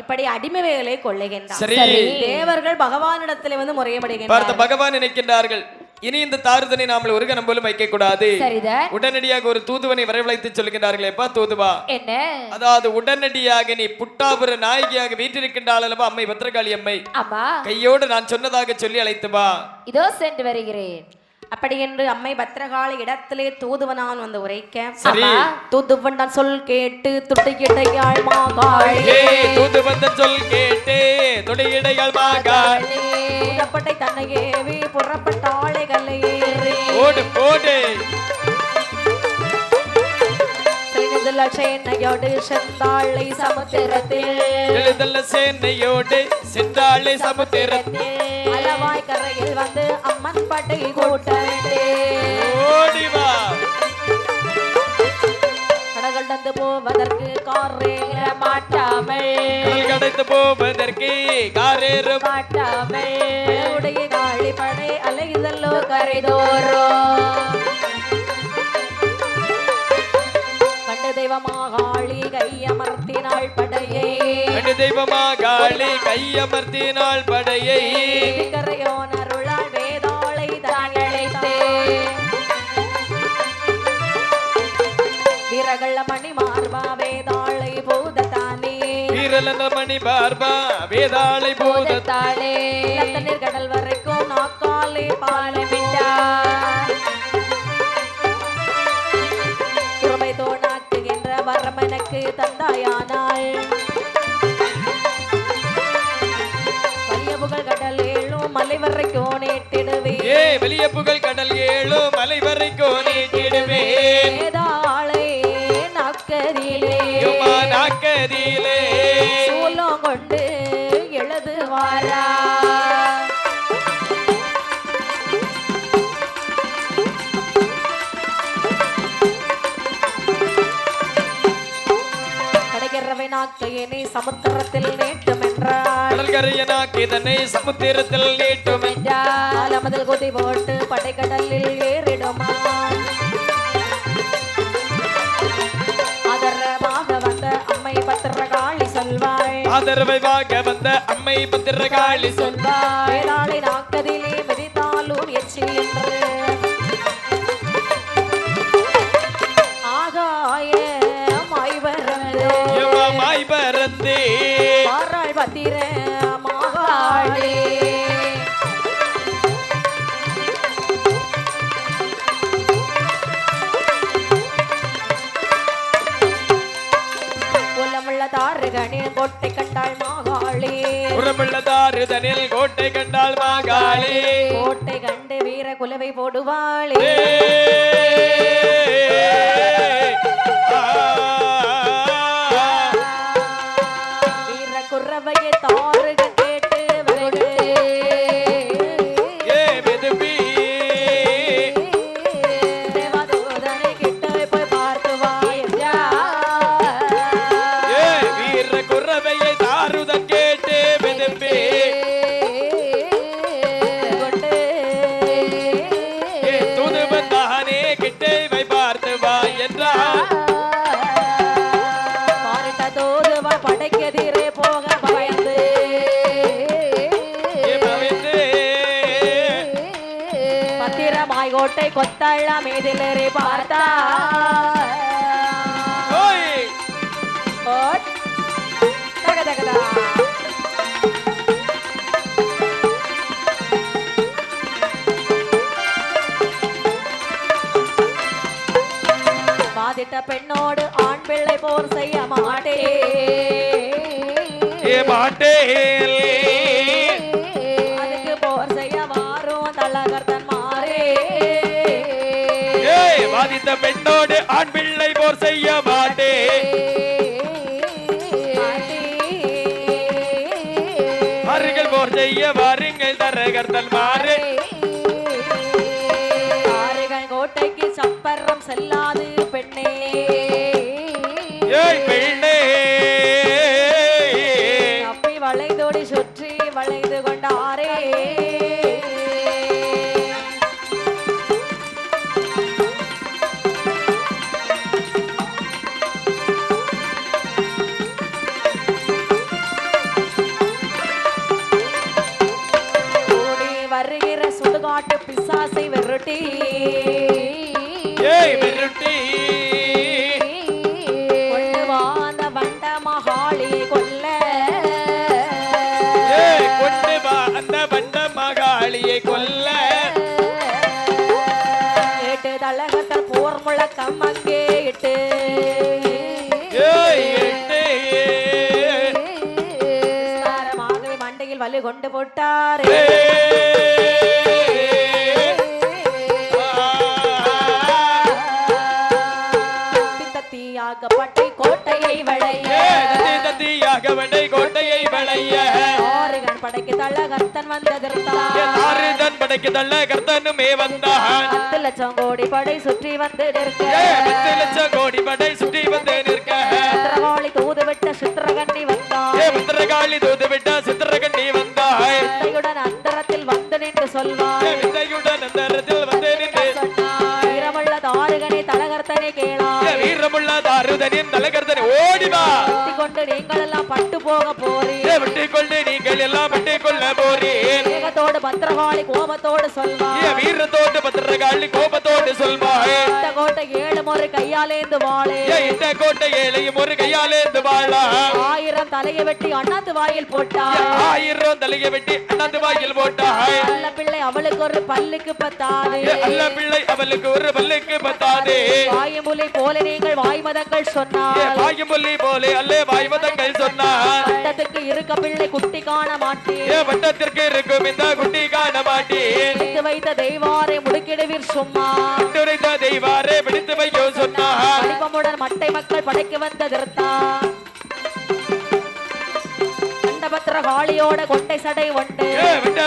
இப்படி அடிமை வேலை கொள்ளுகின்றார். தேவர்கள் பகவானிடத்திலே வந்து முறையப்படுகின்றனர். பகவான் நினைக்கின்றார்கள், இனி இந்த தாருதனை நாமல் ஒரு கணம் போலும் வைக்க கூடாது. உடனடியாக ஒரு தூதுவனை வரவழைத்து சொல்லுகின்றார்களேப்பா, தூதுவா என்ன, அதாவது உடனடியாக நீ புட்டாபுர நாயகியாக வீற்றிருக்கின்றாள் அல்லவா அம்மை பத்ரகாளி அம்மை, கையோடு நான் சொன்னதாக சொல்லி அழைத்து வா. இதோ சென்று வருகிறேன். அப்படி என்று அம்மை பத்ரகாளி இடத்திலே தூதுவனான் வந்து உரைக்க, தூதுவன் சொல் கேட்டு துட்டியிடையாள் மாகாளி, தூதுவன் சொல் கேட்டு துடியிடையாள் மாகாளி, புறப்பட்டை தன்னை ஏவி புறப்பட்டாளை கல்லையேறி ஓடு ஓடு சேனையோடு செந்தாளை சமுத்திரத்தில் சேனையோடு செந்தாளை சமுத்திரத்தில் அளவாய் கரையில் வந்து அம்மன் பட்டை கூட்டவிட்டே ஓடி வா. கடல் கடந்து போவதற்கு காரேற மாட்டாமல், கடந்து போவதற்கு காரேற மாட்டாமல் உடைய காளி படை அலைதல்லோ கரைதோரோ தெய்வமாகாளி கையமர்த்தினாள் படையை, தெய்வமாகாளி கையமர்த்தினாள் படையை, கரையோன் அருளால் வேதாளை தான் அழைத்தே வீரகள்ள மணி மார்பா வேதாளை பூதத்தானே, வீரலன மணி மார்பா வேதாளை பூதத்தானே, தண்ணீர் கடல் வரைக்கும் நாக்காலே பாலமிட்டார் குறுமை தோணாக்குகின்ற வரமனுக்கு தந்தாயானாள் வலிய புகழ் கடல் ஏழும் மலை வரைக்கும் நேட்டிடுவே, வெளிய புகழ் கடல் ஏழும் மலை வரைக்கும் நேட்டிடுவே, வேதாளை நாக்கதிலே நாக்கதிலே சூலம் கொண்டு எழுது வாரா நாக்கையனை சமுத்திரத்தில் நேட்டும் என்றால், சமுத்திரத்தில் நேட்டும் என்றால் அமதில் குதி போட்டு படைக்கடலில் ஏறிடுமா. ஆதரவாக வந்த அம்மை பத்திரகாளி சொல்வாள், ஆதரவாக வந்த அம்மை பத்திரகாளி சொல்வாள், வேளாளை நாக்கதிலே மிதித்தாலும் எச்சி என்று ஆகாய மாய் பறந்து பாராள் பத்திர மாகாளி உலமுள்ள தாருகனில் கோட்டை கண்டாள் மாகாளி, உலமுள்ள தாருதனில் கோட்டை கண்டாள் மாகாளி, கோட்டை கண்டு வீர குலவை போடுவாளே குறவையை தாருக கேட்டு தேவதூதனை கிட்ட போய் பார்த்து வாயா, வீர குறவையை தாருத கேட்டு வெதுப்பே கொண்டு தூதுவன் தானே கிட்டே வை பார்த்து வா என்றார். பாருட்ட தூதுவா படைக்கதிரே போக பயந்து பத்திரமாய் கோட்டை கொத்தள்ள மீதிலே பார்த்தா பாதிட்ட பெண்ணோடு ஆண் பிள்ளை போர் செய்ய மாட்டே மாட்டேன் அதுக்கு போர் செய்ய மாறும் தலகர்த்தன் மாறே வாதித்த பெண்ணோடு ஆண் பிள்ளை போர் செய்ய மாட்டேன் அருகில் போர் செய்ய வாருங்கள் தரகர்த்தன் மாறே கோட்டைக்கு சப்பரம் செல்லாது பெண்ணே பெண்ணே அப்பி வளைதோடி சுற்றி வளைந்து கொண்டாரே ஓடி வருகிற சுடுகாட்டு பிசாசை விரட்டி விரட்டி கொண்டு வாந்த வண்ட மகாளியை கொல்ல கொண்டு வா அந்த வண்ட மகாளியை கொல்ல கேட்டு தலகத்தல் போர் முழக்கம் அங்கே இட்டு மண்டையில் வலு கொண்டு போட்டாரே பட்டை கோட்டையை வளைய கோட்டையை வளைய ஆறுகன் படைக்கு தலகர்த்தன் வந்ததிர்த்தான் ஆறுதன் படைக்கு தலகர்த்தனுமே வந்தான் 10 லட்சம் கோடி படை சுற்றி வந்து நிற்க 10 லட்சம் கோடி படை சுற்றி வந்து நிற்க சித்திரகாளி தூது விட்ட சித்திரகண்ணி வந்தாய் சித்திரகாளி தூது விட்ட சித்திரகண்ணி வந்தாய் வித்தையுடன் அந்தரத்தில் வந்து நின்று சொல்வாய் வித்தையுடன் அந்தரத்தில் வந்து நின்று சொன்னாய் வீரமுள்ள தாருகனே தலகர்த்தனை கேளாய் வீரமுள்ள தாருதனின் தலகர்த்தனை ஓடிவா வெட்டி கொண்டு நீங்கள் எல்லாம் பட்டு போக போறீர் வெட்டி கொண்டு நீங்கள் எல்லாம் வெட்டி கொள்ள போறீர் வேகத்தோடு பத்திரகாளி கோபத்தோடு சொல்வாய் வீரத்தோடு பத்திரகாளி கோபத்தோடு சொல்வாய் இந்த கோட்டை 7 முறை கையாலேந்து வாளே இந்த கோட்டை 7 முறை கையாலேந்து வாளா 1000 தலையை வெட்டி அண்ணாந்து வாயில் போட்டாய் 1000 தலையை வெட்டி அண்ணாந்து வாயில் போட்டாய் அல்ல பிள்ளை அவளுக்கு ஒரு பல்லுக்கு பத்தாது அல்ல பிள்ளை அவளுக்கு ஒரு பல்லுக்கு பத்தாது வாயுமுலை போல நீங்கள் வாய்மதங்கள் சொன்னார் வாயுமுலை போல அல்ல வாய்மதங்கள் சொன்னார் வட்டத்துக்கு இருக்க பிள்ளை குட்டி காண மாட்டேன் வட்டத்திற்கு இருக்கும் இந்த குட்டி காண மாட்டேன் பிடித்து வைத்த தெய்வாரை முடுக்கிடுவீர் சும்மா வைத்த தெய்வாரை பிடித்து வையோ சொன்னார் படிப்பமுடன் மட்டை மக்கள் படைக்கு வந்த திருத்தா பத்திர காளியோட கொட்டை சடை உண்டு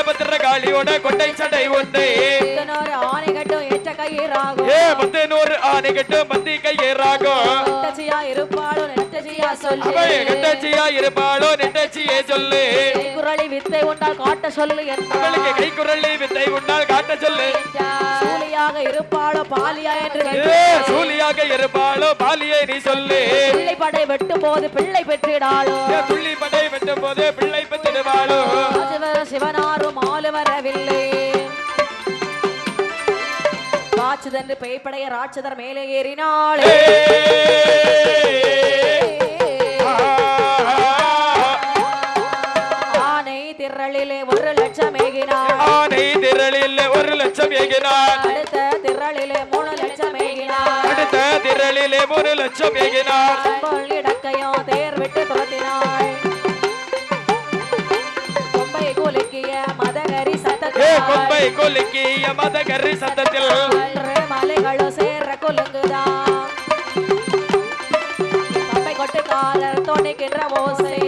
பத்திர காளியோட கொட்டை சடை உண்டு 11 ஆனை கட்டும் ஏற்ற கையேறாகும் 11 ஆனை கட்டும் பந்தி கையேறாகும் நெட்டச்சியா இருப்பாளோ நெட்டச்சியா சொல்லு நெட்டச்சியா இருப்பாளோ நெட்டச்சியே சொல்லு கைக்குரளி வித்தை உண்டால் காட்ட சொல்லு அவளுக்கு கைக்குரளி வித்தை உண்டால் காட்ட சொல்லு சூலியாக இருப்பாளோ பாலியா என்று சூலியாக இருப்பாளோ பாலியை நீ சொல்லு பிள்ளை படை வெட்டும் போது பிள்ளை பெற்றிடாளோ புள்ளி படை வெட்டும் போது பிள்ளை பெற்றிடுவாளோ சிவனாரும் ஆளு வரவில்லை ராட்சதன்று பேய்படைய ராட்சதர் மேலே ஏறினாளே ஆனை திரளிலே 1 லட்சம் ஏகினார் ஆனை திரளிலே 1 லட்சம் ஏகினார் அடுத்த திரளிலே 3 லட்சம் ஏகினார் அடுத்த திரளிலே 3 லட்சம் ஏகினார் கொள்ளி டக்கையோ தேர் விட்டு துரத்தினாள் கொம்பை குலுக்கிய மதகரி சத்தத்தில் கொம்பை குலுக்கிய மதகரி சத்தத்தில் மலைகளோ சேர குலுங்குதான் பம்பை கொட்டுக்காரர் துணிக்கின்ற ஓசை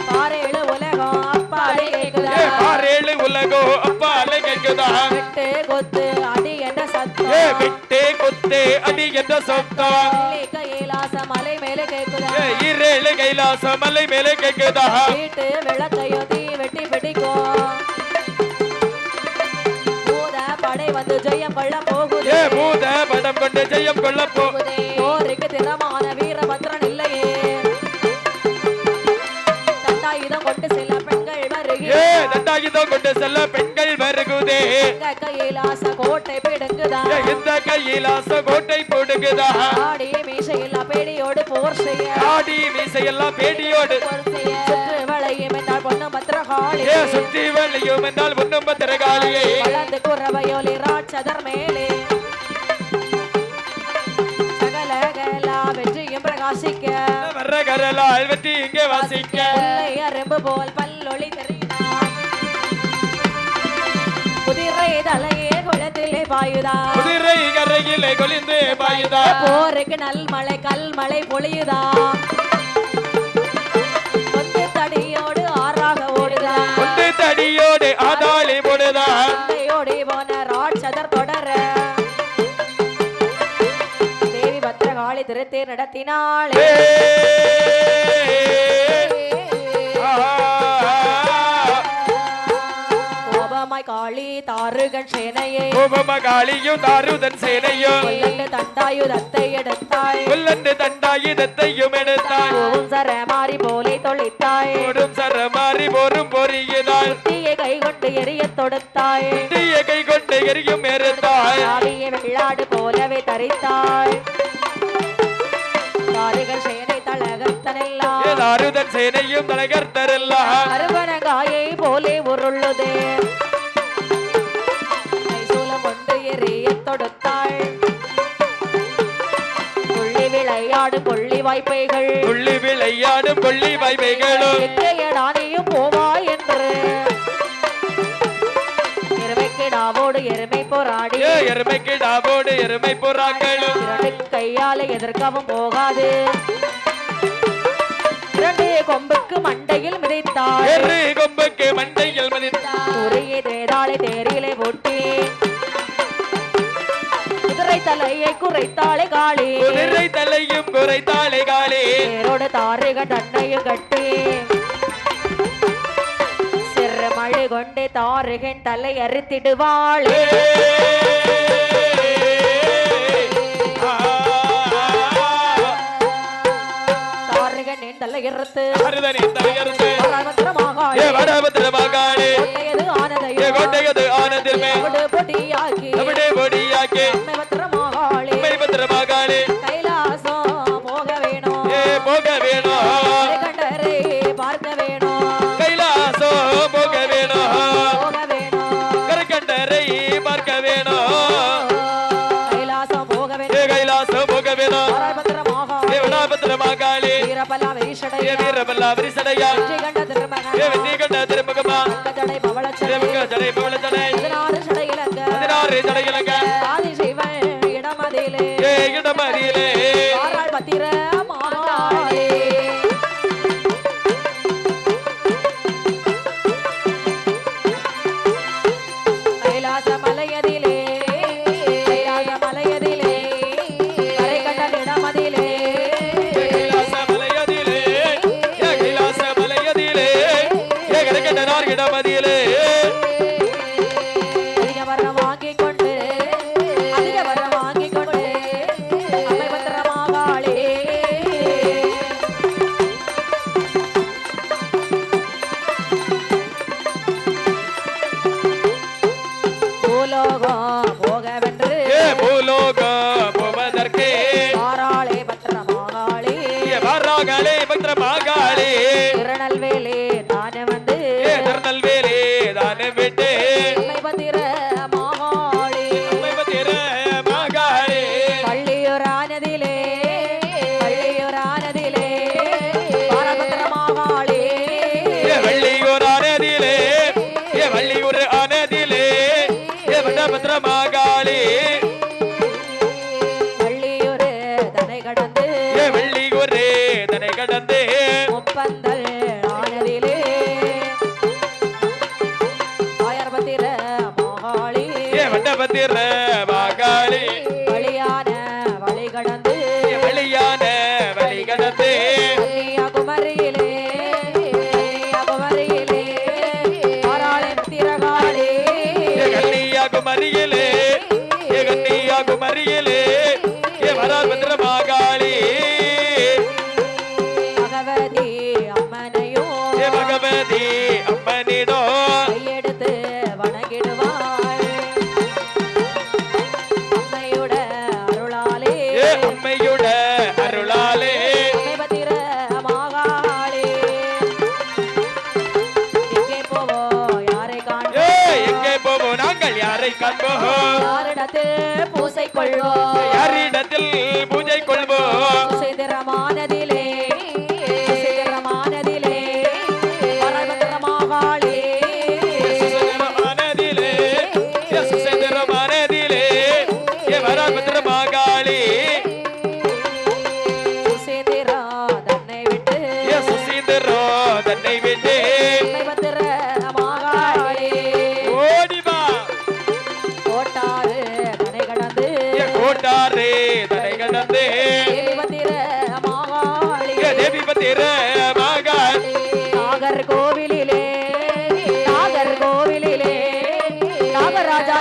பாரேழு உலகம் அப்பாலே கேக்குதா பாரேழு உலகம் அப்பாலே கேக்குதா விட்டு கொத்து அடி என்ற சத்தம் விட்டு கொத்து அடி என்ற சத்தம் கைலாச மலை மேலே கேக்குதா இரேழு கைலாச மலை மேலே கேக்குதா வீட்டு விளக்கையோ தீ வெட்டி பிடிக்கும் பூத படை வந்து ஜெயம் கொள்ள போகுது பூத படம் கொண்டு ஜெயம் கொள்ள போகுது போருக்கு திறமான வீரபத்ரன் இல்லையே தண்டாயுதம் கொண்டு செல்ல பெண்கள் வருகிறே தண்டாயுதம் கொண்டு செல்ல பெண்கள் வருகுதே கைலாச கோட்டை பிடுங்குதா இந்த கைலாச கோட்டை பிடுங்குதா ஆடி மீசையெல்லாம் பேடியோடு போர் செய்ய ஆடி மீசையெல்லாம் பேடியோடு சுற்று வளையும் என்றால் பொண்ணு பத்திரகாளி சுற்றி வளையும் என்றால் பொண்ணு பத்திரகாளியை வளர்ந்து குறவையோலி ராட்சதர் மேலே சகல கலா வெற்றியும் பிரகாசிக்க வரலால் வெற்றி இங்கே வாசிக்க அரும்பு போல் பல்லொளி தெரிகிறார் குதிரை தலையே குளத்திலே பாயுதா குதிரை கரையிலே கொளிந்து பாயுதா போருக்கு நல்மலை கல்மலை பொழியுதா கொண்டு தடியோடு ஆறாக ஓடுதா கொண்டு தடியோடு ஆதாளி போடுதா ஓடி போன ராட்சதர் தொடர தேவி பத்திரகாளி திருத்தேர் நடத்தினாளே கோபமாய் காளி தாருகன் சேனையே கோபமகாளியும் தாருதன் சேனையும் கொல்லண்டு தண்டாயுதத்தை எடுத்தாய் கொல்லண்டு தண்டாயுதத்தையும் எடுத்தாய் ஓம் சரமாரி போலே தொழித்தாய் ஓடும் சரமாரி போரும் பொறியினாய் தீயை கை கொண்டு எரிய தொடுத்தாய் தீய கை கொண்டு எரியும் எரித்தாய் ஆவிய வெள்ளாடு போலவே தரித்தாய் தாருகன் சேனை தலகத்தனெல்லாம் தாருதன் சேனையும் தலைகர்த்தரெல்லாம் அருவனகாயை போலே உருளுதே கைசூலம் கொண்டு எரிய தொடுத்தாள் கொள்ளி விளையாடும் கொள்ளி வாய்ப்பைகள் புள்ளி விளையாடும் கொள்ளி வைவைகளும் எங்கையடானியும் போவாய் என்று எருமைக்கிடாவோடு எருமை போராடி எருமைக்கு டாபோடு எருமை புறாக்களும் இரண்டு கையால எதற்கவும் போகாது இரண்டு கொம்புக்கு மண்டையில் மிதித்தாள் எரு கொம்புக்கு மண்டையில் மதித்தார் உரிய தேதாளை தேரிலே போட்டி குதிரை தலையை குறைத்தாளே காளி குதிரை தலையும் குறைத்தாளே காளி தேரோடு தாருக தன்னையும் கட்டி சிறு மழை கொண்டு தாருகன் தலை அறுத்திடுவாளே தாருகன் என் தலை இறுத்து அருதனி தலையறுத்து பரமத்திரமாகாளே. ஏ வடபத்திரமாகாளே கோட்டையது ஆனதையோ ஏ கோட்டையது ஆனந்திருமே அவடு பொடியாக்கி நம்முடைய பொடியாக்கே அம்மை பத்திரமாகாளே. உண்மை பத்திரமாகாளே கைலாசம் போக வேணும் ஏ போக வேணும் கண்டரை பார்க்க வேணும் கைலாசோ போக வேணும் போக வேணும் கரக்கண்டரை பார்க்க வேணும் கைலாசம் போக ஏ வேணும் கைலாசம் போக வேணும் பரமத்திரமாகாளே. ஏ வடபத்திரமாகாளே வீரபலா ஏ வெறிஷடையா வீரபல்லா விரிசடையா வெற்றி கண்ட திருமகன் ஏ வெற்றி கண்ட திருமுகமா கஜடை பவளச்சடை திருமுக ஜடை பவள ஜடை 16 சடையிலங்க 16 ஜடையிலங்க ஆதி சிவன் இடமதிலே ஏ இடமறியிலே ஆறாள் பத்திரமாகாளே. கைலாச மலையதிலே கைலாச மலையதிலே கரை கண்ட இடமதிலே கைலாச மலையதிலே ஏ கைலாச மலையதிலே ஏ கரக்கண்டனார் இடமதியிலே அதிக வரம் வாங்கிக் கொண்டு அதிக வரம் வாங்கிக் கொண்டு அம்மை பத்திரமாகாளே. பூலோகம் போகவென்று ஏ பூலோகம் போவதற்கே தாராளே பத்திரமாகாளே. ஏ வாராகாளே பத்திரமாகாளே திருநெல்வேலி தானே வந்து ஏ திருநெல்வேலி தானே விட்டு அம்மை பத்திரமாகாளே. பத்திரமாகாளே பள்ளியூரானதிலே பள்ளியூரானதிலே பாரபத்திரமாகாளே. ஏ வள்ளியூர் ஆனதிலே ஏ வள்ளியூர் ஆனதிலே ஏ வடபத்திரமாகாளே பள்ளியூரு தனை கடந்து ஏ வள்ளியூர் தனை கடந்து முப்பந்தல் ஆனதிலே ஆயர் பத்திரமாகாளே. ஏ வடபத்திரமாகாளே வழியான வழி கடந்து ஏ வழியான வழி கடந்து கன்னியாகுமரியிலே கன்னியாகுமரியிலே ஆராளே பத்திரகாளே. ஏ கன்னியாகுமரியிலே ஏ கன்னியாகுமரியிலே ஏ வரால் பத்திரமாகாளே பகவதி அம்மனையும் ஏ பகவதி அம்மனிடோ கையெடுத்து வணங்கிடுவாள் அம்மையோட அருளாலே ஏ அம்மையுட அருளாலே அம்மை பத்திரமாகாளே. எங்கே போவோம் யாரை ஏ காண்போம் எங்கே போவோம் நாங்கள் யாரை காண்போம் யாரிடத்தில் பூசை கொள்வோம் யாரிடத்தில் பூஜை கொள்வோம் சுசிதிரமானதிலே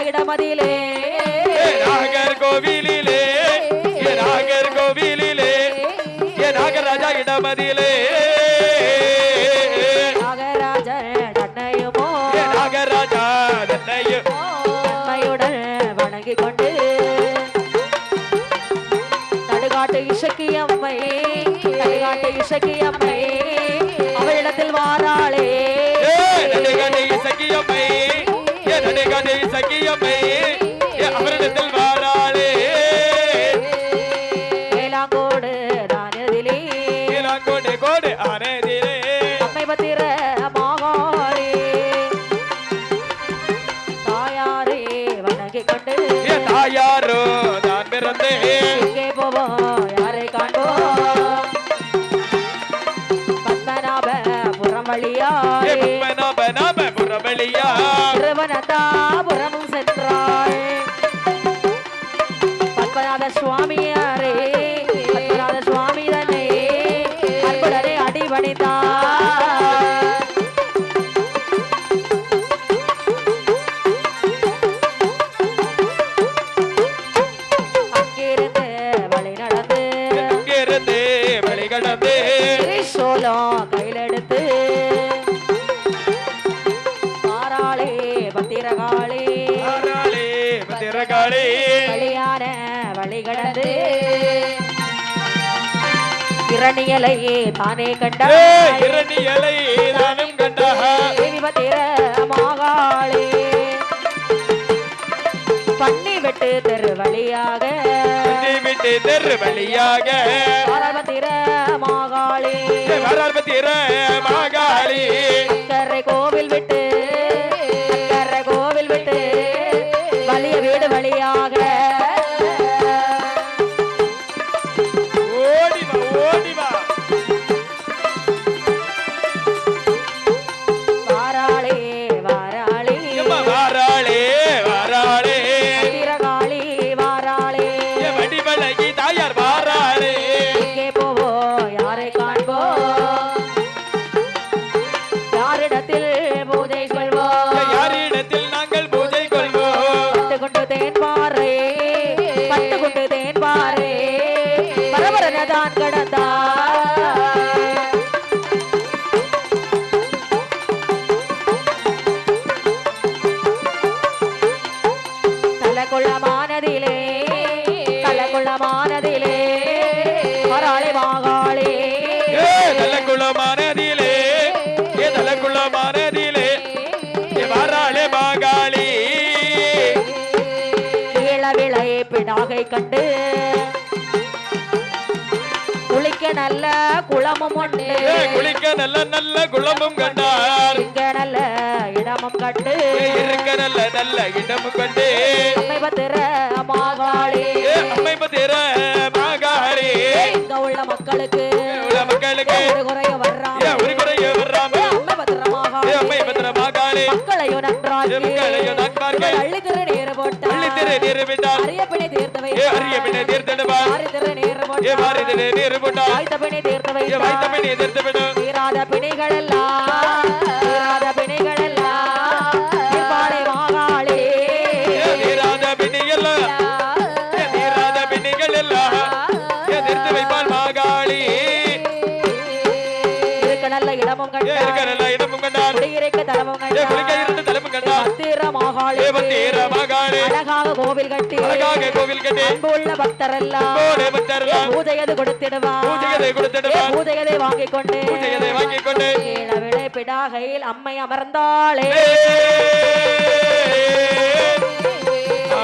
இடமதிலே நாகர்கோவிலிலே நாகர்கோவிலிலே நாகராஜா இடமதிலே நாகராஜ தன்னையுமோ நாகராஜா தன்னையும் தன்மையுடன் வணங்கி கொண்டு நடுகாட்டு இசக்கி அம்மை நடுகாட்டு இசக்கி அம்மை அவளிடத்தில் வாராளே நடுகாட்டு இசக்கி அம்மை நடுகாட்டு இசக்கி அம்மை அவரிடத்தில் வாராளே மேலாங்கோடு தானதிலே மேலாங்கோடு கோடு ஆனதிலே அம்மை பத்திர மாகாளே தாயாரே வணங்கி கொண்டு தாயாரோ தான் பிறந்தே எங்கே போவோம் யாரை காண்போம் பத்மநாபபுரம் வழியாய் பத்மநாப புறவழியா திருவனந்தாபுரமும் சென்றாள் பத்மநாத சுவாமியாரே பத்மநாத சுவாமி தன்னை அன்புடனே அடிபணித்தார் அங்கிருந்து வழி நடந்து இங்கிருந்து வழிகடந்து சோளம் கையில் எடுத்து மாறாளே பத்திரகாளே ஆராளே பத்திரகாளே வழியான வழி கடந்து இரணியலை தானே கண்டாய் இரணியலை தானும் கண்டா தேவி பத்திர மாகாளே பண்ணி விட்டு தெரு வழியாக விட்டு தெரு வழியாக பத்திர மாகாளே பத்திர மாகாளி அக்கரை கோவில் விட்டு அக்கரை கோவில் விட்டு வலிய வீடு வழியாக ஓடிவா ஓடிவா வாராளே வாராளே வாராளே வாராளே திரகாளி வாராளே வடிவழகி தாயார் வாராளே எங்கே போவோ யாரை காண்போ யாரிடத்தில் பூஜை கொள்வோம் யாரிடத்தில் நாங்கள் பூஜை கொள்வோம் பட்டு கொண்டு தேன்பாரே பட்டு கொண்டு தேன்பாரே பரபரனதான் கடந்தா கலக்குள்ளமானதிலே கலக்குள்ளமானதிலே வராளே மாகாளே தலக்குளமானதிலே தலக்குளமானதிலே வாராளே மாகாளி இளவிளை பிடாகை கண்டு குளிக்க நல்ல குளமும் உண்டு குளிக்க நல்ல நல்ல குளமும் கண்டார் இங்க நல்ல இடமும் கண்டு இருக்க நல்ல நல்ல இடமும் கண்டு அம்மை பத்திர மாகாளே அம்மை பத்திர மாகாளி இங்க உள்ள மக்களுக்கு மக்களுக்கு ஒரு குறைய வர்றாங்க ஒரு குறைய வர்றாம அம்மை பத்திர மாகாளே அம்மை பத்திர மாகாளி மக்களையும் நன்றாக மக்களையும் நன்றாக அள்ளி திரு நீர் போட்டா அள்ளி திரு நீர் விட்டார் அரிய பிணை தீர்த்து வை அரிய பிணை தீர்த்தடுவா மாறி திரு நீர் போட்டா மாறி திரு நீர் போட்டார் வாய்த்த பிணை தீர்த்து வை வைத்த பிணை தீர்த்து விடும் தீராத பிணைகள் எல்லாம் தீராத பிணைகள் எல்லாம் தீர்ப்பாளே மாகாளே தீராத பிணிகள் தீராத பிணிகள் எல்லாம் தீர்த்து வைப்பாள் மாகாளி இருக்க நல்ல இடமும் கண்டார் இருக்க நல்ல இடமும் கண்டார் குடியிருக்க தலமும் குளிக்க கண்டார் இரண்டு தலைமும் கண்டார் பத்திர மாகாளே பத்திர மாகாளி அழகாக கோவில் கட்டி அழகாக கோவில் கட்டி அன்பு உள்ள பக்தரெல்லாம் பக்தரெல்லாம் பூஜையது கொடுத்திடுவார் பூஜையதை கொடுத்திடுவார் பூஜையதை வாங்கிக் கொண்டு பூஜையை வாங்கிக் கொண்டு விளை பிடாகையில் அம்மை அமர்ந்தாளே ஆ